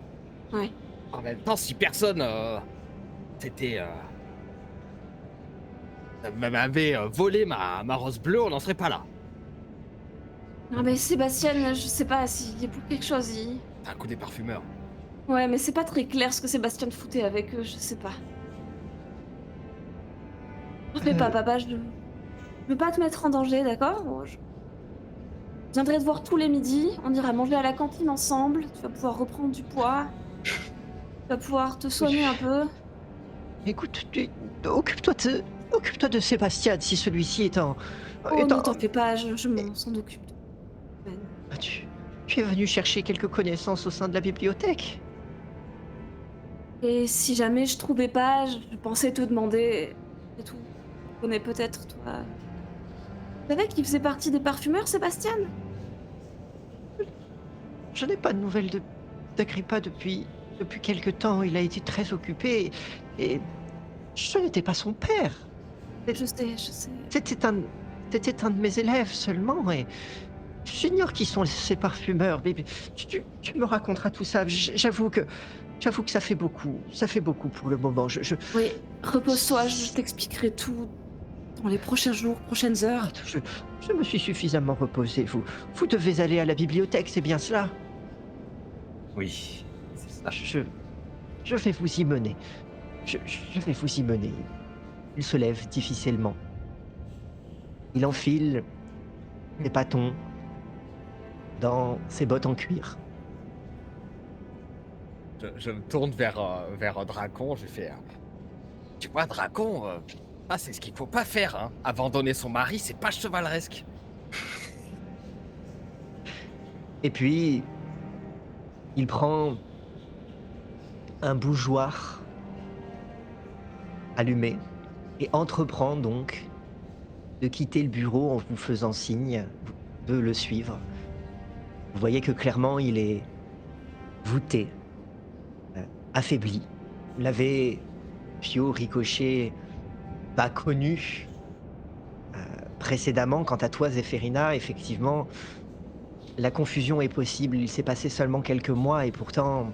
[SPEAKER 2] ouais.
[SPEAKER 4] En même temps, si personne s'était m'avait volé ma rose bleue, on n'en serait pas là.
[SPEAKER 2] Non mais Sébastien, je sais pas s'il est pour quelque chose,
[SPEAKER 4] C'est un coup des parfumeurs.
[SPEAKER 2] Ouais, mais c'est pas très clair ce que Sébastien foutait avec eux, je sais pas. T'en fais pas, papa, je veux pas te mettre en danger, d'accord? Je viendrai te voir tous les midis, on ira manger à la cantine ensemble, tu vas pouvoir reprendre du poids, tu vas pouvoir te soigner un peu.
[SPEAKER 1] Écoute, occupe-toi de Sébastien si celui-ci est en...
[SPEAKER 2] Oh,
[SPEAKER 1] est
[SPEAKER 2] ne
[SPEAKER 1] en-
[SPEAKER 2] t'en fais pas, je m'en s'en occupe.
[SPEAKER 1] Ah, tu es venu chercher quelques connaissances au sein de la bibliothèque?
[SPEAKER 2] Et si jamais je trouvais pas, je pensais te demander, et tout. Tu connais peut-être, toi... Tu savais qu'il faisait partie des parfumeurs, Sébastien?
[SPEAKER 1] Je n'ai pas de nouvelles d'Agrippa depuis quelque temps. Il a été très occupé et je n'étais pas son père.
[SPEAKER 2] Je sais.
[SPEAKER 1] C'était un de mes élèves seulement et j'ignore qui sont ces parfumeurs. Mais tu me raconteras tout ça. J'avoue que ça fait beaucoup pour le moment.
[SPEAKER 2] Oui, repose-toi, je t'expliquerai tout dans les prochains jours, prochaines heures.
[SPEAKER 1] je me suis suffisamment reposé. Vous devez aller à la bibliothèque, c'est bien cela?
[SPEAKER 3] Oui, c'est ça.
[SPEAKER 1] Je vais vous y mener. Je vais vous y mener. Il se lève difficilement. Il enfile ses bâtons dans ses bottes en cuir.
[SPEAKER 4] Je me tourne vers Dracon, je fais... Tu vois, Dracon, c'est ce qu'il faut pas faire, hein. Abandonner son mari, c'est pas chevaleresque.
[SPEAKER 1] Et puis, il prend un bougeoir allumé et entreprend donc de quitter le bureau en vous faisant signe de le suivre. Vous voyez que clairement, il est voûté, affaibli. Vous l'avez, Pio, Ricochet, pas connu précédemment. Quant à toi, Zéphérina, effectivement, la confusion est possible. Il s'est passé seulement quelques mois et pourtant,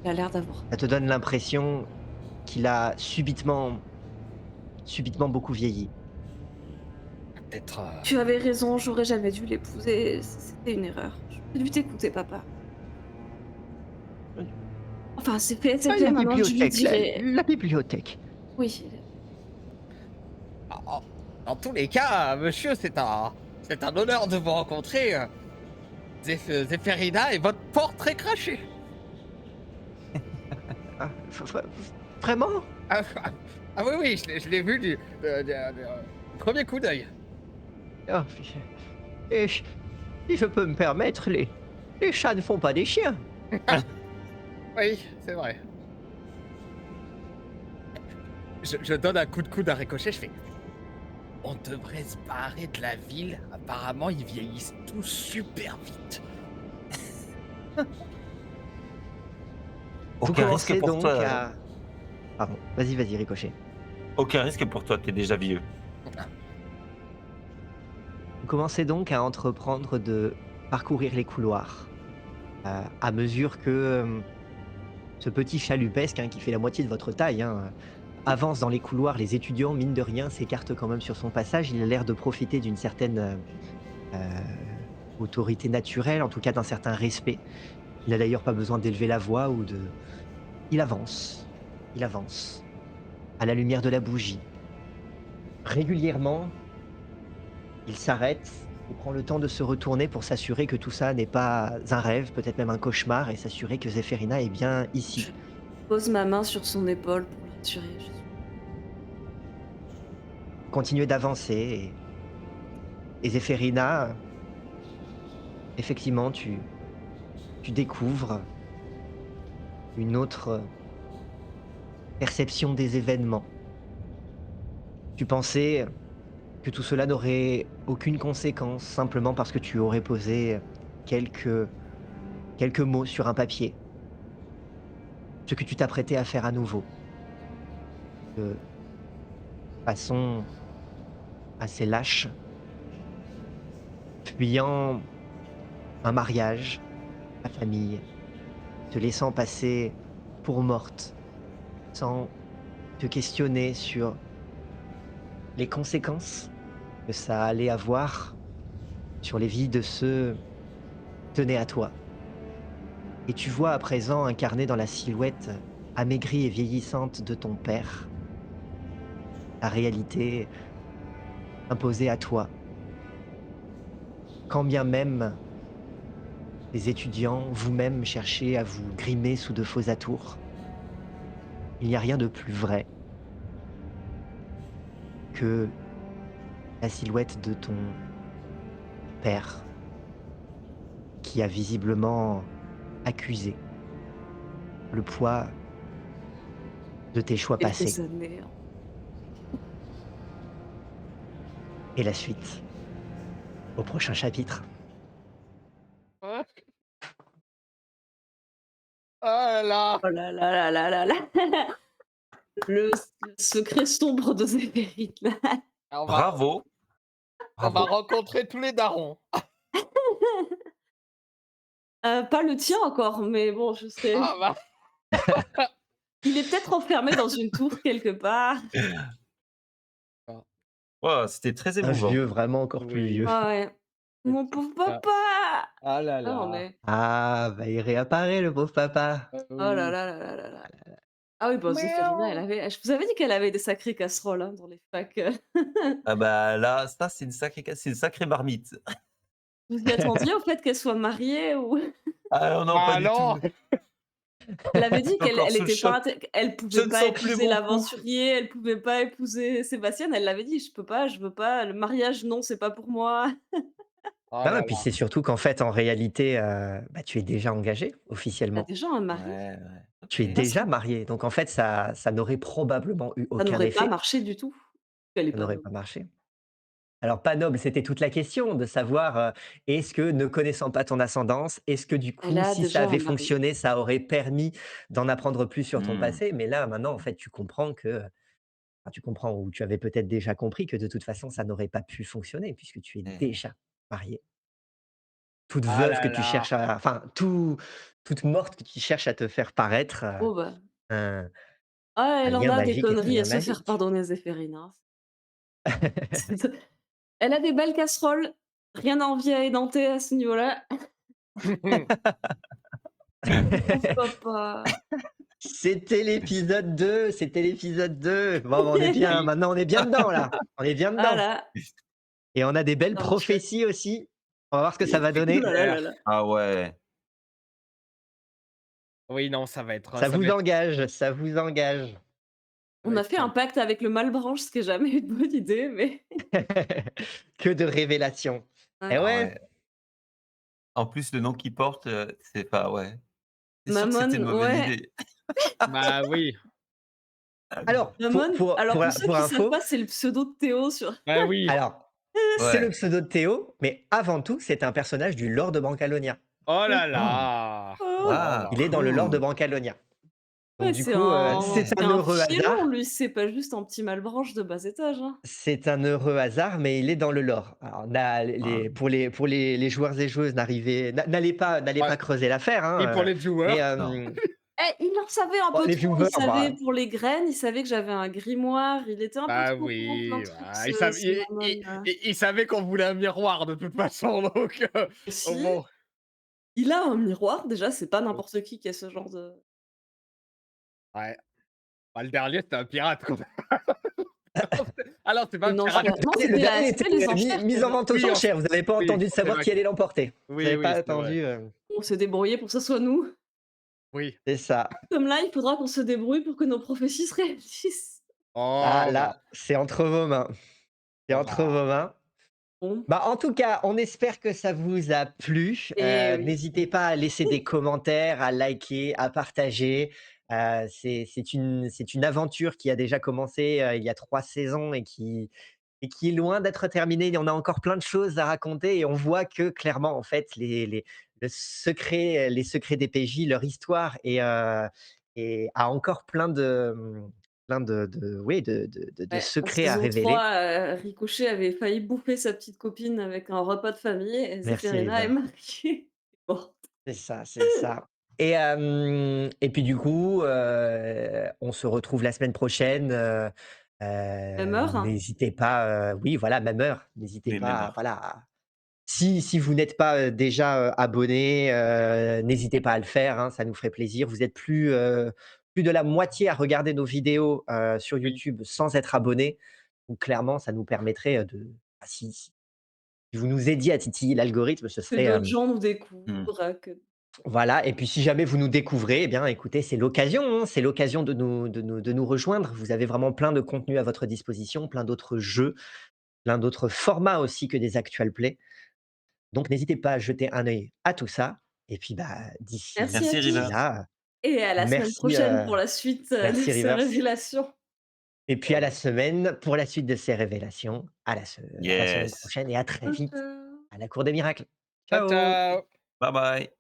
[SPEAKER 2] Il a l'air d'avoir.
[SPEAKER 1] ça te donne l'impression qu'il a subitement beaucoup vieilli.
[SPEAKER 4] Peut-être...
[SPEAKER 2] Tu avais raison, j'aurais jamais dû l'épouser, c'était une erreur. J'aurais dû t'écouter, papa. Enfin, c'est fait
[SPEAKER 1] La
[SPEAKER 2] maintenant, je lui
[SPEAKER 1] bibliothèque,
[SPEAKER 2] dirai.
[SPEAKER 1] la bibliothèque.
[SPEAKER 2] Oui,
[SPEAKER 4] Dans tous les cas, monsieur, c'est un honneur de vous rencontrer. Zéphérina et votre portrait craché.
[SPEAKER 1] Ah, vraiment?
[SPEAKER 4] Ah, oui, je l'ai vu du premier coup d'œil.
[SPEAKER 1] Ah, et si je peux me permettre, les chats ne font pas des chiens.
[SPEAKER 4] Oui, c'est vrai. Je donne un coup de coude à Ricochet, je fais... On devrait se barrer de la ville. Apparemment, ils vieillissent tous super vite.
[SPEAKER 1] Vous
[SPEAKER 3] Aucun risque
[SPEAKER 1] commencez
[SPEAKER 3] pour
[SPEAKER 1] donc
[SPEAKER 3] toi.
[SPEAKER 1] à... Pardon, vas-y, Ricochet.
[SPEAKER 3] Aucun risque pour toi, t'es déjà vieux.
[SPEAKER 1] Vous commencez donc à entreprendre de parcourir les couloirs. À mesure que ce petit chalupesque, qui fait la moitié de votre taille, avance dans les couloirs, les étudiants, mine de rien, s'écartent quand même sur son passage. Il a l'air de profiter d'une certaine autorité naturelle, en tout cas d'un certain respect. Il n'a d'ailleurs pas besoin d'élever la voix ou de il avance, à la lumière de la bougie. Régulièrement, il s'arrête et prend le temps de se retourner pour s'assurer que tout ça n'est pas un rêve, peut-être même un cauchemar, et s'assurer que Zéphérina est bien
[SPEAKER 2] Je
[SPEAKER 1] ici.
[SPEAKER 2] pose ma main sur son épaule pour le rassurer.
[SPEAKER 1] Continuez d'avancer et Zéphérina, effectivement, tu découvres une autre perception des événements. Tu pensais que tout cela n'aurait aucune conséquence, simplement parce que tu aurais posé quelques, quelques mots sur un papier. Ce que tu t'apprêtais à faire à nouveau, de façon assez lâche, fuyant un mariage, ta famille, te laissant passer pour morte, sans te questionner sur les conséquences que ça allait avoir sur les vies de ceux qui tenaient à toi. Et tu vois à présent incarné dans la silhouette amaigrie et vieillissante de ton père, la réalité imposée à toi. Quand bien même les étudiants, vous-même, cherchez à vous grimer sous de faux atours, il n'y a rien de plus vrai que la silhouette de ton père qui a visiblement accusé le poids de tes choix passés.
[SPEAKER 2] Quelques années.
[SPEAKER 1] Et la suite au prochain chapitre.
[SPEAKER 4] Ah là là.
[SPEAKER 2] Oh là là là là là là. Le secret sombre de Zéphérine.
[SPEAKER 4] On va,
[SPEAKER 3] Bravo.
[SPEAKER 4] on va
[SPEAKER 3] Bravo.
[SPEAKER 4] rencontrer tous les darons.
[SPEAKER 2] Pas le tien encore, mais bon, je sais.
[SPEAKER 4] Ah bah.
[SPEAKER 2] Il est peut-être enfermé dans une tour quelque part.
[SPEAKER 3] Ouais, c'était très
[SPEAKER 1] Un
[SPEAKER 3] émouvant.
[SPEAKER 1] vieux, vraiment encore plus
[SPEAKER 4] Oui.
[SPEAKER 1] vieux.
[SPEAKER 2] Ah ouais. Mon pauvre papa!
[SPEAKER 4] Ah là
[SPEAKER 2] Ah, on
[SPEAKER 4] là.
[SPEAKER 2] est
[SPEAKER 1] Ah, bah il réapparaît le pauvre papa.
[SPEAKER 2] oh là
[SPEAKER 4] Oui.
[SPEAKER 2] là là là là là. Ah oui, bah, Zéphérina, elle avait je vous avais dit qu'elle avait des sacrées casseroles, hein, dans les facs.
[SPEAKER 3] Ah bah là, ça c'est une sacrée marmite.
[SPEAKER 2] Vous y attendiez au fait qu'elle soit mariée ou
[SPEAKER 3] Ah non, pas
[SPEAKER 4] Bah
[SPEAKER 3] du
[SPEAKER 4] non.
[SPEAKER 3] tout.
[SPEAKER 2] elle avait dit
[SPEAKER 3] Je suis
[SPEAKER 2] qu'elle
[SPEAKER 3] encore
[SPEAKER 2] elle
[SPEAKER 3] sous le
[SPEAKER 2] était pas
[SPEAKER 3] choc.
[SPEAKER 2] inté elle
[SPEAKER 3] Je
[SPEAKER 2] pouvait
[SPEAKER 3] ne
[SPEAKER 2] pas
[SPEAKER 3] sens plus
[SPEAKER 2] épouser
[SPEAKER 3] mon pouls.
[SPEAKER 2] l'aventurier, elle pouvait pas épouser Sébastien, elle l'avait dit: «Je peux pas, je veux pas, le mariage, non, c'est pas pour moi».
[SPEAKER 4] Oh
[SPEAKER 1] Non, et
[SPEAKER 4] là
[SPEAKER 1] puis
[SPEAKER 4] là.
[SPEAKER 1] c'est surtout qu'en fait, en réalité, bah, tu es déjà engagé
[SPEAKER 2] Elle a
[SPEAKER 1] officiellement.
[SPEAKER 2] déjà un mari,
[SPEAKER 3] Ouais, ouais.
[SPEAKER 1] Tu es
[SPEAKER 3] OK.
[SPEAKER 2] ça ça
[SPEAKER 1] déjà marié. Donc en fait, ça n'aurait probablement eu
[SPEAKER 2] ça
[SPEAKER 1] aucun
[SPEAKER 2] n'aurait pas
[SPEAKER 1] effet.
[SPEAKER 2] marché du tout. Elle est
[SPEAKER 1] Ça
[SPEAKER 2] pas
[SPEAKER 1] n'aurait pas
[SPEAKER 2] noble.
[SPEAKER 1] marché. Alors pas noble, c'était toute la question de savoir, est-ce que ne connaissant pas ton ascendance, est-ce que du
[SPEAKER 2] Elle
[SPEAKER 1] coup,
[SPEAKER 2] a
[SPEAKER 1] si ça
[SPEAKER 2] déjà un
[SPEAKER 1] avait
[SPEAKER 2] mari.
[SPEAKER 1] fonctionné, ça aurait permis d'en apprendre plus sur ton
[SPEAKER 3] Mmh.
[SPEAKER 1] passé? Mais là, maintenant, en fait, tu comprends que enfin, tu comprends ou tu avais peut-être déjà compris que de toute façon, ça n'aurait pas pu fonctionner puisque tu es
[SPEAKER 3] Mmh.
[SPEAKER 1] déjà marié. Toute
[SPEAKER 4] Ah
[SPEAKER 1] veuve que
[SPEAKER 4] là
[SPEAKER 1] tu
[SPEAKER 4] là.
[SPEAKER 1] cherches à enfin, toute morte que tu cherches à te faire paraître,
[SPEAKER 2] Oh bah,
[SPEAKER 1] un
[SPEAKER 2] ah,
[SPEAKER 1] un
[SPEAKER 2] elle en
[SPEAKER 1] lien
[SPEAKER 2] a des
[SPEAKER 1] magique est un
[SPEAKER 2] conneries à
[SPEAKER 1] lien
[SPEAKER 2] se faire
[SPEAKER 1] magique.
[SPEAKER 2] pardonner, Zéphérine, Elle a des belles casseroles, rien à envier à Édenté à ce niveau-là. Mon pauvre papa.
[SPEAKER 1] C'était l'épisode 2. Bon, bah, on est bien,
[SPEAKER 4] Oui.
[SPEAKER 1] maintenant on est bien dedans là, on est bien dedans
[SPEAKER 2] Voilà,
[SPEAKER 1] et on a des belles
[SPEAKER 2] dans le chat.
[SPEAKER 1] prophéties aussi. On va voir ce que ça va
[SPEAKER 2] Ouh
[SPEAKER 1] donner.
[SPEAKER 2] là là là là.
[SPEAKER 3] Ah ouais.
[SPEAKER 4] Oui, non, ça va être,
[SPEAKER 1] Ça vous engage, ça vous engage.
[SPEAKER 4] ça
[SPEAKER 2] On
[SPEAKER 4] va
[SPEAKER 2] a
[SPEAKER 4] être
[SPEAKER 2] fait un pacte avec le Malbranche, ce qui est jamais une bonne idée, mais
[SPEAKER 1] Que de révélations. Et
[SPEAKER 2] ouais.
[SPEAKER 3] Ah
[SPEAKER 1] ouais,
[SPEAKER 3] ouais. En plus, le nom qu'il porte, c'est pas ouais. C'est sûr que c'était une
[SPEAKER 2] Mammon,
[SPEAKER 3] mauvaise
[SPEAKER 2] ouais,
[SPEAKER 3] idée.
[SPEAKER 4] Bah oui.
[SPEAKER 1] alors
[SPEAKER 2] Mammon, alors pour ceux
[SPEAKER 1] pour
[SPEAKER 2] qui savent
[SPEAKER 1] info,
[SPEAKER 2] pas, c'est le pseudo de Théo sur
[SPEAKER 4] Bah oui.
[SPEAKER 1] alors c'est le
[SPEAKER 3] Ouais.
[SPEAKER 1] pseudo de Théo, mais avant tout, c'est un personnage du lore de Brancalonia.
[SPEAKER 4] Oh là
[SPEAKER 3] Oh!
[SPEAKER 4] là.
[SPEAKER 2] oh!
[SPEAKER 4] Oh
[SPEAKER 3] Ah
[SPEAKER 4] là.
[SPEAKER 1] Il est dans le lore de
[SPEAKER 3] cool!
[SPEAKER 1] Brancalonia. Donc
[SPEAKER 2] Ouais,
[SPEAKER 1] du coup, c'est
[SPEAKER 2] c'est
[SPEAKER 1] un
[SPEAKER 2] un
[SPEAKER 1] heureux
[SPEAKER 2] fiévron
[SPEAKER 1] hasard.
[SPEAKER 2] lui, c'est pas juste un petit Malbranche de bas étage, hein.
[SPEAKER 1] C'est un heureux hasard, mais il est dans le lore. Alors na
[SPEAKER 3] Ah.
[SPEAKER 1] les pour les joueurs et joueuses, n'allez pas
[SPEAKER 4] Ouais.
[SPEAKER 1] creuser l'affaire,
[SPEAKER 4] Et pour
[SPEAKER 1] hein,
[SPEAKER 4] les
[SPEAKER 1] mais
[SPEAKER 4] joueurs.
[SPEAKER 3] Non.
[SPEAKER 2] Il en savait un
[SPEAKER 1] Bon,
[SPEAKER 2] peu
[SPEAKER 1] les
[SPEAKER 2] trop, il
[SPEAKER 1] viewers,
[SPEAKER 2] savait
[SPEAKER 1] bah,
[SPEAKER 2] pour les graines, il savait que j'avais un grimoire, il était un peu
[SPEAKER 4] Bah
[SPEAKER 2] trop au courant de plein
[SPEAKER 4] oui,
[SPEAKER 2] de trucs,
[SPEAKER 4] bah,
[SPEAKER 2] ce Vernon,
[SPEAKER 4] il savait qu'on voulait un miroir de toute façon, donc
[SPEAKER 2] aussi.
[SPEAKER 4] bon.
[SPEAKER 2] Il a un miroir, déjà, c'est pas
[SPEAKER 4] Oh,
[SPEAKER 2] n'importe qui a ce genre de
[SPEAKER 4] ouais. Bah, le dernier, c'était un pirate quand même. Alors c'est pas
[SPEAKER 2] une
[SPEAKER 4] un pirate.
[SPEAKER 1] le
[SPEAKER 2] enchère. Non,
[SPEAKER 1] le dernier
[SPEAKER 2] c'était les
[SPEAKER 1] était
[SPEAKER 2] enchères qui
[SPEAKER 1] mis en
[SPEAKER 2] avaient
[SPEAKER 1] vente aux
[SPEAKER 4] Oui,
[SPEAKER 1] enchères. Vous avez pas
[SPEAKER 4] oui,
[SPEAKER 1] entendu de
[SPEAKER 4] c'est
[SPEAKER 1] savoir
[SPEAKER 4] vrai
[SPEAKER 1] qui allait l'emporter. Vous
[SPEAKER 4] oui,
[SPEAKER 1] avez pas
[SPEAKER 4] oui, c'est vrai.
[SPEAKER 1] attendu,
[SPEAKER 2] on s'est débrouillé pour que ce soit nous.
[SPEAKER 4] Oui.
[SPEAKER 1] c'est ça.
[SPEAKER 2] Comme là, il faudra qu'on se débrouille pour que nos prophéties se réalisent.
[SPEAKER 1] Ah
[SPEAKER 4] Oh bah,
[SPEAKER 1] là, c'est entre vos mains, c'est
[SPEAKER 4] on
[SPEAKER 1] entre
[SPEAKER 4] va
[SPEAKER 1] vos mains.
[SPEAKER 2] Bon,
[SPEAKER 1] Bah, en tout cas, on espère que ça vous a plu.
[SPEAKER 2] et oui.
[SPEAKER 1] N'hésitez pas à laisser des commentaires, à liker, à partager. C'est une aventure qui a déjà commencé, il y a 3 saisons et qui est loin d'être terminée. Il y en a encore plein de choses à raconter et on voit que clairement, en fait, les secrets des PJ, leur histoire a encore plein de oui, de
[SPEAKER 2] Ouais, en
[SPEAKER 1] secrets à
[SPEAKER 2] saison
[SPEAKER 1] révéler.
[SPEAKER 2] 3, Ricochet avait failli bouffer sa petite copine avec un repas de famille et
[SPEAKER 1] Merci
[SPEAKER 2] Zéphérina est
[SPEAKER 1] Elsa.
[SPEAKER 2] mariée. Bon,
[SPEAKER 1] C'est ça, c'est ça. Et puis du coup, on se retrouve la semaine prochaine,
[SPEAKER 2] même heure, hein.
[SPEAKER 1] n'hésitez pas, oui voilà, même heure, n'hésitez
[SPEAKER 3] Oui, même
[SPEAKER 1] pas
[SPEAKER 3] heure.
[SPEAKER 1] voilà, si vous n'êtes pas, déjà, abonné, n'hésitez pas à le faire, hein, ça nous ferait plaisir. Vous êtes plus de la moitié à regarder nos vidéos, sur
[SPEAKER 4] oui.
[SPEAKER 1] YouTube sans être abonné. Donc clairement, ça nous permettrait, si vous nous aidiez à titiller l'algorithme, ce
[SPEAKER 2] Que
[SPEAKER 1] serait,
[SPEAKER 2] d'autres gens nous
[SPEAKER 3] Mmh.
[SPEAKER 2] découvrent, que
[SPEAKER 1] voilà. Et puis si jamais vous nous découvrez, eh bien écoutez, c'est l'occasion, hein, c'est l'occasion de nous rejoindre. Vous avez vraiment plein de contenus à votre disposition, plein d'autres jeux, plein d'autres formats aussi que des actual play. Donc n'hésitez pas à jeter un œil à tout ça et puis, bah, d'ici
[SPEAKER 2] merci à
[SPEAKER 3] Merci
[SPEAKER 1] d'ici
[SPEAKER 2] tous
[SPEAKER 3] Rivers.
[SPEAKER 1] là,
[SPEAKER 2] et à la semaine
[SPEAKER 1] merci,
[SPEAKER 2] prochaine pour la suite, de
[SPEAKER 1] merci
[SPEAKER 2] ces
[SPEAKER 1] Rivers
[SPEAKER 2] révélations.
[SPEAKER 1] et puis à la semaine pour la suite de ces révélations. À la semaine
[SPEAKER 3] Yes.
[SPEAKER 1] prochaine et à très
[SPEAKER 2] Ciao,
[SPEAKER 1] vite
[SPEAKER 2] ciao.
[SPEAKER 1] à la Cour des miracles.
[SPEAKER 4] Ciao,
[SPEAKER 1] Ciao!
[SPEAKER 4] ciao.
[SPEAKER 3] Bye bye.